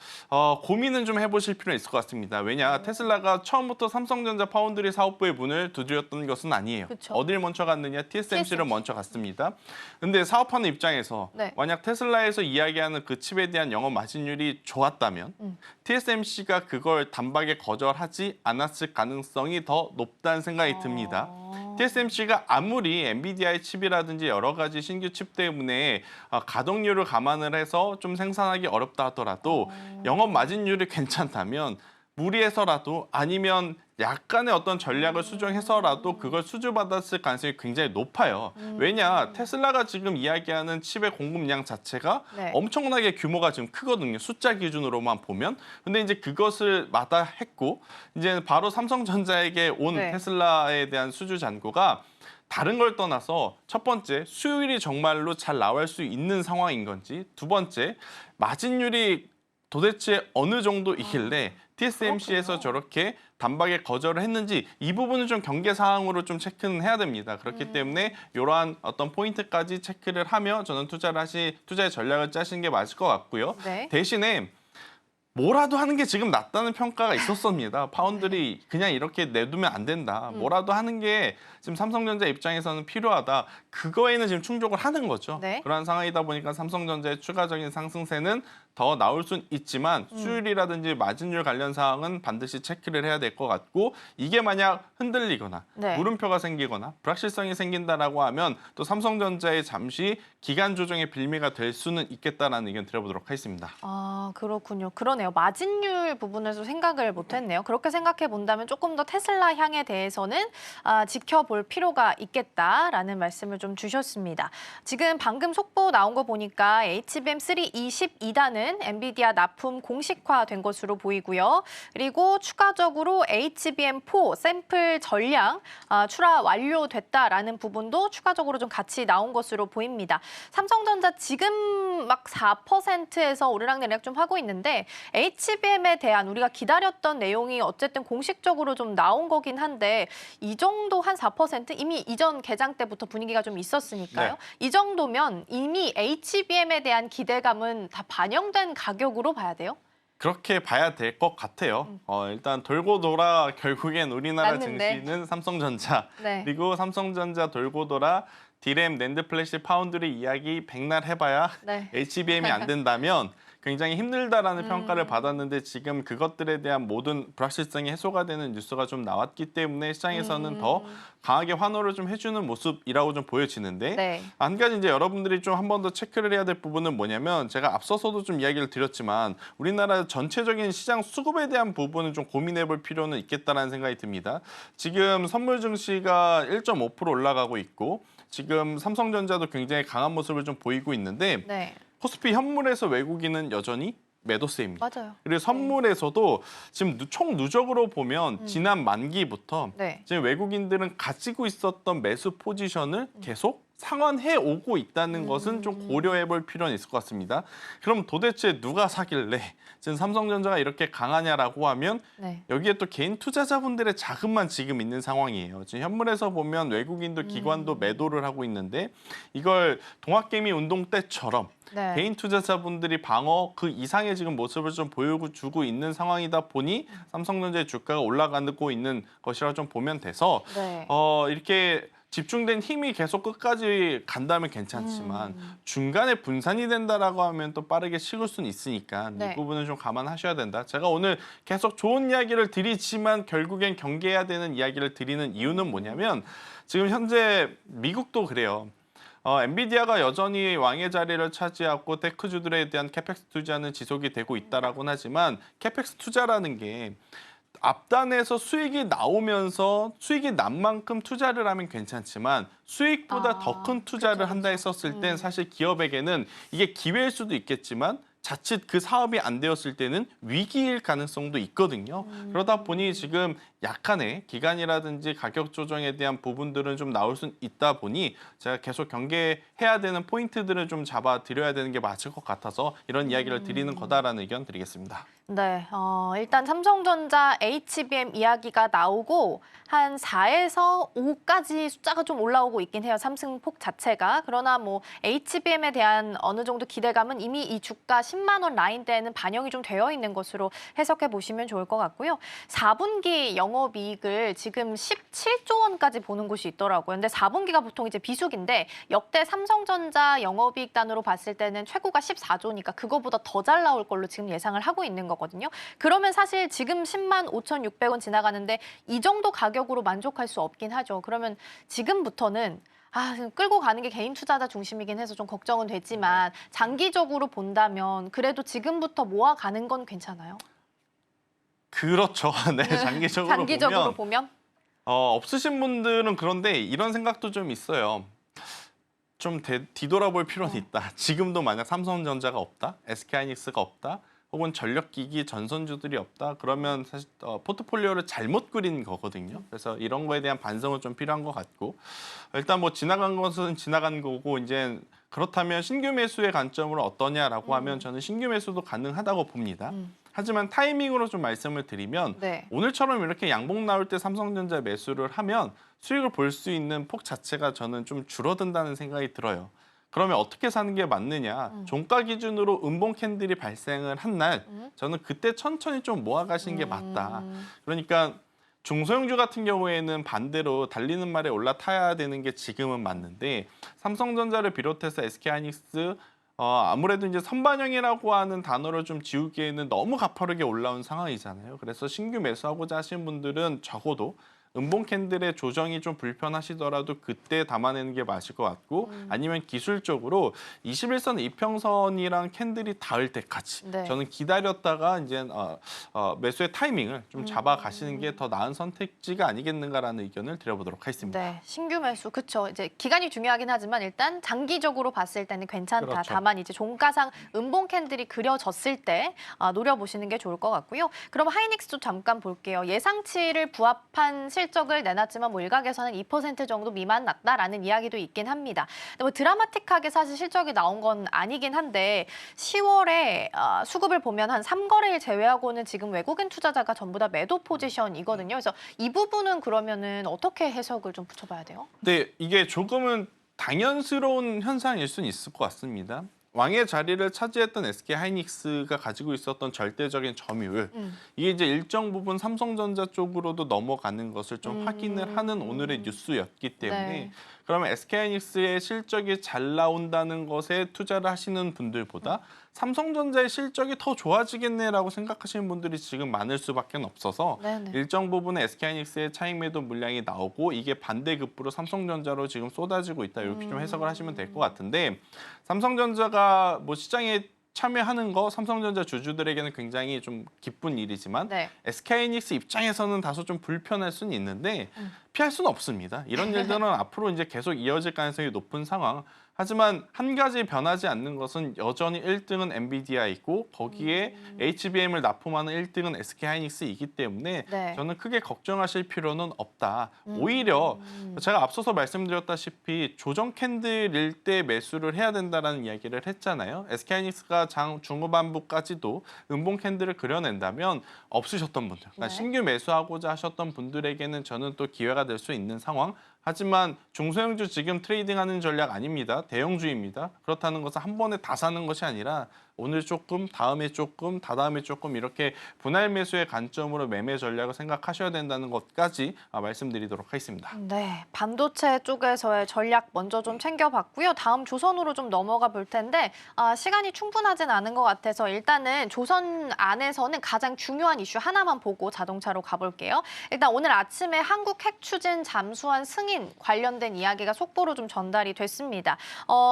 고민은 좀 해보실 필요는 있을 것 같습니다. 왜냐 테슬라가 처음부터 삼성전자 파운드리 사업부의 문을 두드렸던 것은 아니에요. 그쵸. 어딜 먼저 갔느냐? TSMC를 먼저 갔습니다. 근데 사업하는 입장에서 네. 만약 테슬라에서 이야기하는 그 칩에 대한 영업 마진율이 좋았다면 TSMC가 그걸 단박에 거절하지 않았을 가능성이 더 높다는 생각이 듭니다. TSMC가 아무리 엔비디아의 칩이라든지 여러 가지 신규 칩 때문에 가동률을 감안을 해서 좀 생산하기 어렵다 하더라도 영업 마진율이 괜찮다면 무리해서라도 아니면 약간의 어떤 전략을 수정해서라도 그걸 수주받았을 가능성이 굉장히 높아요. 왜냐 테슬라가 지금 이야기하는 칩의 공급량 자체가 네. 엄청나게 규모가 지금 크거든요. 숫자 기준으로만 보면. 근데 이제 그것을 마다했고 이제 바로 삼성전자에게 온 네. 테슬라에 대한 수주 잔고가 다른 걸 떠나서 첫 번째 수율이 정말로 잘 나올 수 있는 상황인 건지 두 번째 마진율이 도대체 어느 정도이길래 TSMC에서 저렇게 단박에 거절을 했는지 이 부분은 좀 경계 사항으로 좀 체크는 해야 됩니다. 그렇기 때문에 이러한 어떤 포인트까지 체크를 하며 저는 투자의 전략을 짜시는 게 맞을 것 같고요. 네. 대신에 뭐라도 하는 게 지금 낫다는 평가가 있었습니다. 파운드리 그냥 이렇게 내두면 안 된다. 뭐라도 하는 게 지금 삼성전자 입장에서는 필요하다. 그거에는 지금 충족을 하는 거죠. 네. 그러한 상황이다 보니까 삼성전자의 추가적인 상승세는 더 나올 순 있지만 수율이라든지 마진율 관련 사항은 반드시 체크를 해야 될 것 같고 이게 만약 흔들리거나 네. 물음표가 생기거나 불확실성이 생긴다라고 하면 또 삼성전자에 잠시 기간 조정의 빌미가 될 수는 있겠다라는 의견 드려보도록 하겠습니다. 아, 그렇군요. 그러네요. 마진율 부분에서 생각을 못했네요. 그렇게 생각해 본다면 조금 더 테슬라 향에 대해서는 지켜볼 필요가 있겠다라는 말씀을 좀 주셨습니다. 지금 방금 속보 나온 거 보니까 HBM3 22단은 엔비디아 납품 공식화된 것으로 보이고요. 그리고 추가적으로 HBM4 샘플 전량 출하 완료됐다라는 부분도 추가적으로 좀 같이 나온 것으로 보입니다. 삼성전자 지금 막 4%에서 오르락내리락 좀 하고 있는데 HBM에 대한 우리가 기다렸던 내용이 어쨌든 공식적으로 좀 나온 거긴 한데 이 정도 한 4% 이미 이전 개장 때부터 분위기가 좀 있었으니까요. 네. 이 정도면 이미 HBM에 대한 기대감은 다 반영된 가격으로 봐야 돼요? 그렇게 봐야 될 것 같아요. 일단 돌고 돌아 결국엔 우리나라 맞는데. 증시는 삼성전자 네. 그리고 삼성전자 돌고 돌아 디램, 낸드 플래시, 파운드리 이야기 백날 해봐야 네. HBM이 안 된다면 굉장히 힘들다라는 평가를 받았는데 지금 그것들에 대한 모든 불확실성이 해소가 되는 뉴스가 좀 나왔기 때문에 시장에서는 더 강하게 환호를 좀 해주는 모습이라고 좀 보여지는데 네. 한 가지 이제 여러분들이 좀 한 번 더 체크를 해야 될 부분은 뭐냐면 제가 앞서서도 좀 이야기를 드렸지만 우리나라 전체적인 시장 수급에 대한 부분은 좀 고민해 볼 필요는 있겠다라는 생각이 듭니다. 지금 선물 증시가 1.5% 올라가고 있고 지금 삼성전자도 굉장히 강한 모습을 좀 보이고 있는데 네. 코스피 현물에서 외국인은 여전히 매도세입니다. 맞아요. 그리고 선물에서도 지금 총 누적으로 보면 지난 만기부터 네. 지금 외국인들은 가지고 있었던 매수 포지션을 계속 상환해 오고 있다는 것은 좀 고려해 볼 필요는 있을 것 같습니다. 그럼 도대체 누가 사길래 지금 삼성전자가 이렇게 강하냐라고 하면 네. 여기에 또 개인 투자자분들의 자금만 지금 있는 상황이에요. 지금 현물에서 보면 외국인도 기관도 매도를 하고 있는데 이걸 동학개미 운동 때처럼 네. 개인 투자자분들이 방어 그 이상의 지금 모습을 좀 보여주고 있는 상황이다 보니 삼성전자의 주가가 올라가고 있는 것이라고 좀 보면 돼서 네. 이렇게 집중된 힘이 계속 끝까지 간다면 괜찮지만 중간에 분산이 된다라고 하면 또 빠르게 식을 수는 있으니까 네. 이 부분은 좀 감안하셔야 된다. 제가 오늘 계속 좋은 이야기를 드리지만 결국엔 경계해야 되는 이야기를 드리는 이유는 뭐냐면 지금 현재 미국도 그래요. 엔비디아가 여전히 왕의 자리를 차지하고 테크주들에 대한 캐펙스 투자는 지속이 되고 있다라고는 하지만 캐펙스 투자라는 게 앞단에서 수익이 나오면서 수익이 난 만큼 투자를 하면 괜찮지만 수익보다 더 큰 투자를 한다 했었을 땐 사실 기업에게는 이게 기회일 수도 있겠지만 자칫 그 사업이 안 되었을 때는 위기일 가능성도 있거든요. 그러다 보니 지금 약간의 기간이라든지 가격 조정에 대한 부분들은 좀 나올 수 있다 보니 제가 계속 경계해야 되는 포인트들을 좀 잡아드려야 되는 게 맞을 것 같아서 이런 이야기를 드리는 거다라는 의견 드리겠습니다. 네, 일단 삼성전자 HBM 이야기가 나오고 한 4에서 5까지 숫자가 좀 올라오고 있긴 해요. 삼승폭 자체가. 그러나 뭐 HBM에 대한 어느 정도 기대감은 이미 이 주가 10만 원 라인대에는 반영이 좀 되어 있는 것으로 해석해 보시면 좋을 것 같고요. 4분기 영업이익을 지금 17조 원까지 보는 곳이 있더라고요. 근데 4분기가 보통 이제 비수기인데 역대 삼성전자 영업이익 단으로 봤을 때는 최고가 14조니까 그거보다 더 잘 나올 걸로 지금 예상을 하고 있는 거거든요. 그러면 사실 지금 10만 5,600원 지나가는데 이 정도 가격으로 만족할 수 없긴 하죠. 그러면 지금부터는 끌고 가는 게 개인 투자자 중심이긴 해서 좀 걱정은 됐지만 장기적으로 본다면 그래도 지금부터 모아가는 건 괜찮아요? 그렇죠. 네, 장기적으로 보면? 없으신 분들은 그런데 이런 생각도 좀 있어요. 좀 뒤돌아볼 필요는 있다. 지금도 만약 삼성전자가 없다, SK하이닉스가 없다, 혹은 전력기기 전선주들이 없다. 그러면 사실 포트폴리오를 잘못 그린 거거든요. 그래서 이런 거에 대한 반성은 좀 필요한 것 같고 일단 뭐 지나간 것은 지나간 거고 이제 그렇다면 신규 매수의 관점으로 어떠냐라고 하면 저는 신규 매수도 가능하다고 봅니다. 하지만 타이밍으로 좀 말씀을 드리면 네. 오늘처럼 이렇게 양봉 나올 때 삼성전자 매수를 하면 수익을 볼 수 있는 폭 자체가 저는 좀 줄어든다는 생각이 들어요. 그러면 어떻게 사는 게 맞느냐? 종가 기준으로 음봉 캔들이 발생을 한 날 저는 그때 천천히 좀 모아가시는 게 맞다. 그러니까 중소형주 같은 경우에는 반대로 달리는 말에 올라타야 되는 게 지금은 맞는데 삼성전자를 비롯해서 SK하이닉스 아무래도 이제 선반영이라고 하는 단어를 좀 지우기에는 너무 가파르게 올라온 상황이잖아요. 그래서 신규 매수하고자 하시는 분들은 적어도 음봉 캔들의 조정이 좀 불편하시더라도 그때 담아내는 게 맞을 것 같고 아니면 기술적으로 21선 이평선이랑 캔들이 닿을 때까지 네. 저는 기다렸다가 이제 매수의 타이밍을 좀 잡아가시는 게 더 나은 선택지가 아니겠는가라는 의견을 드려보도록 하겠습니다. 네, 신규 매수 그렇죠. 이제 기간이 중요하긴 하지만 일단 장기적으로 봤을 때는 괜찮다. 그렇죠. 다만 이제 종가상 음봉 캔들이 그려졌을 때 노려보시는 게 좋을 것 같고요. 그럼 하이닉스도 잠깐 볼게요. 예상치를 부합한 실적을 내놨지만 뭐 일각에서는 2% 정도 미만 났다라는 이야기도 있긴 합니다. 근데 뭐 드라마틱하게 사실 실적이 나온 건 아니긴 한데 10월에 수급을 보면 한 3거래일 제외하고는 지금 외국인 투자자가 전부 다 매도 포지션이거든요. 그래서 이 부분은 그러면은 어떻게 해석을 좀 붙여봐야 돼요? 네, 이게 조금은 당연스러운 현상일 수는 있을 것 같습니다. 왕의 자리를 차지했던 SK하이닉스가 가지고 있었던 절대적인 점유율 이게 이제 일정 부분 삼성전자 쪽으로도 넘어가는 것을 좀 확인을 하는 오늘의 뉴스였기 때문에 네. 그러면 SK하이닉스의 실적이 잘 나온다는 것에 투자를 하시는 분들보다 삼성전자의 실적이 더 좋아지겠네라고 생각하시는 분들이 지금 많을 수밖에 없어서 네네. 일정 부분의 SK하이닉스의 차익 매도 물량이 나오고 이게 반대급부로 삼성전자로 지금 쏟아지고 있다 이렇게 좀 해석을 하시면 될 것 같은데 삼성전자가 뭐 시장에 참여하는 거 삼성전자 주주들에게는 굉장히 좀 기쁜 일이지만 네. SK하이닉스 입장에서는 다소 좀 불편할 수는 있는데 피할 수는 없습니다. 이런 일들은 앞으로 이제 계속 이어질 가능성이 높은 상황. 하지만 한 가지 변하지 않는 것은 여전히 1등은 엔비디아이고 거기에 HBM을 납품하는 1등은 SK하이닉스이기 때문에 네. 저는 크게 걱정하실 필요는 없다. 오히려 제가 앞서서 말씀드렸다시피 조정 캔들일 때 매수를 해야 된다라는 이야기를 했잖아요. SK하이닉스가 장 중후반부까지도 음봉 캔들을 그려낸다면 없으셨던 분들, 그러니까 네. 신규 매수하고자 하셨던 분들에게는 저는 또 기회가 될 수 있는 상황. 하지만 중소형주 지금 트레이딩하는 전략 아닙니다. 대형주입니다. 그렇다는 것은 한 번에 다 사는 것이 아니라 오늘 조금, 다음에 조금, 다다음에 조금 이렇게 분할 매수의 관점으로 매매 전략을 생각하셔야 된다는 것까지 말씀드리도록 하겠습니다. 네, 반도체 쪽에서의 전략 먼저 좀 챙겨봤고요. 다음 조선으로 좀 넘어가 볼 텐데 시간이 충분하진 않은 것 같아서 일단은 조선 안에서는 가장 중요한 이슈 하나만 보고 자동차로 가볼게요. 일단 오늘 아침에 한국 핵 추진 잠수함 승인 관련된 이야기가 속보로 좀 전달이 됐습니다.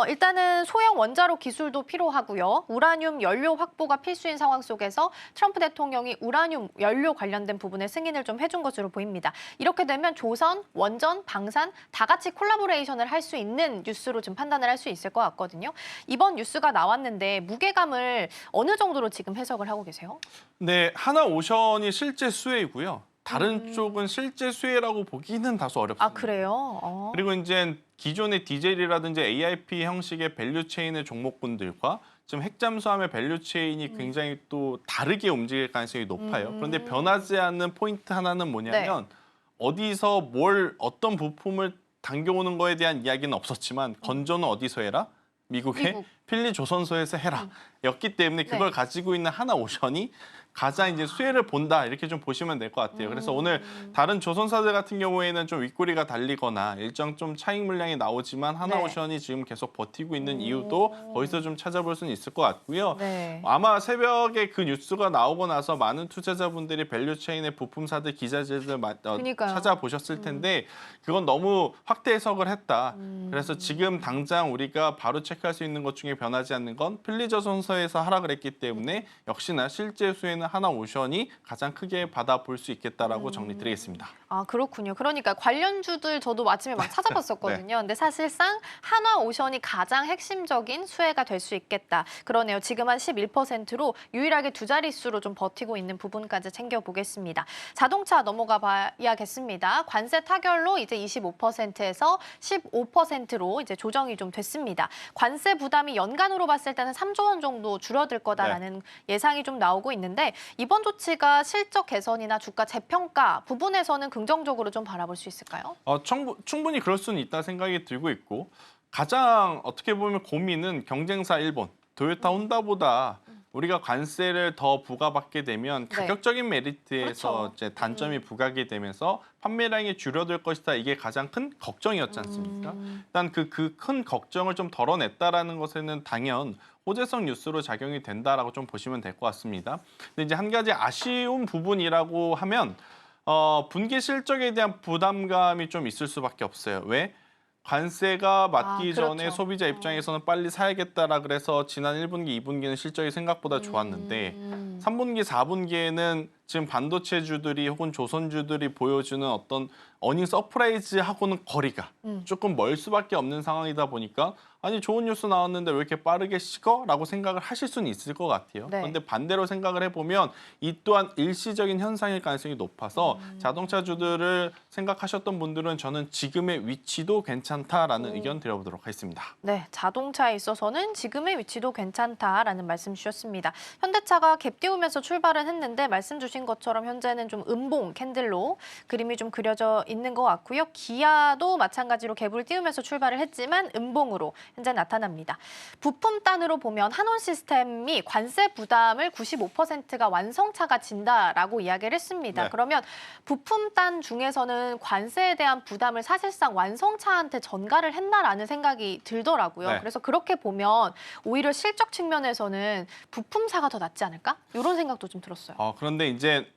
일단은 소형 원자로 기술도 필요하고요. 우라늄 연료 확보가 필수인 상황 속에서 트럼프 대통령이 우라늄 연료 관련된 부분에 승인을 좀 해준 것으로 보입니다. 이렇게 되면 조선, 원전, 방산 다 같이 콜라보레이션을 할 수 있는 뉴스로 좀 판단을 할 수 있을 것 같거든요. 이번 뉴스가 나왔는데 무게감을 어느 정도로 지금 해석을 하고 계세요? 네, 하나오션이 실제 수혜이고요. 다른 쪽은 실제 수혜라고 보기는 다소 어렵습니다. 아, 그래요? 그리고 이제 기존의 디젤이라든지 AIP 형식의 밸류체인의 종목군들과 지금 핵잠수함의 밸류체인이 굉장히 또 다르게 움직일 가능성이 높아요. 그런데 변하지 않는 포인트 하나는 뭐냐면 어디서 어떤 부품을 당겨오는 거에 대한 이야기는 없었지만 건조는 어디서 해라? 미국의 미국. 필리조선소에서 해라. 였기 때문에 그걸 가지고 있는 하나오션이 가장 이제 수혜를 본다 이렇게 좀 보시면 될 것 같아요. 그래서 오늘 다른 조선사들 같은 경우에는 좀 윗꼬리가 달리거나 일정 좀 차익 물량이 나오지만 하나오션이 지금 계속 버티고 있는 이유도 거기서 좀 찾아볼 수는 있을 것 같고요. 네. 아마 새벽에 그 뉴스가 나오고 나서 많은 투자자분들이 밸류체인의 부품사들 기자재들 그러니까요. 찾아보셨을 텐데 그건 너무 확대 해석을 했다. 그래서 지금 당장 우리가 바로 체크할 수 있는 것 중에 변하지 않는 건 필리조선소에서 하락을 했기 때문에 역시나 실제 수혜는 하나오션이 가장 크게 받아볼 수 있겠다라고 정리드리겠습니다. 아, 그렇군요. 그러니까 관련주들 저도 아침에 막 찾아봤었거든요. 근데 사실상 한화오션이 가장 핵심적인 수혜가 될 수 있겠다. 그러네요. 지금 한 11%로 유일하게 두 자릿수로 좀 버티고 있는 부분까지 챙겨보겠습니다. 자동차 넘어가 봐야겠습니다. 관세 타결로 이제 25%에서 15%로 이제 조정이 좀 됐습니다. 관세 부담이 연간으로 봤을 때는 3조 원 정도 줄어들 거다라는 예상이 좀 나오고 있는데 이번 조치가 실적 개선이나 주가 재평가 부분에서는 긍정적으로 좀 바라볼 수 있을까요? 충분히 그럴 수는 있다 생각이 들고 있고 가장 어떻게 보면 고민은 경쟁사 일본, 도요타, 혼다보다 우리가 관세를 더 부과받게 되면 네. 가격적인 메리트에서 그렇죠. 이제 단점이 부각이 되면서 판매량이 줄어들 것이다. 이게 가장 큰 걱정이었지 않습니까? 일단 그 큰 걱정을 좀 덜어냈다라는 것에는 당연 호재성 뉴스로 작용이 된다라고 좀 보시면 될 것 같습니다. 근데 이제 한 가지 아쉬운 부분이라고 하면 분기 실적에 대한 부담감이 좀 있을 수밖에 없어요. 왜? 관세가 맞기 그렇죠. 전에 소비자 입장에서는 빨리 사야겠다라 그래서 지난 1분기, 2분기는 실적이 생각보다 좋았는데 3분기, 4분기에는 지금 반도체주들이 혹은 조선주들이 보여주는 어떤 어닝 서프라이즈하고는 거리가 조금 멀 수밖에 없는 상황이다 보니까 아니 좋은 뉴스 나왔는데 왜 이렇게 빠르게 식어? 라고 생각을 하실 수는 있을 것 같아요. 네. 그런데 반대로 생각을 해보면 이 또한 일시적인 현상일 가능성이 높아서 자동차주들을 생각하셨던 분들은 저는 지금의 위치도 괜찮다라는 의견 드려보도록 하겠습니다. 네, 자동차에 있어서는 지금의 위치도 괜찮다라는 말씀 주셨습니다. 현대차가 갭 띄우면서 출발은 했는데 말씀 주신 것처럼 현재는 좀 음봉 캔들로 그림이 좀 그려져 있는 것 같고요. 기아도 마찬가지로 갭을 띄우면서 출발을 했지만 음봉으로 현재 나타납니다. 부품단으로 보면 한온 시스템이 관세 부담을 95%가 완성차가 진다라고 이야기를 했습니다. 네. 그러면 부품단 중에서는 관세에 대한 부담을 사실상 완성차한테 전가를 했나라는 생각이 들더라고요. 네. 그래서 그렇게 보면 오히려 실적 측면에서는 부품사가 더 낫지 않을까? 이런 생각도 좀 들었어요. 그런데 이제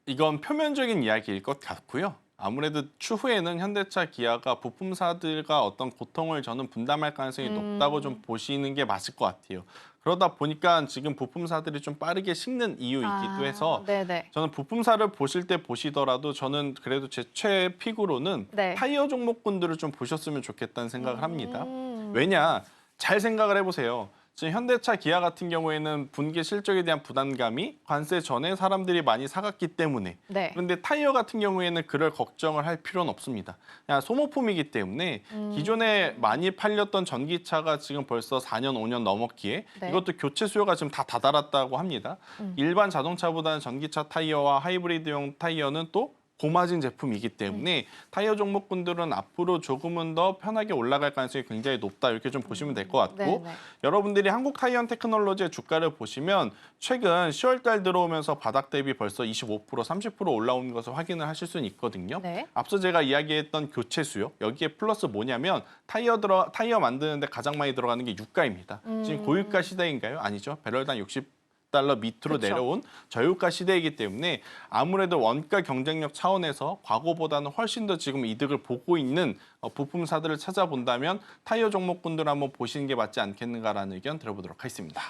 이건 표면적인 이야기일 것 같고요. 아무래도 추후에는 현대차, 기아가 부품사들과 어떤 고통을 저는 분담할 가능성이 높다고 좀 보시는 게 맞을 것 같아요. 그러다 보니까 지금 부품사들이 좀 빠르게 식는 이유이기도 해서 네네. 저는 부품사를 보실 때 보시더라도 저는 그래도 제 최애 픽으로는 네. 타이어 종목군들을 좀 보셨으면 좋겠다는 생각을 합니다. 음. 왜냐? 잘 생각을 해보세요. 지금 현대차, 기아 같은 경우에는 분기 실적에 대한 부담감이 관세 전에 사람들이 많이 사갔기 때문에 네. 그런데 타이어 같은 경우에는 그럴 걱정을 할 필요는 없습니다. 그냥 소모품이기 때문에 기존에 많이 팔렸던 전기차가 지금 벌써 4년, 5년 넘었기에 네. 이것도 교체 수요가 지금 다 다다랐다고 합니다. 일반 자동차보다는 전기차 타이어와 하이브리드용 타이어는 또 고마진 제품이기 때문에 타이어 종목군들은 앞으로 조금은 더 편하게 올라갈 가능성이 굉장히 높다 이렇게 좀 보시면 될 것 같고 네네. 여러분들이 한국 타이어 테크놀로지의 주가를 보시면 최근 10월 달 들어오면서 바닥 대비 벌써 25%, 30% 올라온 것을 확인을 하실 수는 있거든요. 네. 앞서 제가 이야기했던 교체 수요 여기에 플러스 뭐냐면 타이어 만드는데 가장 많이 들어가는 게 유가입니다. 지금 고유가 시대인가요? 아니죠. 배럴당 60달러 밑으로 그쵸. 내려온 저유가 시대이기 때문에 아무래도 원가 경쟁력 차원에서 과거보다는 훨씬 더 지금 이득을 보고 있는 부품사들을 찾아본다면 타이어 종목군들 한번 보시는 게 맞지 않겠는가라는 의견 들어보도록 하겠습니다.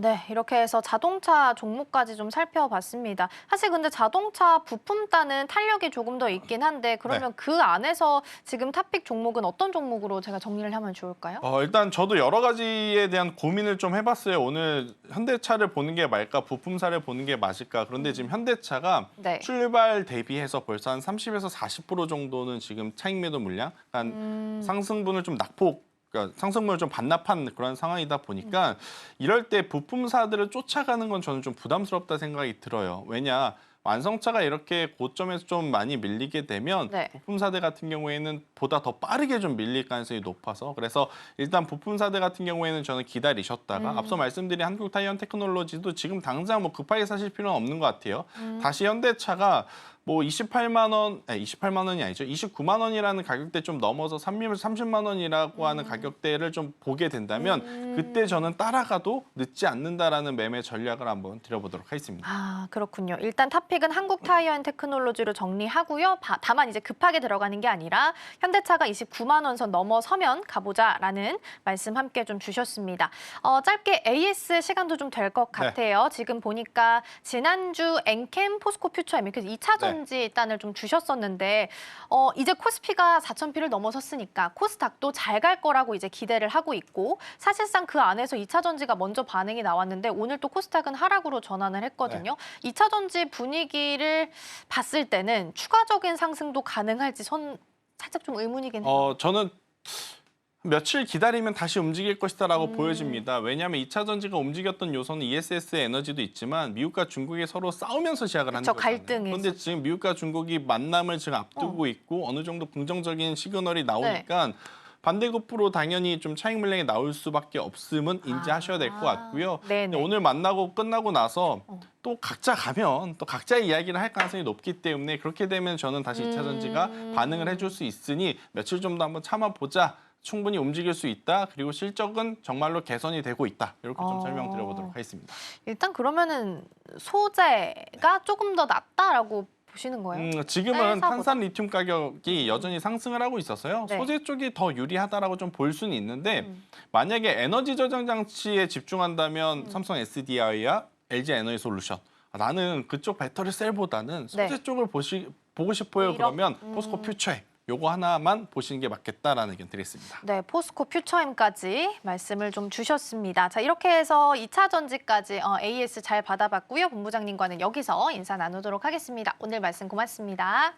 네. 이렇게 해서 자동차 종목까지 좀 살펴봤습니다. 사실 근데 자동차 부품단은 탄력이 조금 더 있긴 한데 그러면 그 안에서 지금 탑픽 종목은 어떤 종목으로 제가 정리를 하면 좋을까요? 일단 저도 여러 가지에 대한 고민을 좀 해봤어요. 오늘 현대차를 보는 게 말까, 부품사를 보는 게 맞을까. 그런데 지금 현대차가 네. 출발 대비해서 벌써 한 30에서 40% 정도는 지금 차익 매도 물량, 그러니까 상승분을 좀 그러니까 상승분을 좀 반납한 그런 상황이다 보니까 이럴 때 부품사들을 쫓아가는 건 저는 좀 부담스럽다 생각이 들어요. 왜냐? 완성차가 이렇게 고점에서 좀 많이 밀리게 되면 네. 부품사들 같은 경우에는 보다 더 빠르게 좀 밀릴 가능성이 높아서 그래서 일단 부품사들 같은 경우에는 저는 기다리셨다가 앞서 말씀드린 한국타이어테크놀로지도 지금 당장 뭐 급하게 사실 필요는 없는 것 같아요. 다시 현대차가 뭐 28만 원이 아니죠. 29만 원이라는 가격대 좀 넘어서 30만 원이라고 하는 가격대를 좀 보게 된다면 그때 저는 따라가도 늦지 않는다라는 매매 전략을 한번 드려보도록 하겠습니다. 그렇군요. 일단 탑픽은 한국타이어앤테크놀로지로 정리하고요. 다만 이제 급하게 들어가는 게 아니라 현대차가 29만 원 선 넘어서면 가보자라는 말씀 함께 좀 주셨습니다. 짧게 AS 시간도 좀 될 것 같아요. 지금 보니까 지난주 엔캠, 포스코 퓨처 MX 2차 전지 단을 좀 주셨었는데 이제 코스피가 4,000피를 넘어섰으니까 코스닥도 잘 갈 거라고 이제 기대를 하고 있고 사실상 그 안에서 2차 전지가 먼저 반응이 나왔는데 오늘 또 코스닥은 하락으로 전환을 했거든요. 2차 전지 분위기를 봤을 때는 추가적인 상승도 가능할지 살짝 좀 의문이긴 해요. 저는 며칠 기다리면 다시 움직일 것이다라고 보여집니다. 왜냐하면 2차 전지가 움직였던 요소는 ESS 에너지도 있지만 미국과 중국이 서로 싸우면서 시작을 하는 그쵸, 거잖아요. 갈등이 그런데 지금 미국과 중국이 만남을 지금 앞두고 있고 어느 정도 긍정적인 시그널이 나오니까 반대급부로 당연히 좀 차익 물량이 나올 수밖에 없음은 인지하셔야 될 것 같고요. 네네. 오늘 만나고 끝나고 나서 또 각자 가면 또 각자의 이야기를 할 가능성이 높기 때문에 그렇게 되면 저는 다시 2차 전지가 반응을 해줄 수 있으니 며칠 좀 더 한번 참아보자. 충분히 움직일 수 있다. 그리고 실적은 정말로 개선이 되고 있다. 이렇게 좀 설명드려보도록 하겠습니다. 일단 그러면은 소재가 조금 더 낫다라고 보시는 거예요? 지금은 셀사보다. 탄산 리튬 가격이 여전히 상승을 하고 있어서요. 네. 소재 쪽이 더 유리하다라고 좀 볼 수는 있는데 만약에 에너지 저장 장치에 집중한다면 삼성 SDI와 LG 에너지 솔루션 나는 그쪽 배터리 셀보다는 소재 네. 쪽을 보고 싶어요. 오히려? 그러면 포스코 퓨처에 요거 하나만 보시는 게 맞겠다라는 의견 드리겠습니다. 네, 포스코 퓨처엠까지 말씀을 좀 주셨습니다. 자, 이렇게 해서 2차 전지까지 AS 잘 받아봤고요. 본부장님과는 여기서 인사 나누도록 하겠습니다. 오늘 말씀 고맙습니다.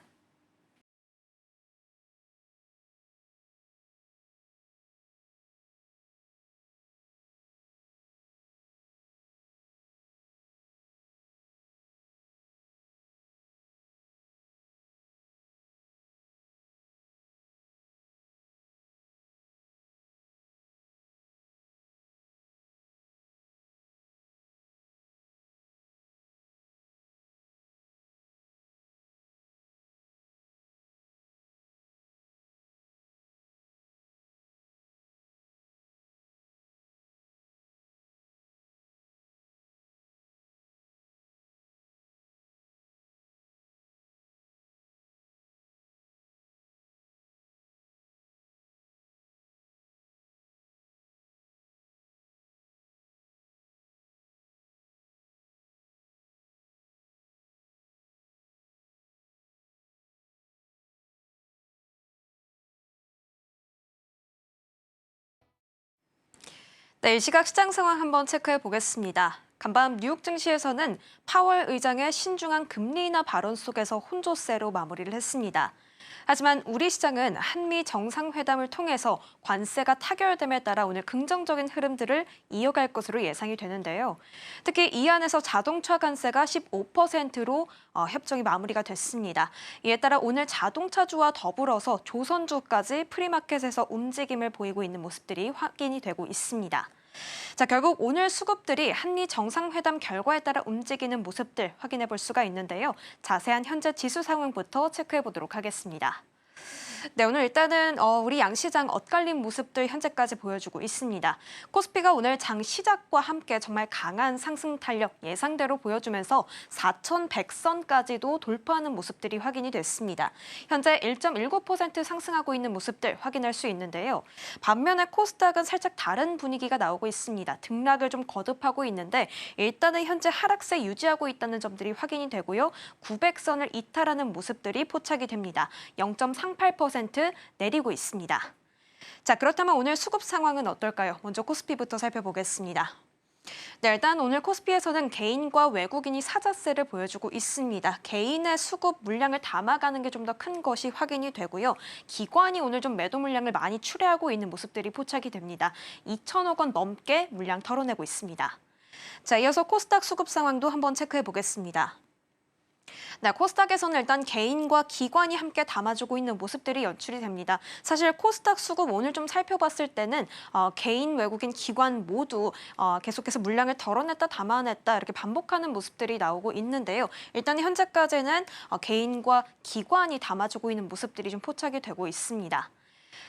네, 이 시각 시장 상황 한번 체크해 보겠습니다. 간밤 뉴욕 증시에서는 파월 의장의 신중한 금리 인하 발언 속에서 혼조세로 마무리를 했습니다. 하지만 우리 시장은 한미 정상회담을 통해서 관세가 타결됨에 따라 오늘 긍정적인 흐름들을 이어갈 것으로 예상이 되는데요. 특히 이 안에서 자동차 관세가 15%로 협정이 마무리가 됐습니다. 이에 따라 오늘 자동차주와 더불어서 조선주까지 프리마켓에서 움직임을 보이고 있는 모습들이 확인이 되고 있습니다. 자, 결국 오늘 수급들이 한미 정상회담 결과에 따라 움직이는 모습들 확인해 볼 수가 있는데요. 자세한 현재 지수 상황부터 체크해 보도록 하겠습니다. 네, 오늘 일단은 우리 양시장 엇갈린 모습들 현재까지 보여주고 있습니다. 코스피가 오늘 장 시작과 함께 정말 강한 상승 탄력 예상대로 보여주면서 4,100선까지도 돌파하는 모습들이 확인이 됐습니다. 현재 1.19% 상승하고 있는 모습들 확인할 수 있는데요. 반면에 코스닥은 살짝 다른 분위기가 나오고 있습니다. 등락을 좀 거듭하고 있는데 일단은 현재 하락세 유지하고 있다는 점들이 확인이 되고요. 900선을 이탈하는 모습들이 포착이 됩니다. 0.38% 내리고 있습니다. 자, 그렇다면 오늘 수급 상황은 어떨까요? 먼저 코스피부터 살펴보겠습니다. 네, 일단 오늘 코스피에서는 개인과 외국인이 사자세를 보여주고 있습니다. 개인의 수급 물량을 담아가는 게 좀 더 큰 것이 확인이 되고요. 기관이 오늘 좀 매도 물량을 많이 출회하고 있는 모습들이 포착이 됩니다. 2천억 원 넘게 물량 털어내고 있습니다. 자, 이어서 코스닥 수급 상황도 한번 체크해 보겠습니다. 네, 코스닥에서는 일단 개인과 기관이 함께 담아주고 있는 모습들이 연출이 됩니다. 사실 코스닥 수급 오늘 좀 살펴봤을 때는 개인, 외국인, 기관 모두 계속해서 물량을 덜어냈다 담아냈다 이렇게 반복하는 모습들이 나오고 있는데요. 일단 현재까지는 개인과 기관이 담아주고 있는 모습들이 좀 포착이 되고 있습니다.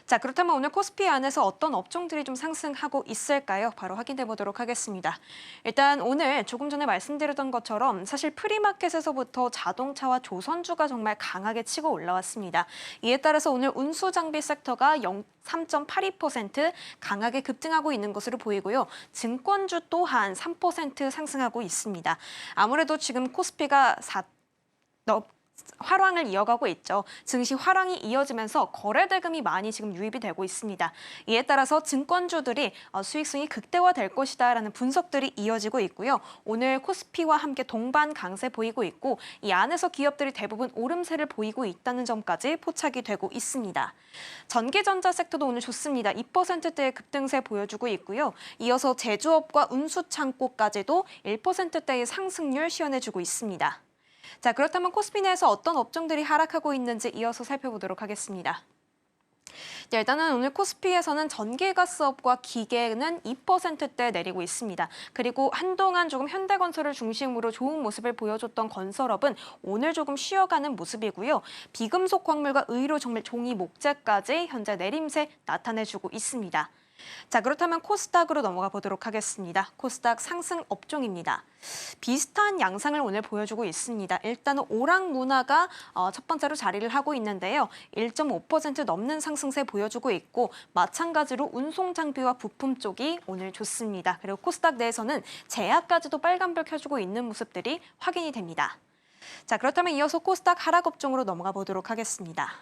자, 그렇다면 오늘 코스피 안에서 어떤 업종들이 좀 상승하고 있을까요? 바로 확인해 보도록 하겠습니다. 일단 오늘 조금 전에 말씀드렸던 것처럼 사실 프리마켓에서부터 자동차와 조선주가 정말 강하게 치고 올라왔습니다. 이에 따라서 오늘 운수장비 섹터가 3.82% 강하게 급등하고 있는 것으로 보이고요. 증권주 또한 3% 상승하고 있습니다. 아무래도 지금 코스피가 화랑을 이어가고 있죠. 증시 화랑이 이어지면서 거래 대금이 많이 지금 유입이 되고 있습니다. 이에 따라서 증권주들이 수익성이 극대화될 것이다라는 분석들이 이어지고 있고요. 오늘 코스피와 함께 동반 강세 보이고 있고 이 안에서 기업들이 대부분 오름세를 보이고 있다는 점까지 포착이 되고 있습니다. 전기전자 섹터도 오늘 좋습니다. 2%대의 급등세 보여주고 있고요. 이어서 제조업과 운수창고까지도 1%대의 상승률 시현해주고 있습니다. 자, 그렇다면 코스피 내에서 어떤 업종들이 하락하고 있는지 이어서 살펴보도록 하겠습니다. 네, 일단은 오늘 코스피에서는 전기가스업과 기계는 2%대 내리고 있습니다. 그리고 한동안 조금 현대건설을 중심으로 좋은 모습을 보여줬던 건설업은 오늘 조금 쉬어가는 모습이고요. 비금속 광물과 의료, 정밀, 종이, 목재까지 현재 내림세 나타내주고 있습니다. 자, 그렇다면 코스닥으로 넘어가 보도록 하겠습니다. 코스닥 상승 업종입니다. 비슷한 양상을 오늘 보여주고 있습니다. 일단은 오락 문화가 첫 번째로 자리를 하고 있는데요. 1.5% 넘는 상승세 보여주고 있고 마찬가지로 운송 장비와 부품 쪽이 오늘 좋습니다. 그리고 코스닥 내에서는 제약까지도 빨간불 켜주고 있는 모습들이 확인이 됩니다. 자, 그렇다면 이어서 코스닥 하락 업종으로 넘어가 보도록 하겠습니다.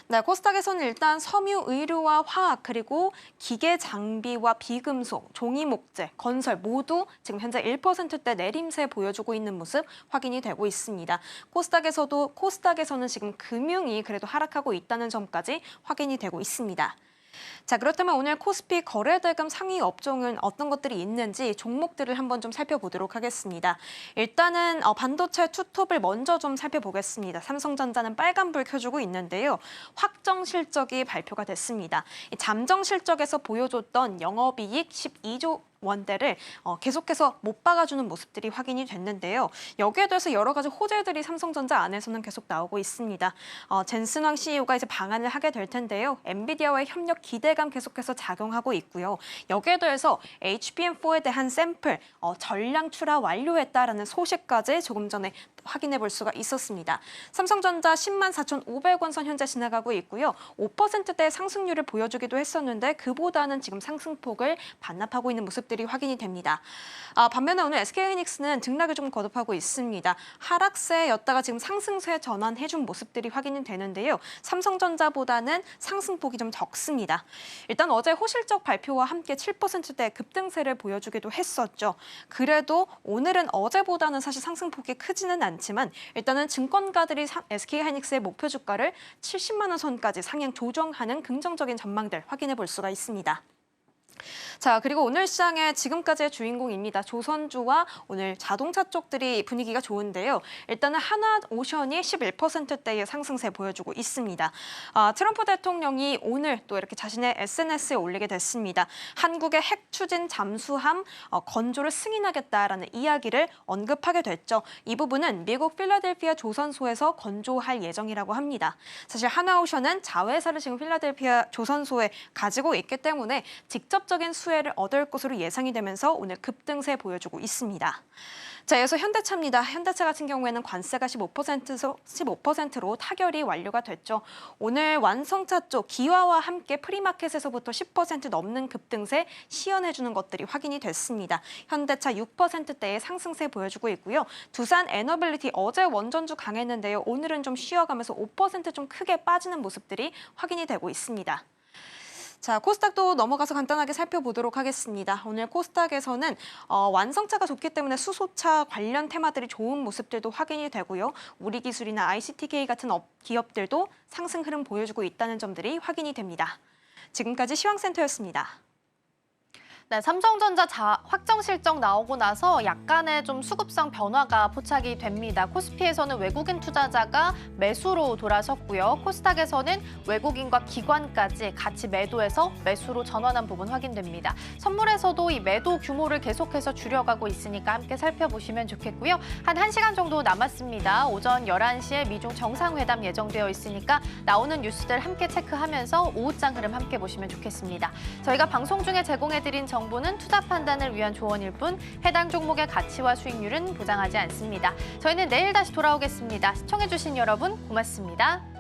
네, 코스닥에서는 일단 섬유, 의료와 화학, 그리고 기계 장비와 비금속, 종이 목재, 건설 모두 지금 현재 1%대 내림세 보여주고 있는 모습 확인이 되고 있습니다. 코스닥에서는 지금 금융이 그래도 하락하고 있다는 점까지 확인이 되고 있습니다. 자, 그렇다면 오늘 코스피 거래대금 상위 업종은 어떤 것들이 있는지 종목들을 한번 좀 살펴보도록 하겠습니다. 일단은 반도체 투톱을 먼저 좀 살펴보겠습니다. 삼성전자는 빨간불 켜주고 있는데요. 확정 실적이 발표가 됐습니다. 잠정 실적에서 보여줬던 영업이익 12조 원대를 계속해서 못 박아주는 모습들이 확인이 됐는데요. 여기에 대해서 여러 가지 호재들이 삼성전자 안에서는 계속 나오고 있습니다. 젠슨왕 CEO가 이제 방한을 하게 될 텐데요. 엔비디아와의 협력 기대감 계속해서 작용하고 있고요. 여기에 대해서 HBM4에 대한 샘플 전량 출하 완료했다라는 소식까지 조금 전에 확인해 볼 수가 있었습니다. 삼성전자 10만 4,500원 선 현재 지나가고 있고요. 5%대 상승률을 보여주기도 했었는데 그보다는 지금 상승폭을 반납하고 있는 모습들이 확인이 됩니다. 반면에 오늘 SK하이닉스는 등락을 좀 거듭하고 있습니다. 하락세였다가 지금 상승세 전환해준 모습들이 확인이 되는데요. 삼성전자보다는 상승폭이 좀 적습니다. 일단 어제 호실적 발표와 함께 7%대 급등세를 보여주기도 했었죠. 그래도 오늘은 어제보다는 사실 상승폭이 크지는 않지만 일단은 증권가들이 SK하이닉스의 목표 주가를 70만 원 선까지 상향 조정하는 긍정적인 전망들 확인해 볼 수가 있습니다. 자, 그리고 오늘 시장의 지금까지의 주인공입니다. 조선주와 오늘 자동차 쪽들이 분위기가 좋은데요. 일단은 하나오션이 11%대의 상승세 보여주고 있습니다. 트럼프 대통령이 오늘 또 이렇게 자신의 SNS에 올리게 됐습니다. 한국의 핵 추진 잠수함 건조를 승인하겠다라는 이야기를 언급하게 됐죠. 이 부분은 미국 필라델피아 조선소에서 건조할 예정이라고 합니다. 사실 하나오션은 자회사를 지금 필라델피아 조선소에 가지고 있기 때문에 직접적인 수혜를 얻을 것으로 예상이 되면서 오늘 급등세 보여주고 있습니다. 자, 이어서 현대차입니다. 현대차 같은 경우에는 관세가 15%로 타결이 완료가 됐죠. 오늘 완성차 쪽 기아와 함께 프리마켓에서부터 10% 넘는 급등세 시연해주는 것들이 확인이 됐습니다. 현대차 6%대의 상승세 보여주고 있고요. 두산 에너빌리티 어제 원전주 강했는데요. 오늘은 좀 쉬어가면서 5% 좀 크게 빠지는 모습들이 확인이 되고 있습니다. 자, 코스닥도 넘어가서 간단하게 살펴보도록 하겠습니다. 오늘 코스닥에서는 완성차가 좋기 때문에 수소차 관련 테마들이 좋은 모습들도 확인이 되고요. 우리기술이나 ICTK 같은 기업들도 상승 흐름 보여주고 있다는 점들이 확인이 됩니다. 지금까지 시황센터였습니다. 네, 삼성전자 확정 실적 나오고 나서 약간의 좀 수급성 변화가 포착이 됩니다. 코스피에서는 외국인 투자자가 매수로 돌아섰고요. 코스닥에서는 외국인과 기관까지 같이 매도해서 매수로 전환한 부분 확인됩니다. 선물에서도 이 매도 규모를 계속해서 줄여가고 있으니까 함께 살펴보시면 좋겠고요. 한 1시간 정도 남았습니다. 오전 11시에 미중 정상회담 예정되어 있으니까 나오는 뉴스들 함께 체크하면서 오후장 흐름 함께 보시면 좋겠습니다. 저희가 방송 중에 제공해드린 정보는 투자 판단을 위한 조언일 뿐 해당 종목의 가치와 수익률은 보장하지 않습니다. 저희는 내일 다시 돌아오겠습니다. 시청해주신 여러분 고맙습니다.